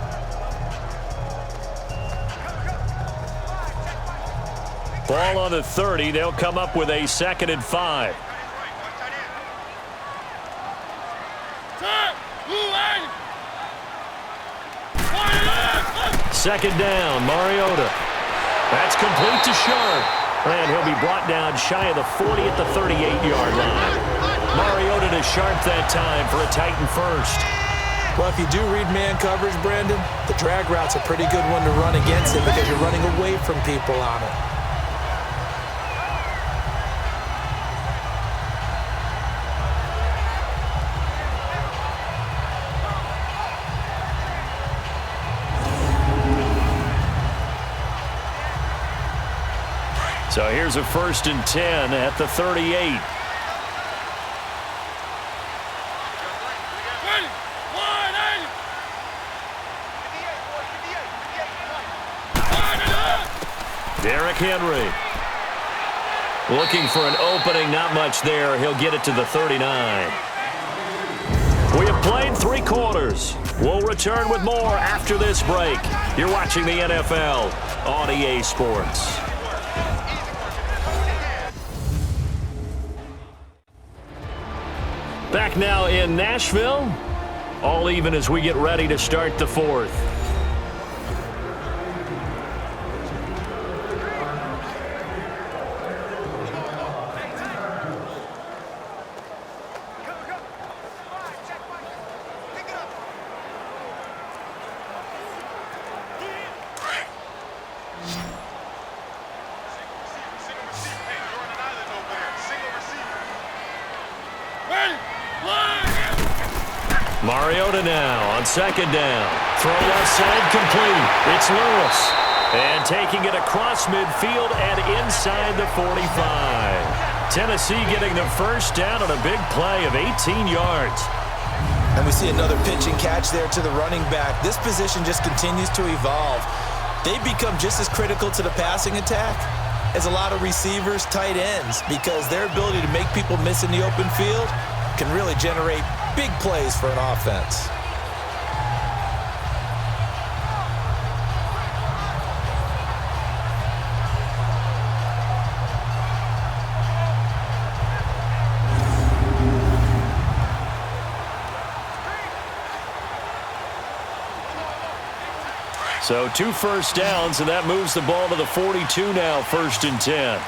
Ball on the 30. They'll come up with a 2nd and 5. Second down, Mariota. That's complete to Sharp. And he'll be brought down shy of the 40 at the 38-yard line. Mariota to sharp that time for a Titan first. Well, if you do read man coverage, Brandon, the drag route's a pretty good one to run against it because you're running away from people on it. So here's a 1st and 10 at the 38. Derrick Henry. Looking for an opening, not much there. He'll get it to the 39. We have played 3 quarters. We'll return with more after this break. You're watching the NFL on EA Sports. Back now in Nashville. All even as we get ready to start the 4th. Mariota now on 2nd down. Throw left side complete. It's Lewis. And taking it across midfield and inside the 45. Tennessee getting the 1st down on a big play of 18 yards. And we see another pitch and catch there to the running back. This position just continues to evolve. They become just as critical to the passing attack as a lot of receivers, tight ends, because their ability to make people miss in the open field can really generate big plays for an offense. So 2 first downs, and that moves the ball to the 42 now, 1st and 10.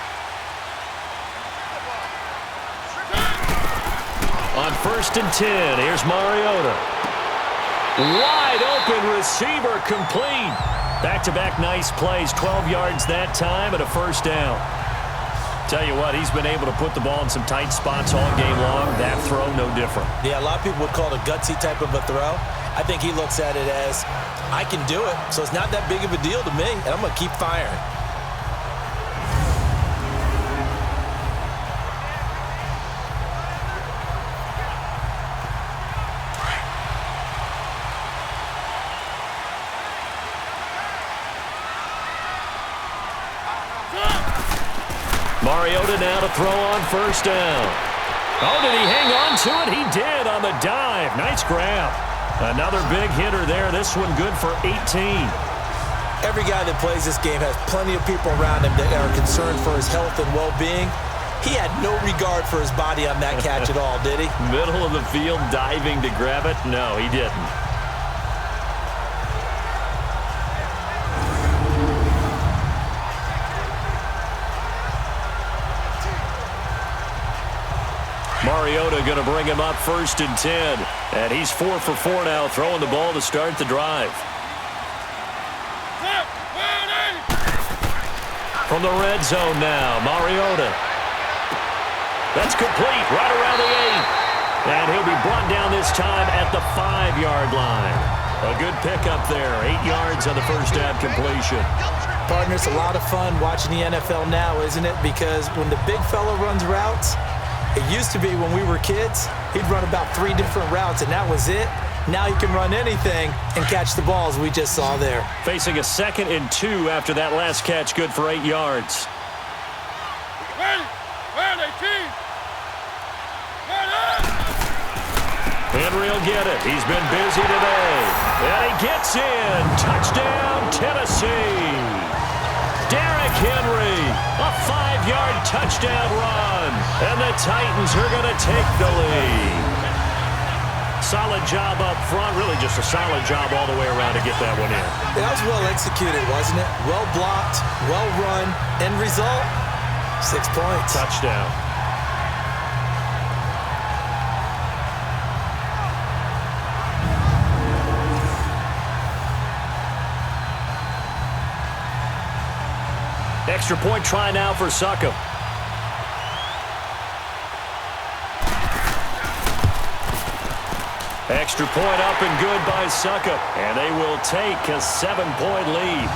On 1st and 10, here's Mariota. Wide open receiver complete. Back-to-back nice plays, 12 yards that time and a 1st down. Tell you what, he's been able to put the ball in some tight spots all game long. That throw, no different. Yeah, a lot of people would call it a gutsy type of a throw. I think he looks at it as, I can do it, so it's not that big of a deal to me, and I'm going to keep firing. Mariota now to throw on 1st down. Oh, did he hang on to it? He did on the dive. Nice grab. Another big hitter there. This one good for 18. Every guy that plays this game has plenty of people around him that are concerned for his health and well-being. He had no regard for his body on that catch at all, did he? Middle of the field diving to grab it? No, he didn't. Mariota going to bring him up 1st and 10. And he's 4 for 4 now, throwing the ball to start the drive. From the red zone now, Mariota. That's complete, right around the 8. And he'll be brought down this time at the 5-yard line. A good pickup there, 8 yards on the 1st down completion. Partner, it's a lot of fun watching the NFL now, isn't it? Because when the big fella runs routes, it used to be when we were kids, he'd run about 3 different routes, and that was it. Now he can run anything and catch the balls we just saw there. Facing a 2nd and 2 after that last catch, good for 8 yards. Henry will get it. He's been busy today. And he gets in. Touchdown, Tennessee. Derrick Henry, a 5-yard touchdown run. And the Titans are going to take the lead. Solid job up front. Really just a solid job all the way around to get that one in. That was well executed, wasn't it? Well blocked, well run. End result, 6 points. Touchdown. Extra point try now for Succop. Extra point up and good by Succop. And they will take a 7-point lead.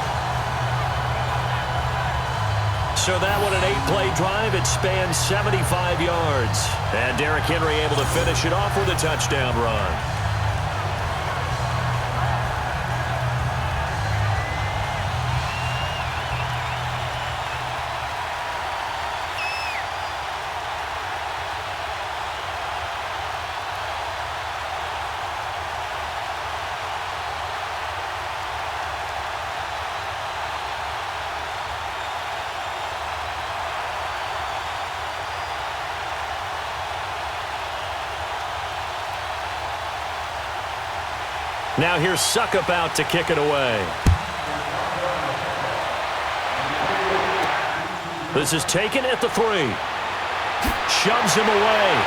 So that one, an 8-play drive. It spans 75 yards. And Derrick Henry able to finish it off with a touchdown run. Now here's Succop out to kick it away. This is taken at the 3. Shoves him away.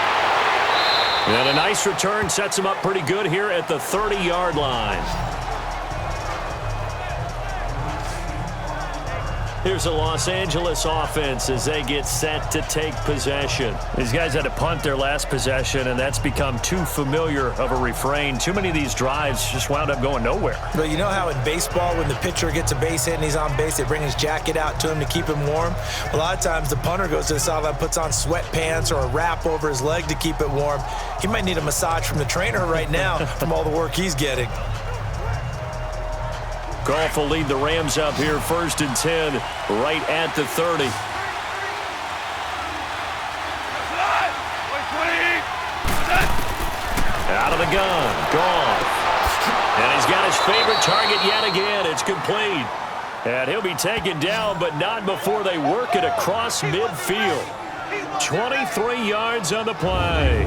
And a nice return sets him up pretty good here at the 30-yard line. Here's a Los Angeles offense as they get set to take possession. These guys had to punt their last possession, and that's become too familiar of a refrain. Too many of these drives just wound up going nowhere. But you know how in baseball, when the pitcher gets a base hit and he's on base, they bring his jacket out to him to keep him warm? A lot of times the punter goes to the sideline, puts on sweatpants or a wrap over his leg to keep it warm. He might need a massage from the trainer right now from all the work he's getting. Goff will lead the Rams up here 1st and 10 right at the 30. Out of the gun, Goff. And he's got his favorite target yet again. It's complete. And he'll be taken down, but not before they work it across midfield. 23 yards on the play.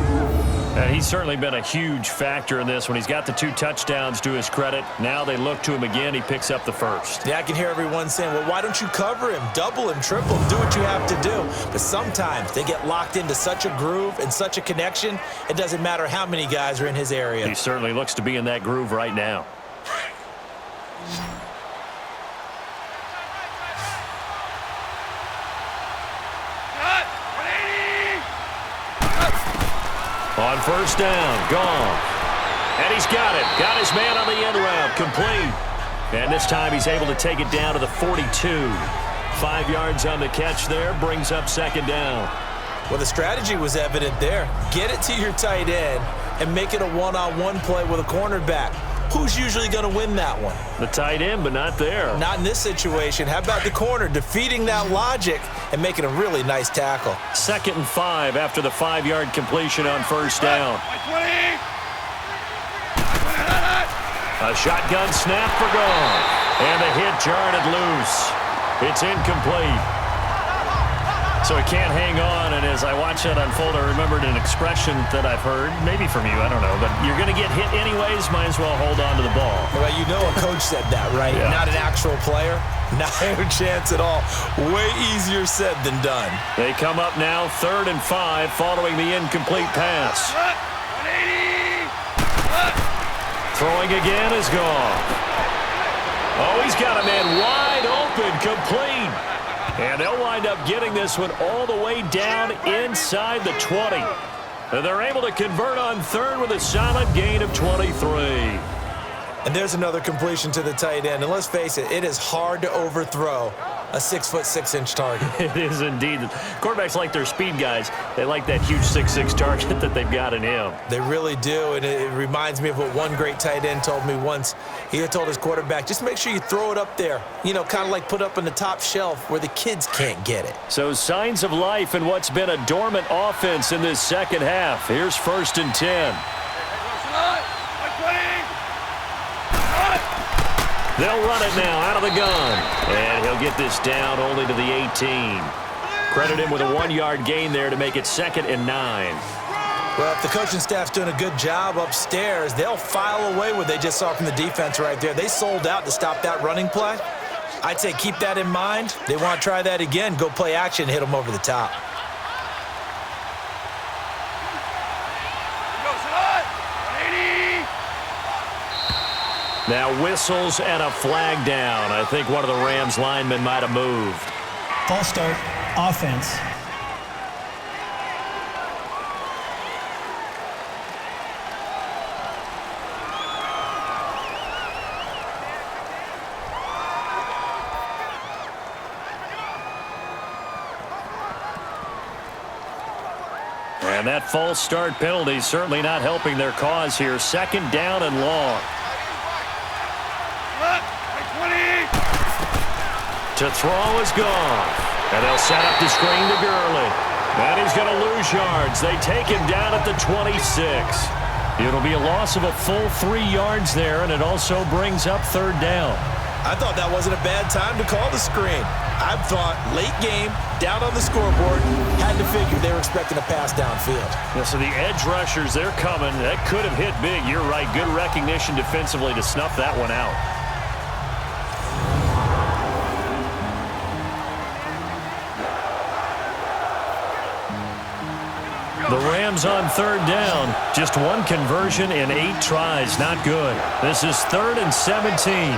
And he's certainly been a huge factor in this when he's got the 2 touchdowns to his credit. Now they look to him again. He picks up the first. Yeah, I can hear everyone saying, well, why don't you cover him, double him, triple him, do what you have to do. But sometimes they get locked into such a groove and such a connection, it doesn't matter how many guys are in his area. He certainly looks to be in that groove right now. On 1st down, Goff. And he's got it. Got his man on the end route. Complete. And this time he's able to take it down to the 42. 5 yards on the catch there. Brings up 2nd down. Well, the strategy was evident there. Get it to your tight end and make it a one-on-one play with a cornerback. Who's usually going to win that one? The tight end, but not there. Not in this situation. How about the corner defeating that logic and making a really nice tackle? 2nd and 5 after the 5-yard completion on 1st down. A shotgun snap for Goff. And the hit jarred it loose. It's incomplete. So he can't hang on, and as I watch that unfold, I remembered an expression that I've heard, maybe from you, I don't know, but you're going to get hit anyways, might as well hold on to the ball. Well, you know a coach said that, right? Yeah. Not an actual player. Not a chance at all. Way easier said than done. They come up now 3rd and 5 following the incomplete pass. Throwing again is Goff. Oh, he's got a man wide open, complete. And they'll wind up getting this one all the way down inside the 20. And they're able to convert on 3rd with a solid gain of 23. And there's another completion to the tight end. And let's face it is hard to overthrow a 6'6" target. It is indeed. Quarterbacks like their speed guys. They like that huge 6'6" target that they've got in him. They really do, and it reminds me of what one great tight end told me once. He had told his quarterback, just make sure you throw it up there. You know, kind of like put up on the top shelf where the kids can't get it. So signs of life in what's been a dormant offense in this 2nd half. Here's 1st and 10. They'll run it now out of the gun. And he'll get this down only to the 18. Credit him with a 1-yard gain there to make it 2nd and 9. Well, if the coaching staff's doing a good job upstairs, they'll file away what they just saw from the defense right there. They sold out to stop that running play. I'd say keep that in mind. They want to try that again. Go play action, hit them over the top. Now whistles and a flag down. I think one of the Rams linemen might have moved. False start, offense. And that false start penalty certainly not helping their cause here. Second down and long. To throw is Goff. And they'll set up the screen to Gurley. And he's going to lose yards. They take him down at the 26. It'll be a loss of a full 3 yards there, and it also brings up third down. I thought that wasn't a bad time to call the screen. I thought late game, down on the scoreboard, had to figure they were expecting a pass downfield. Yeah, so the edge rushers, they're coming. That could have hit big. You're right. Good recognition defensively to snuff that one out. The Rams on third down. Just one conversion in 8 tries. Not good. This is 3rd and 17.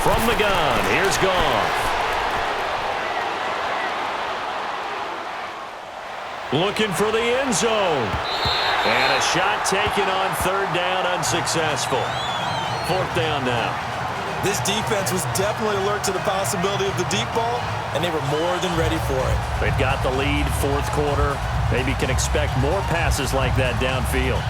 From the gun, here's Goff. Looking for the end zone. And a shot taken on third down, unsuccessful. 4th down now. This defense was definitely alert to the possibility of the deep ball, and they were more than ready for it. They've got the lead, 4th quarter. Maybe can expect more passes like that downfield.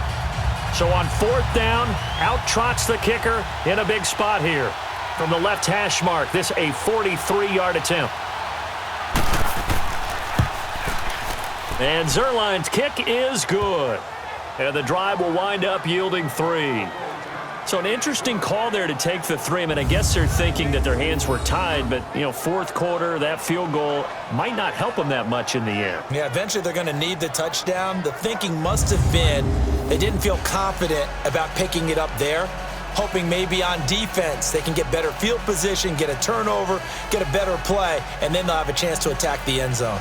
So on 4th down, out trots the kicker in a big spot here. From the left hash mark, this a 43-yard attempt. And Zuerlein's kick is good. And the drive will wind up yielding 3. So an interesting call there to take the 3. I mean, I guess they're thinking that their hands were tied, but, 4th quarter, that field goal might not help them that much in the end. Yeah, eventually they're going to need the touchdown. The thinking must have been they didn't feel confident about picking it up there, hoping maybe on defense they can get better field position, get a turnover, get a better play, and then they'll have a chance to attack the end zone.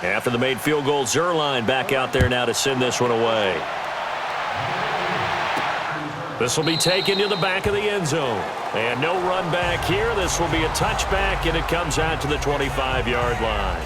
After the made field goal, Zuerlein back out there now to send this one away. This will be taken to the back of the end zone. And no run back here. This will be a touchback, and it comes out to the 25-yard line.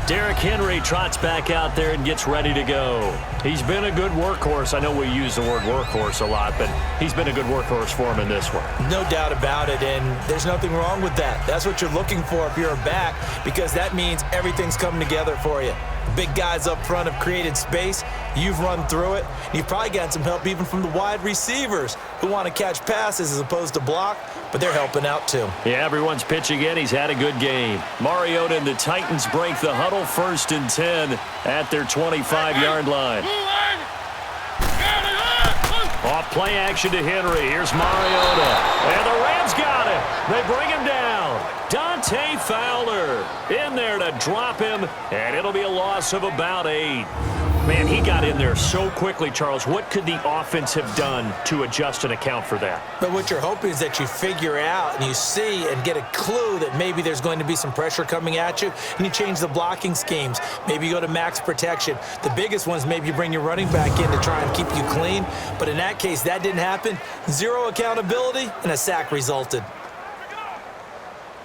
Derrick Henry trots back out there and gets ready to go. He's been a good workhorse. I know we use the word workhorse a lot, but he's been a good workhorse for him in this one. No doubt about it, and there's nothing wrong with that. That's what you're looking for if you're a back, because that means everything's coming together for you. Big guys up front have created space. You've run through it. You've probably gotten some help even from the wide receivers who want to catch passes as opposed to block, but they're helping out too. Yeah, everyone's pitching in. He's had a good game. Mariota and the Titans break the huddle, 1st and 10 at their 25-yard line. Off play action to Henry. Here's Mariota. And the Rams got him. They bring him down. Dante Fowler in there to drop him, and it'll be a loss of about 8. Man, he got in there so quickly, Charles. What could the offense have done to adjust and account for that? But what you're hoping is that you figure out and you see and get a clue that maybe there's going to be some pressure coming at you, and you change the blocking schemes. Maybe you go to max protection. The biggest one is maybe you bring your running back in to try and keep you clean. But in that case, that didn't happen. 0 accountability, and a sack resulted.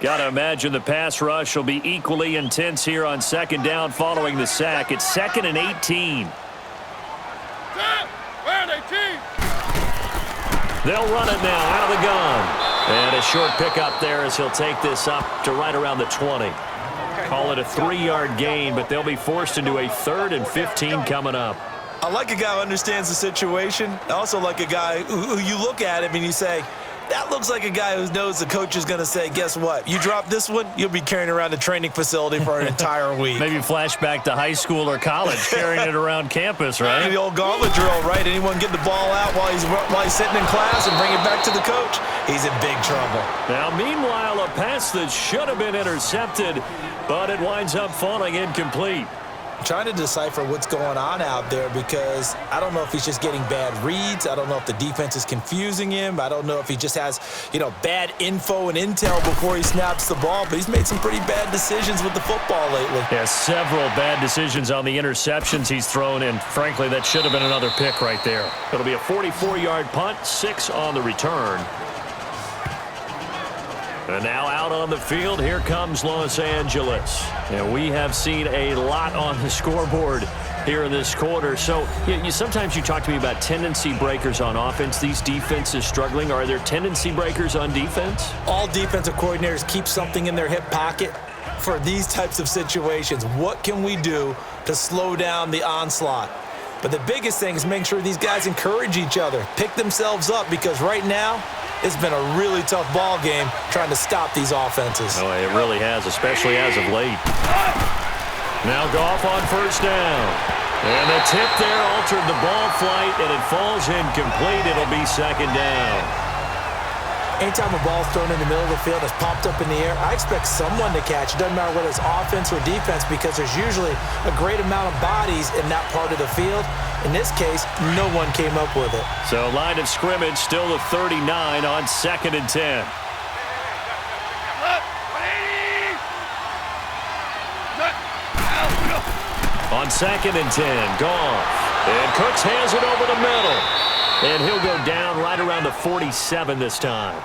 Got to imagine the pass rush will be equally intense here on 2nd down following the sack. It's 2nd and 18. They'll run it now out of the gun. And a short pickup there as he'll take this up to right around the 20. Call it a 3-yard gain, but they'll be forced into a 3rd and 15 coming up. I like a guy who understands the situation. I also like a guy who you look at him and you say, That looks like a guy who knows the coach is going to say, guess what? You drop this one, you'll be carrying around the training facility for an entire week. Maybe flashback to high school or college, carrying it around campus, right? The old gauntlet drill, right? Anyone get the ball out while he's sitting in class and bring it back to the coach? He's in big trouble. Now, meanwhile, a pass that should have been intercepted, but it winds up falling incomplete. Trying to decipher what's going on out there because I don't know if he's just getting bad reads. I don't know if the defense is confusing him. I don't know if he just has, bad info and intel before he snaps the ball, but he's made some pretty bad decisions with the football lately. Yeah, several bad decisions on the interceptions he's thrown, and frankly, that should have been another pick right there. It'll be a 44-yard punt, 6 on the return. And now out on the field, here comes Los Angeles. And we have seen a lot on the scoreboard here in this quarter. So sometimes you talk to me about tendency breakers on offense. These defenses struggling. Are there tendency breakers on defense? All defensive coordinators keep something in their hip pocket for these types of situations. What can we do to slow down the onslaught? But the biggest thing is making sure these guys encourage each other, pick themselves up, because right now, it's been a really tough ball game trying to stop these offenses. Oh, it really has, especially as of late. Now Goff on first down. And the tip there altered the ball flight, and it falls incomplete. It'll be second down. Anytime a ball's thrown in the middle of the field, it's popped up in the air, I expect someone to catch. It doesn't matter whether it's offense or defense because there's usually a great amount of bodies in that part of the field. In this case, no one came up with it. So line of scrimmage still the 39 on 2nd and 10. On 2nd and 10, Goff. And Cooks hands it over the middle. And he'll go down right around the 47 this time.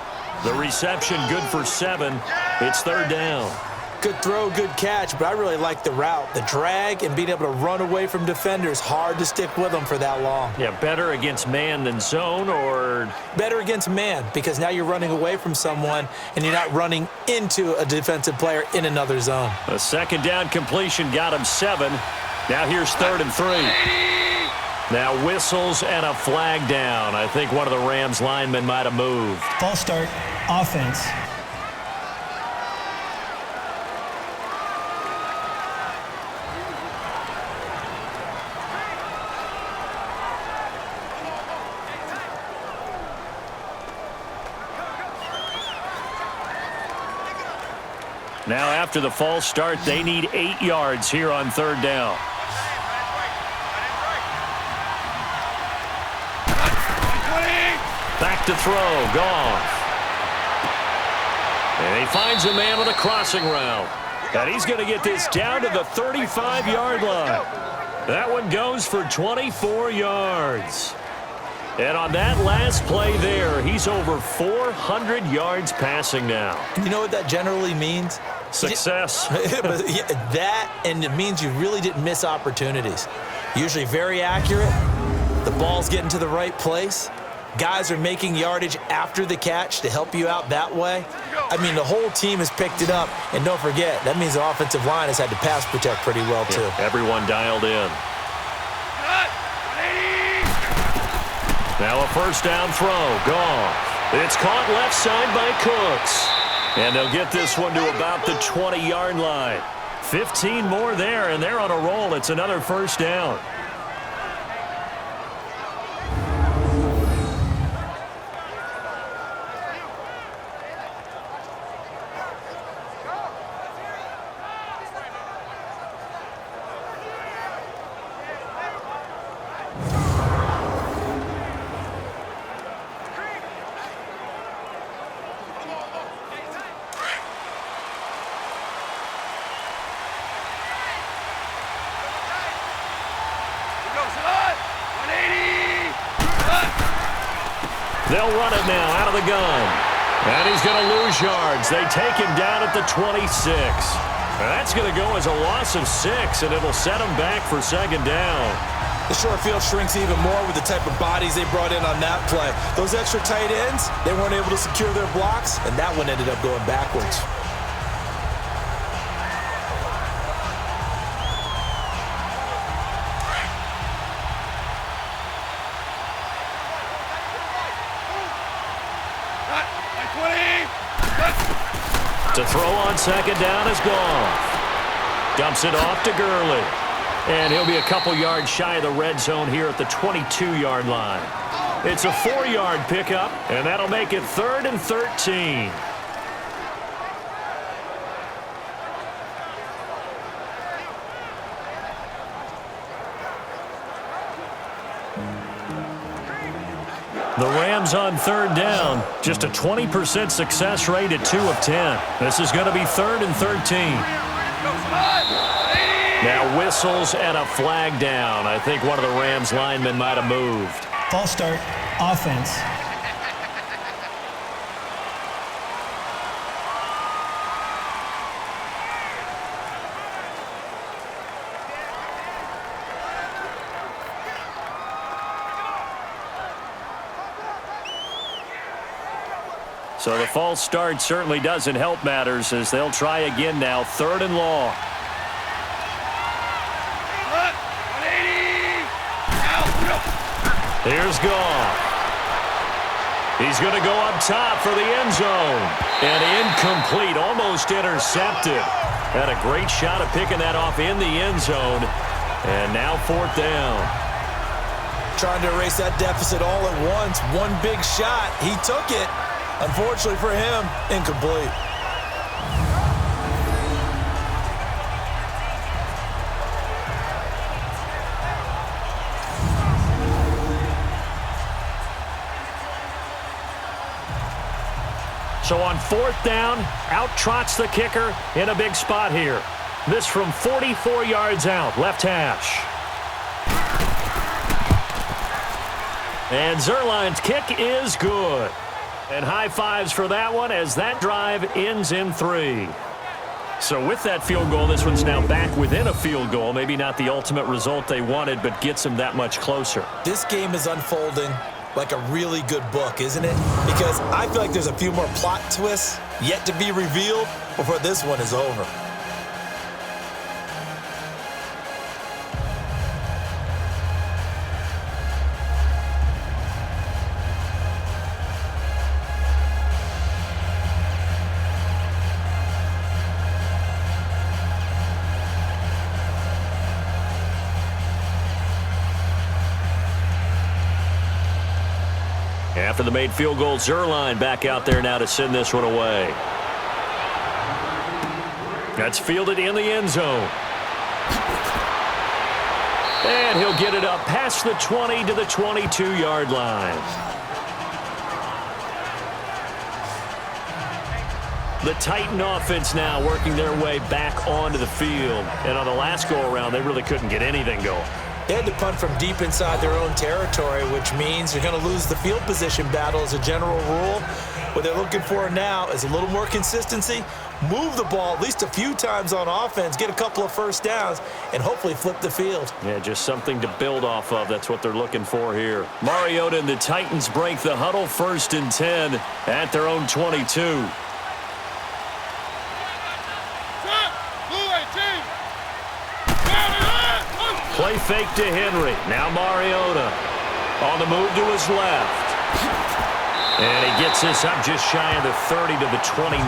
The reception good for 7. It's third down. Good throw, good catch, but I really like the route. The drag and being able to run away from defenders, hard to stick with them for that long. Yeah, better against man than zone, or? Better against man, because now you're running away from someone and you're not running into a defensive player in another zone. A second down completion got him 7. Now here's 3rd and 3. Now whistles and a flag down. I think one of the Rams linemen might have moved. False start, offense. Now after the false start, they need 8 yards here on 3rd down. Back to throw, Goff. And he finds a man with a crossing route. And he's going to get this down to the 35-yard line. That one goes for 24 yards. And on that last play there, he's over 400 yards passing now. You know what that generally means? Success. That, and it means you really didn't miss opportunities. Usually very accurate. The ball's getting to the right place. Guys are making yardage after the catch to help you out that way. I mean, the whole team has picked it up. And don't forget, that means the offensive line has had to pass protect pretty well, too. Yeah, everyone dialed in. Now a first down throw. Goff. It's caught left side by Cooks. And they'll get this one to about the 20-yard line. 15 more there, and they're on a roll. It's another first down. They'll run it now out of the gun. And he's going to lose yards. They take him down at the 26. And that's going to go as a loss of 6, and it'll set him back for second down. The short field shrinks even more with the type of bodies they brought in on that play. Those extra tight ends, they weren't able to secure their blocks, and that one ended up going backwards. To throw on second down is Goff. Dumps it off to Gurley. And he'll be a couple yards shy of the red zone here at the 22-yard line. It's a 4-yard pickup, and that'll make it 3rd and 13. The Rams on 3rd down. Just a 20% success rate at 2 of 10. This is going to be 3rd and 13. Now whistles and a flag down. I think one of the Rams linemen might have moved. False start, offense. So the false start certainly doesn't help matters as they'll try again now, 3rd and long. Here's Goff. He's going to go up top for the end zone. And incomplete, almost intercepted. Had a great shot of picking that off in the end zone. And now 4th down. Trying to erase that deficit all at once. One big shot. He took it. Unfortunately for him, incomplete. So on 4th down, out trots the kicker in a big spot here. This from 44 yards out, left hash. And Zuerlein's kick is good. And high fives for that one as that drive ends in 3. So with that field goal, this one's now back within a field goal. Maybe not the ultimate result they wanted, but gets them that much closer. This game is unfolding like a really good book, isn't it? Because I feel like there's a few more plot twists yet to be revealed before this one is over. After the made field goal, Zuerlein back out there now to send this one away. That's fielded in the end zone. And he'll get it up past the 20 to the 22-yard line. The Titan offense now working their way back onto the field. And on the last go-around, they really couldn't get anything going. They had to punt from deep inside their own territory, which means they're going to lose the field position battle as a general rule. What they're looking for now is a little more consistency, move the ball at least a few times on offense, get a couple of first downs, and hopefully flip the field. Yeah, just something to build off of. That's what they're looking for here. Mariota and the Titans break the huddle 1st and 10 at their own 22. Play fake to Henry. Now Mariota on the move to his left. And he gets this up just shy of the 30 to the 29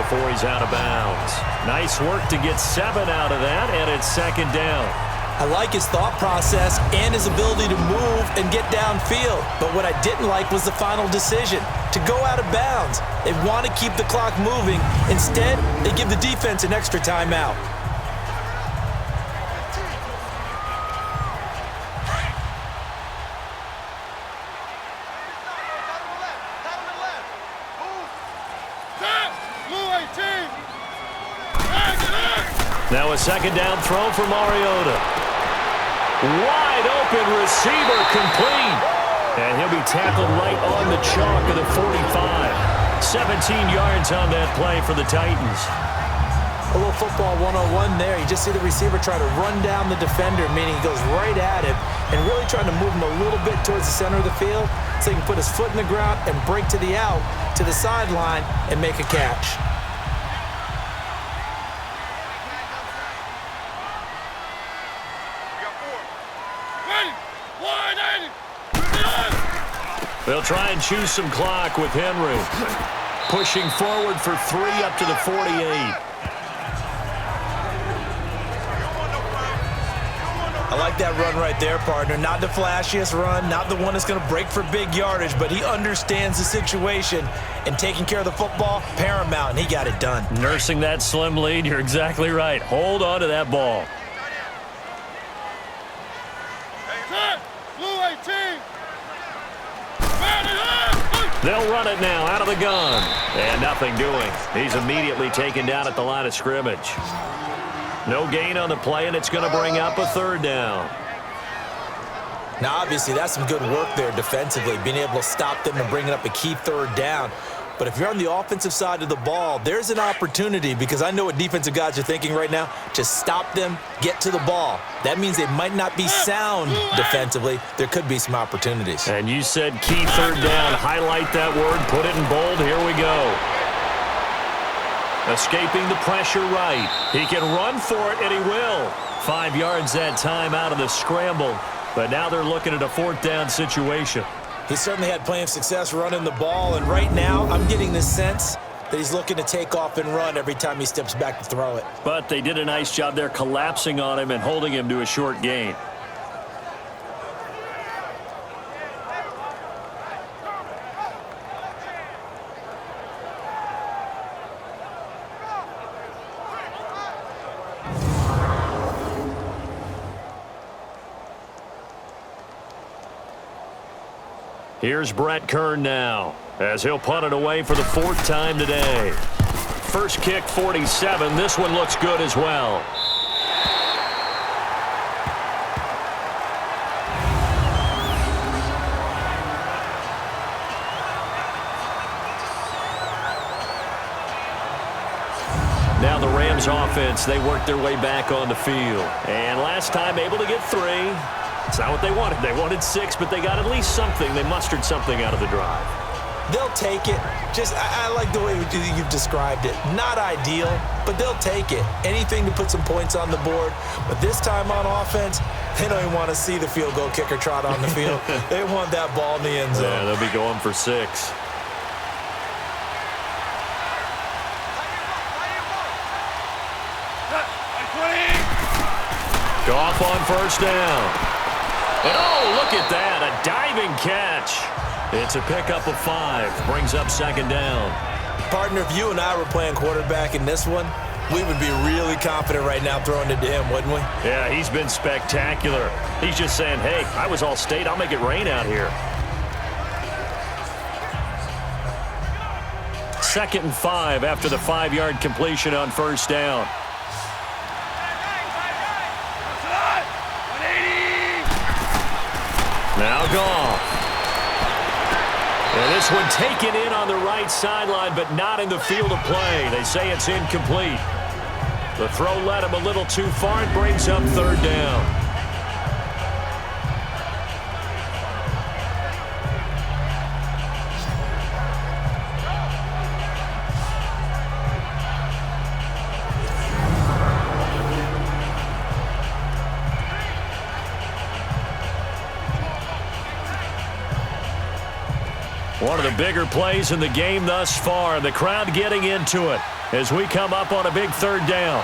before he's out of bounds. Nice work to get 7 out of that, and it's 2nd down. I like his thought process and his ability to move and get downfield. But what I didn't like was the final decision, to go out of bounds. They want to keep the clock moving. Instead, they give the defense an extra timeout. Now a 2nd down throw for Mariota. Wide open receiver complete. And he'll be tackled right on the chalk of the 45. 17 yards on that play for the Titans. A little football 101 there. You just see the receiver try to run down the defender, meaning he goes right at him and really trying to move him a little bit towards the center of the field so he can put his foot in the ground and break to the out, to the sideline, and make a catch. They'll try and choose some clock with Henry. Pushing forward for 3 up to the 48. I like that run right there, partner. Not the flashiest run, not the one that's going to break for big yardage, but he understands the situation, and taking care of the football, paramount, and he got it done. Nursing that slim lead, you're exactly right. Hold on to that ball. Blue 18. They'll run it now out of the gun. And nothing doing. He's immediately taken down at the line of scrimmage. No gain on the play, and it's going to bring up a 3rd down. Now, obviously, that's some good work there defensively, being able to stop them and bringing up a key 3rd down. But if you're on the offensive side of the ball, there's an opportunity, because I know what defensive guys are thinking right now. Just stop them, get to the ball. That means they might not be sound defensively. There could be some opportunities. And you said key 3rd down. Highlight that word, put it in bold. Here we go. Escaping the pressure right. He can run for it, and he will. 5 yards that time out of the scramble. But now they're looking at a 4th down situation. He certainly had plenty of success running the ball, and right now I'm getting the sense that he's looking to take off and run every time he steps back to throw it. But they did a nice job there collapsing on him and holding him to a short gain. Here's Brett Kern now, as he'll punt it away for the 4th time today. First kick, 47. This one looks good as well. Now the Rams offense, they worked their way back on the field. And last time able to get 3. It's not what they wanted. They wanted 6, but they got at least something. They mustered something out of the drive. They'll take it. I like the way you've described it. Not ideal, but they'll take it. Anything to put some points on the board. But this time on offense, they don't even want to see the field goal kicker trot on the field. They want that ball in the end zone. Yeah, they'll be going for 6. Goff on 1st down. And oh, look at that, a diving catch. It's a pickup of 5, brings up 2nd down. Partner, if you and I were playing quarterback in this one, we would be really confident right now throwing it to him, wouldn't we? Yeah, he's been spectacular. He's just saying, hey, I was all state, I'll make it rain out here. 2nd and 5 after the 5-yard completion on 1st down. Now Goff. And this one taken in on the right sideline, but not in the field of play. They say it's incomplete. The throw led him a little too far and brings up 3rd down. One of the bigger plays in the game thus far. The crowd getting into it as we come up on a big 3rd down.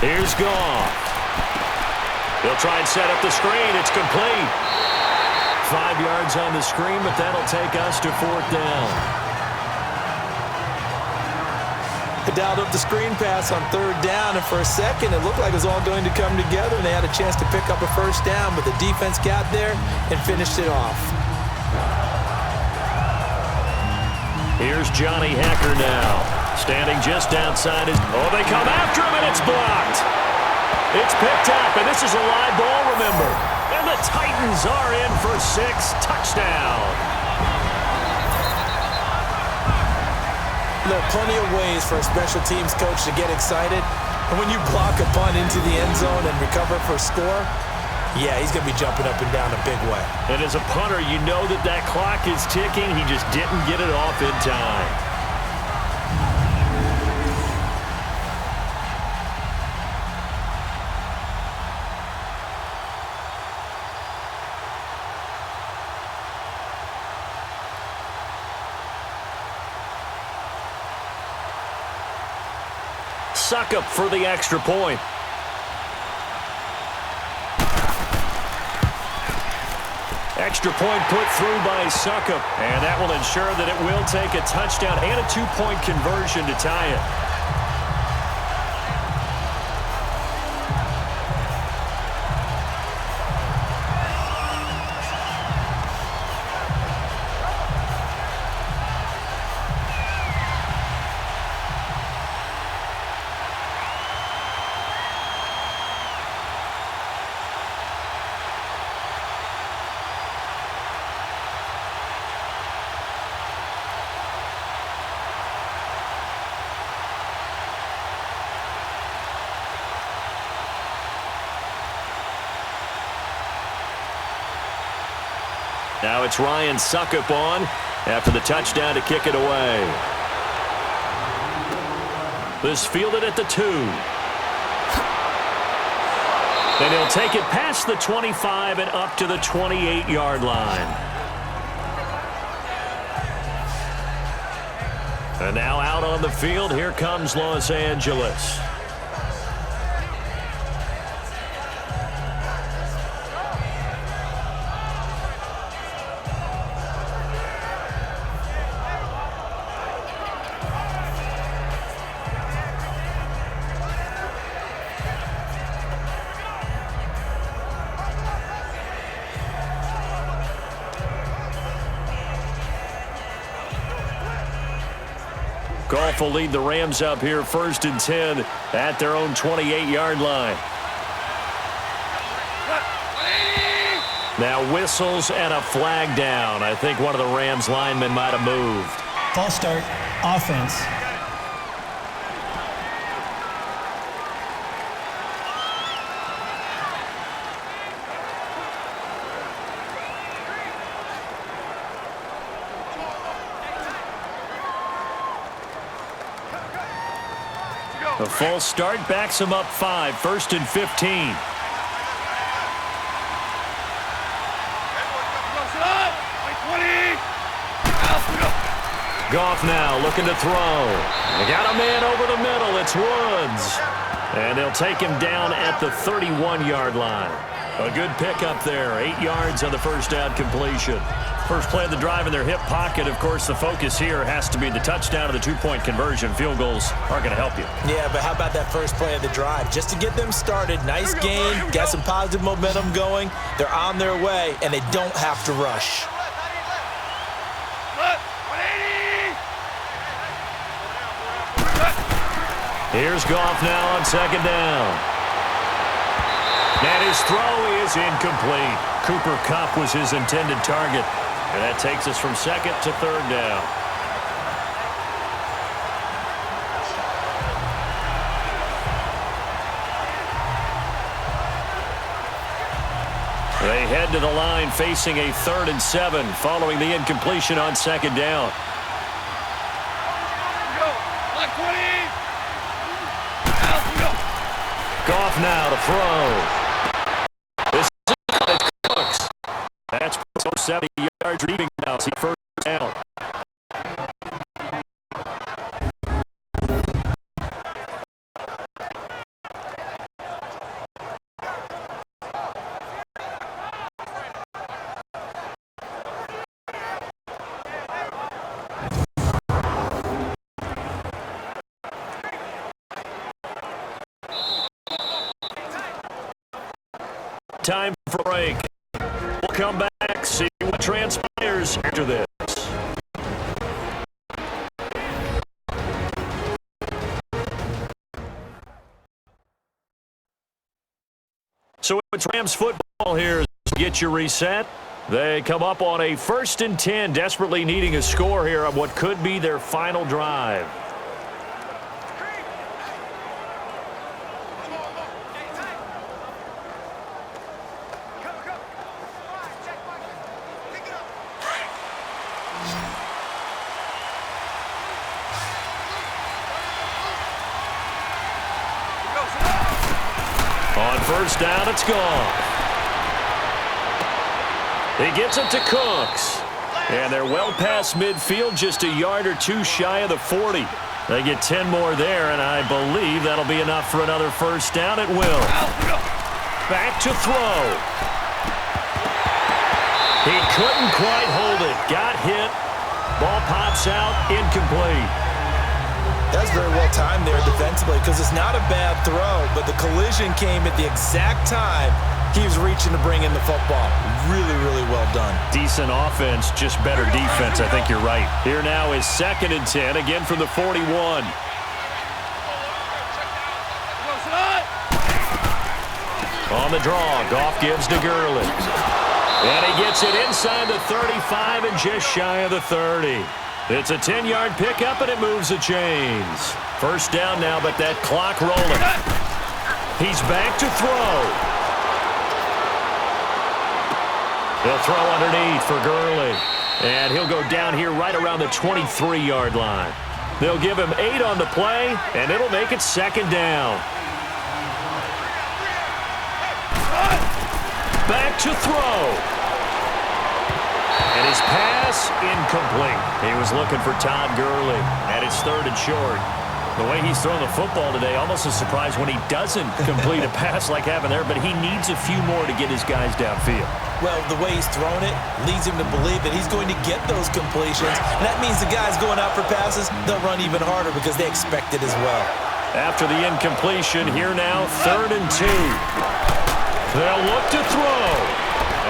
Here's Goff. He'll try and set up the screen. It's complete. 5 yards on the screen, but that'll take us to 4th down. They dialed up the screen pass on 3rd down, and for a second it looked like it was all going to come together, and they had a chance to pick up a 1st down, but the defense got there and finished it off. Here's Johnny Hecker now, standing just outside his... Oh, they come after him, and it's blocked. It's picked up, and this is a live ball, remember. And the Titans are in for 6. Touchdown. There are plenty of ways for a special teams coach to get excited. And when you block a punt into the end zone and recover for a score, yeah, he's going to be jumping up and down a big way. And as a punter, you know that clock is ticking. He just didn't get it off in time. Suckup for the extra point. Extra point put through by Suckup, and that will ensure that it will take a touchdown and a two-point conversion to tie it. Now it's Ryan Suckup on after the touchdown to kick it away. This fielded at the 2. And he'll take it past the 25 and up to the 28-yard line. And now out on the field, here comes Los Angeles. Goff will lead the Rams up here 1st and 10 at their own 28-yard line. Now whistles and a flag down. I think one of the Rams linemen might have moved. False start, offense. A false start backs him up 5, 1st and 15. Goff now looking to throw. They got a man over the middle. It's Woods. And they'll take him down at the 31-yard line. A good pickup there. 8 yards on the first down completion. First play of the drive in their hip pocket. Of course, the focus here has to be the touchdown and the two-point conversion. Field goals aren't going to help you. Yeah, but how about that first play of the drive? Just to get them started. Nice game. Got some positive momentum going. They're on their way, and they don't have to rush. Here's Goff now on 2nd down. And his throw is incomplete. Cooper Kupp was his intended target. And that takes us from 2nd to 3rd down. They head to the line facing a 3rd and 7 following the incompletion on 2nd down. Goff now to throw. This is Cooks. That's 70 yards reading now. See 1st down. Time for a break. We'll come back, see what transpires after this. So it's Rams football here. Get you reset. They come up on a 1st and 10, desperately needing a score here on what could be their final drive. On 1st down, it's Goff. He gets it to Cooks. And they're well past midfield, just a yard or two shy of the 40. They get 10 more there, and I believe that'll be enough for another first down. It will. Back to throw. He couldn't quite hold it. Got hit. Ball pops out. Incomplete. That's very well timed there defensively because it's not a bad throw, but the collision came at the exact time he was reaching to bring in the football. Really, really well done. Decent offense, just better defense. I think you're right. Here now is 2nd and 10, again from the 41. On the draw, Goff gives to Gurley. And he gets it inside the 35 and just shy of the 30. It's a 10-yard pickup, and it moves the chains. First down now, but that clock rolling. He's back to throw. They'll throw underneath for Gurley. And he'll go down here right around the 23-yard line. They'll give him 8 on the play, and it'll make it 2nd down. Back to throw. And his pass incomplete. He was looking for Todd Gurley, and it's 3rd and short. The way he's throwing the football today, almost a surprise when he doesn't complete a pass like having there, but he needs a few more to get his guys downfield. Well, the way he's thrown it leads him to believe that he's going to get those completions. And that means the guys going out for passes, they'll run even harder because they expect it as well. After the incompletion, here now, 3rd and 2. They'll look to throw.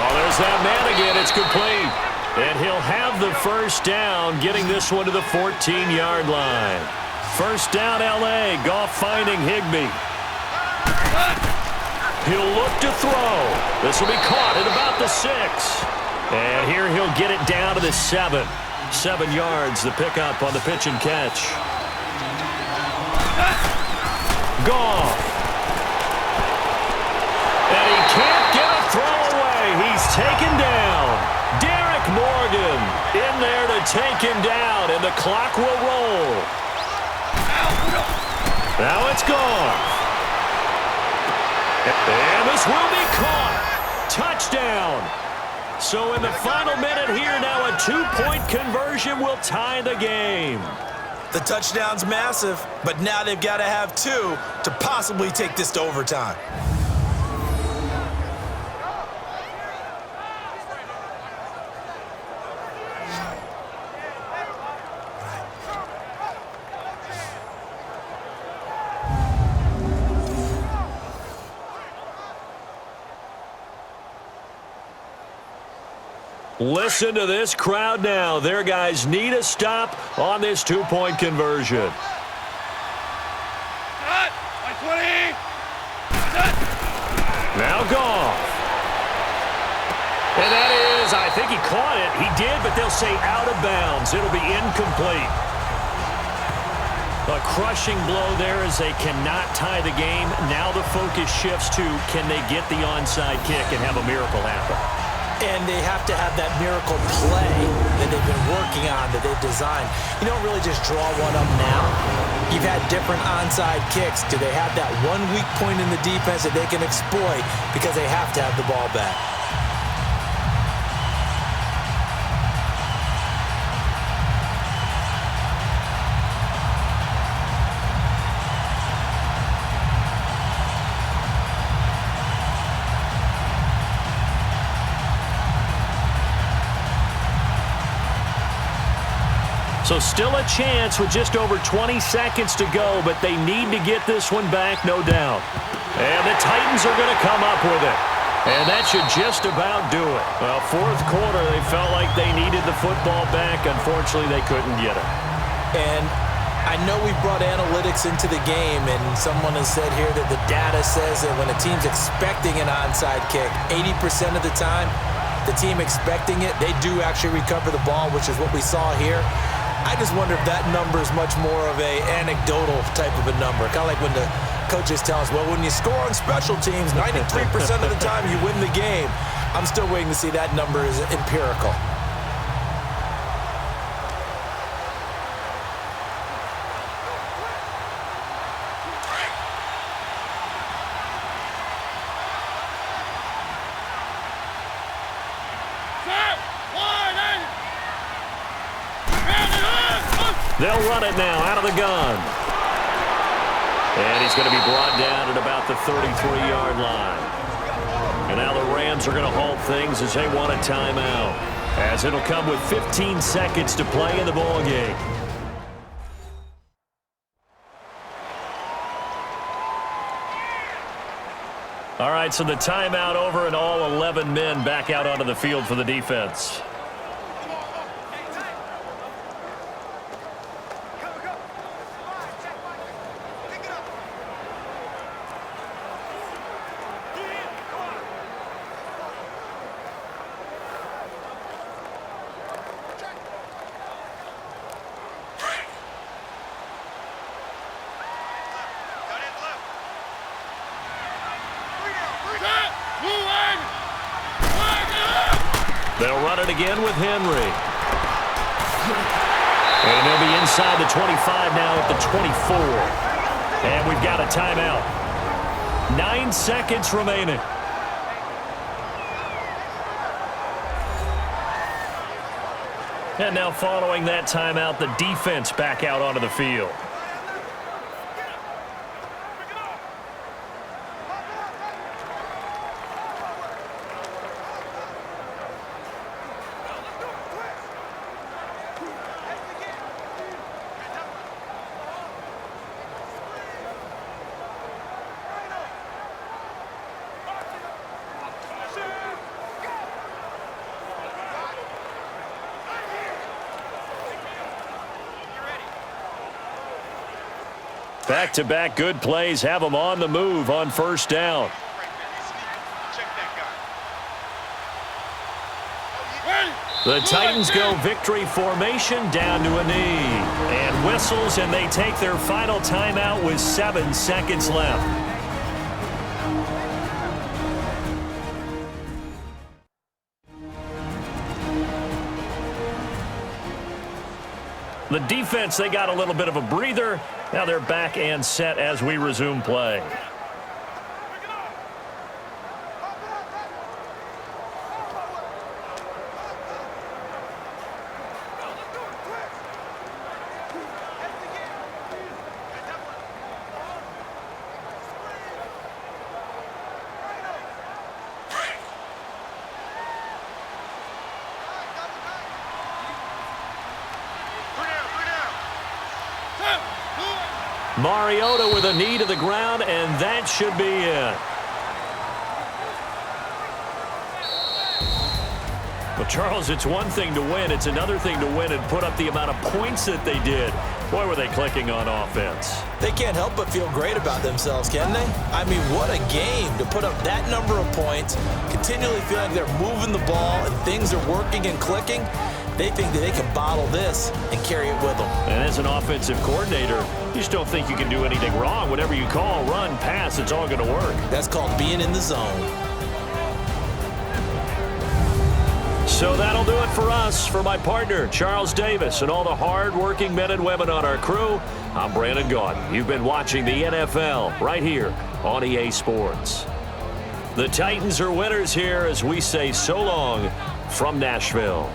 Oh, there's that man again. It's complete. And he'll have the first down, getting this one to the 14-yard line. First down, L.A. Goff finding Higbee. He'll look to throw. This will be caught at about the 6. And here he'll get it down to the 7. 7 yards, the pickup on the pitch and catch. Goff. And he can't get a throw away. He's taken down. Derek Morgan in there to take him down, and the clock will roll. Now it's Goff. And this will be caught. Touchdown. So in the final minute here now, a 2-point conversion will tie the game. The touchdown's massive, but now they've got to have 2 to possibly take this to overtime. Listen to this crowd now. Their guys need a stop on this 2-point conversion. Cut! By 20! Cut! Now Goff. And that is, I think he caught it. He did, but they'll say out of bounds. It'll be incomplete. A crushing blow there as they cannot tie the game. Now the focus shifts to, can they get the onside kick and have a miracle happen? And they have to have that miracle play that they've been working on, that they've designed. You don't really just draw one up now. You've had different onside kicks. Do they have that one weak point in the defense that they can exploit because they have to have the ball back? So still a chance with just over 20 seconds to go, but they need to get this one back, no doubt. And the Titans are going to come up with it. And that should just about do it. Well, 4th quarter, they felt like they needed the football back. Unfortunately, they couldn't get it. And I know we brought analytics into the game, and someone has said here that the data says that when a team's expecting an onside kick, 80% of the time, the team expecting it, they do actually recover the ball, which is what we saw here. I just wonder if that number is much more of a anecdotal type of a number. Kind of like when the coaches tell us, well, when you score on special teams, 93% of the time you win the game. I'm still waiting to see that number is empirical. Set! Wide! Round it up! They'll run it now out of the gun. And he's going to be brought down at about the 33-yard line. And now the Rams are going to halt things as they want a timeout, as it'll come with 15 seconds to play in the ballgame. All right, so the timeout over and all 11 men back out onto the field for the defense. They'll run it again with Henry. And they'll be inside the 25 now at the 24. And we've got a timeout. 9 seconds remaining. And now following that timeout, the defense back out onto the field. Back-to-back good plays have them on the move on first down. The Titans go victory formation down to a knee. And whistles, and they take their final timeout with 7 seconds left. The defense, they got a little bit of a breather. Now they're back and set as we resume play. Mariota with a knee to the ground, and that should be it. Well, Charles, it's one thing to win. It's another thing to win and put up the amount of points that they did. Boy, were they clicking on offense. They can't help but feel great about themselves, can they? I mean, what a game to put up that number of points, continually feeling like they're moving the ball and things are working and clicking. They think that they can bottle this and carry it with them. And as an offensive coordinator, you just don't think you can do anything wrong. Whatever you call, run, pass, it's all going to work. That's called being in the zone. So that'll do it for us. For my partner, Charles Davis, and all the hard-working men and women on our crew, I'm Brandon Gaudin. You've been watching the NFL right here on EA Sports. The Titans are winners here as we say so long from Nashville.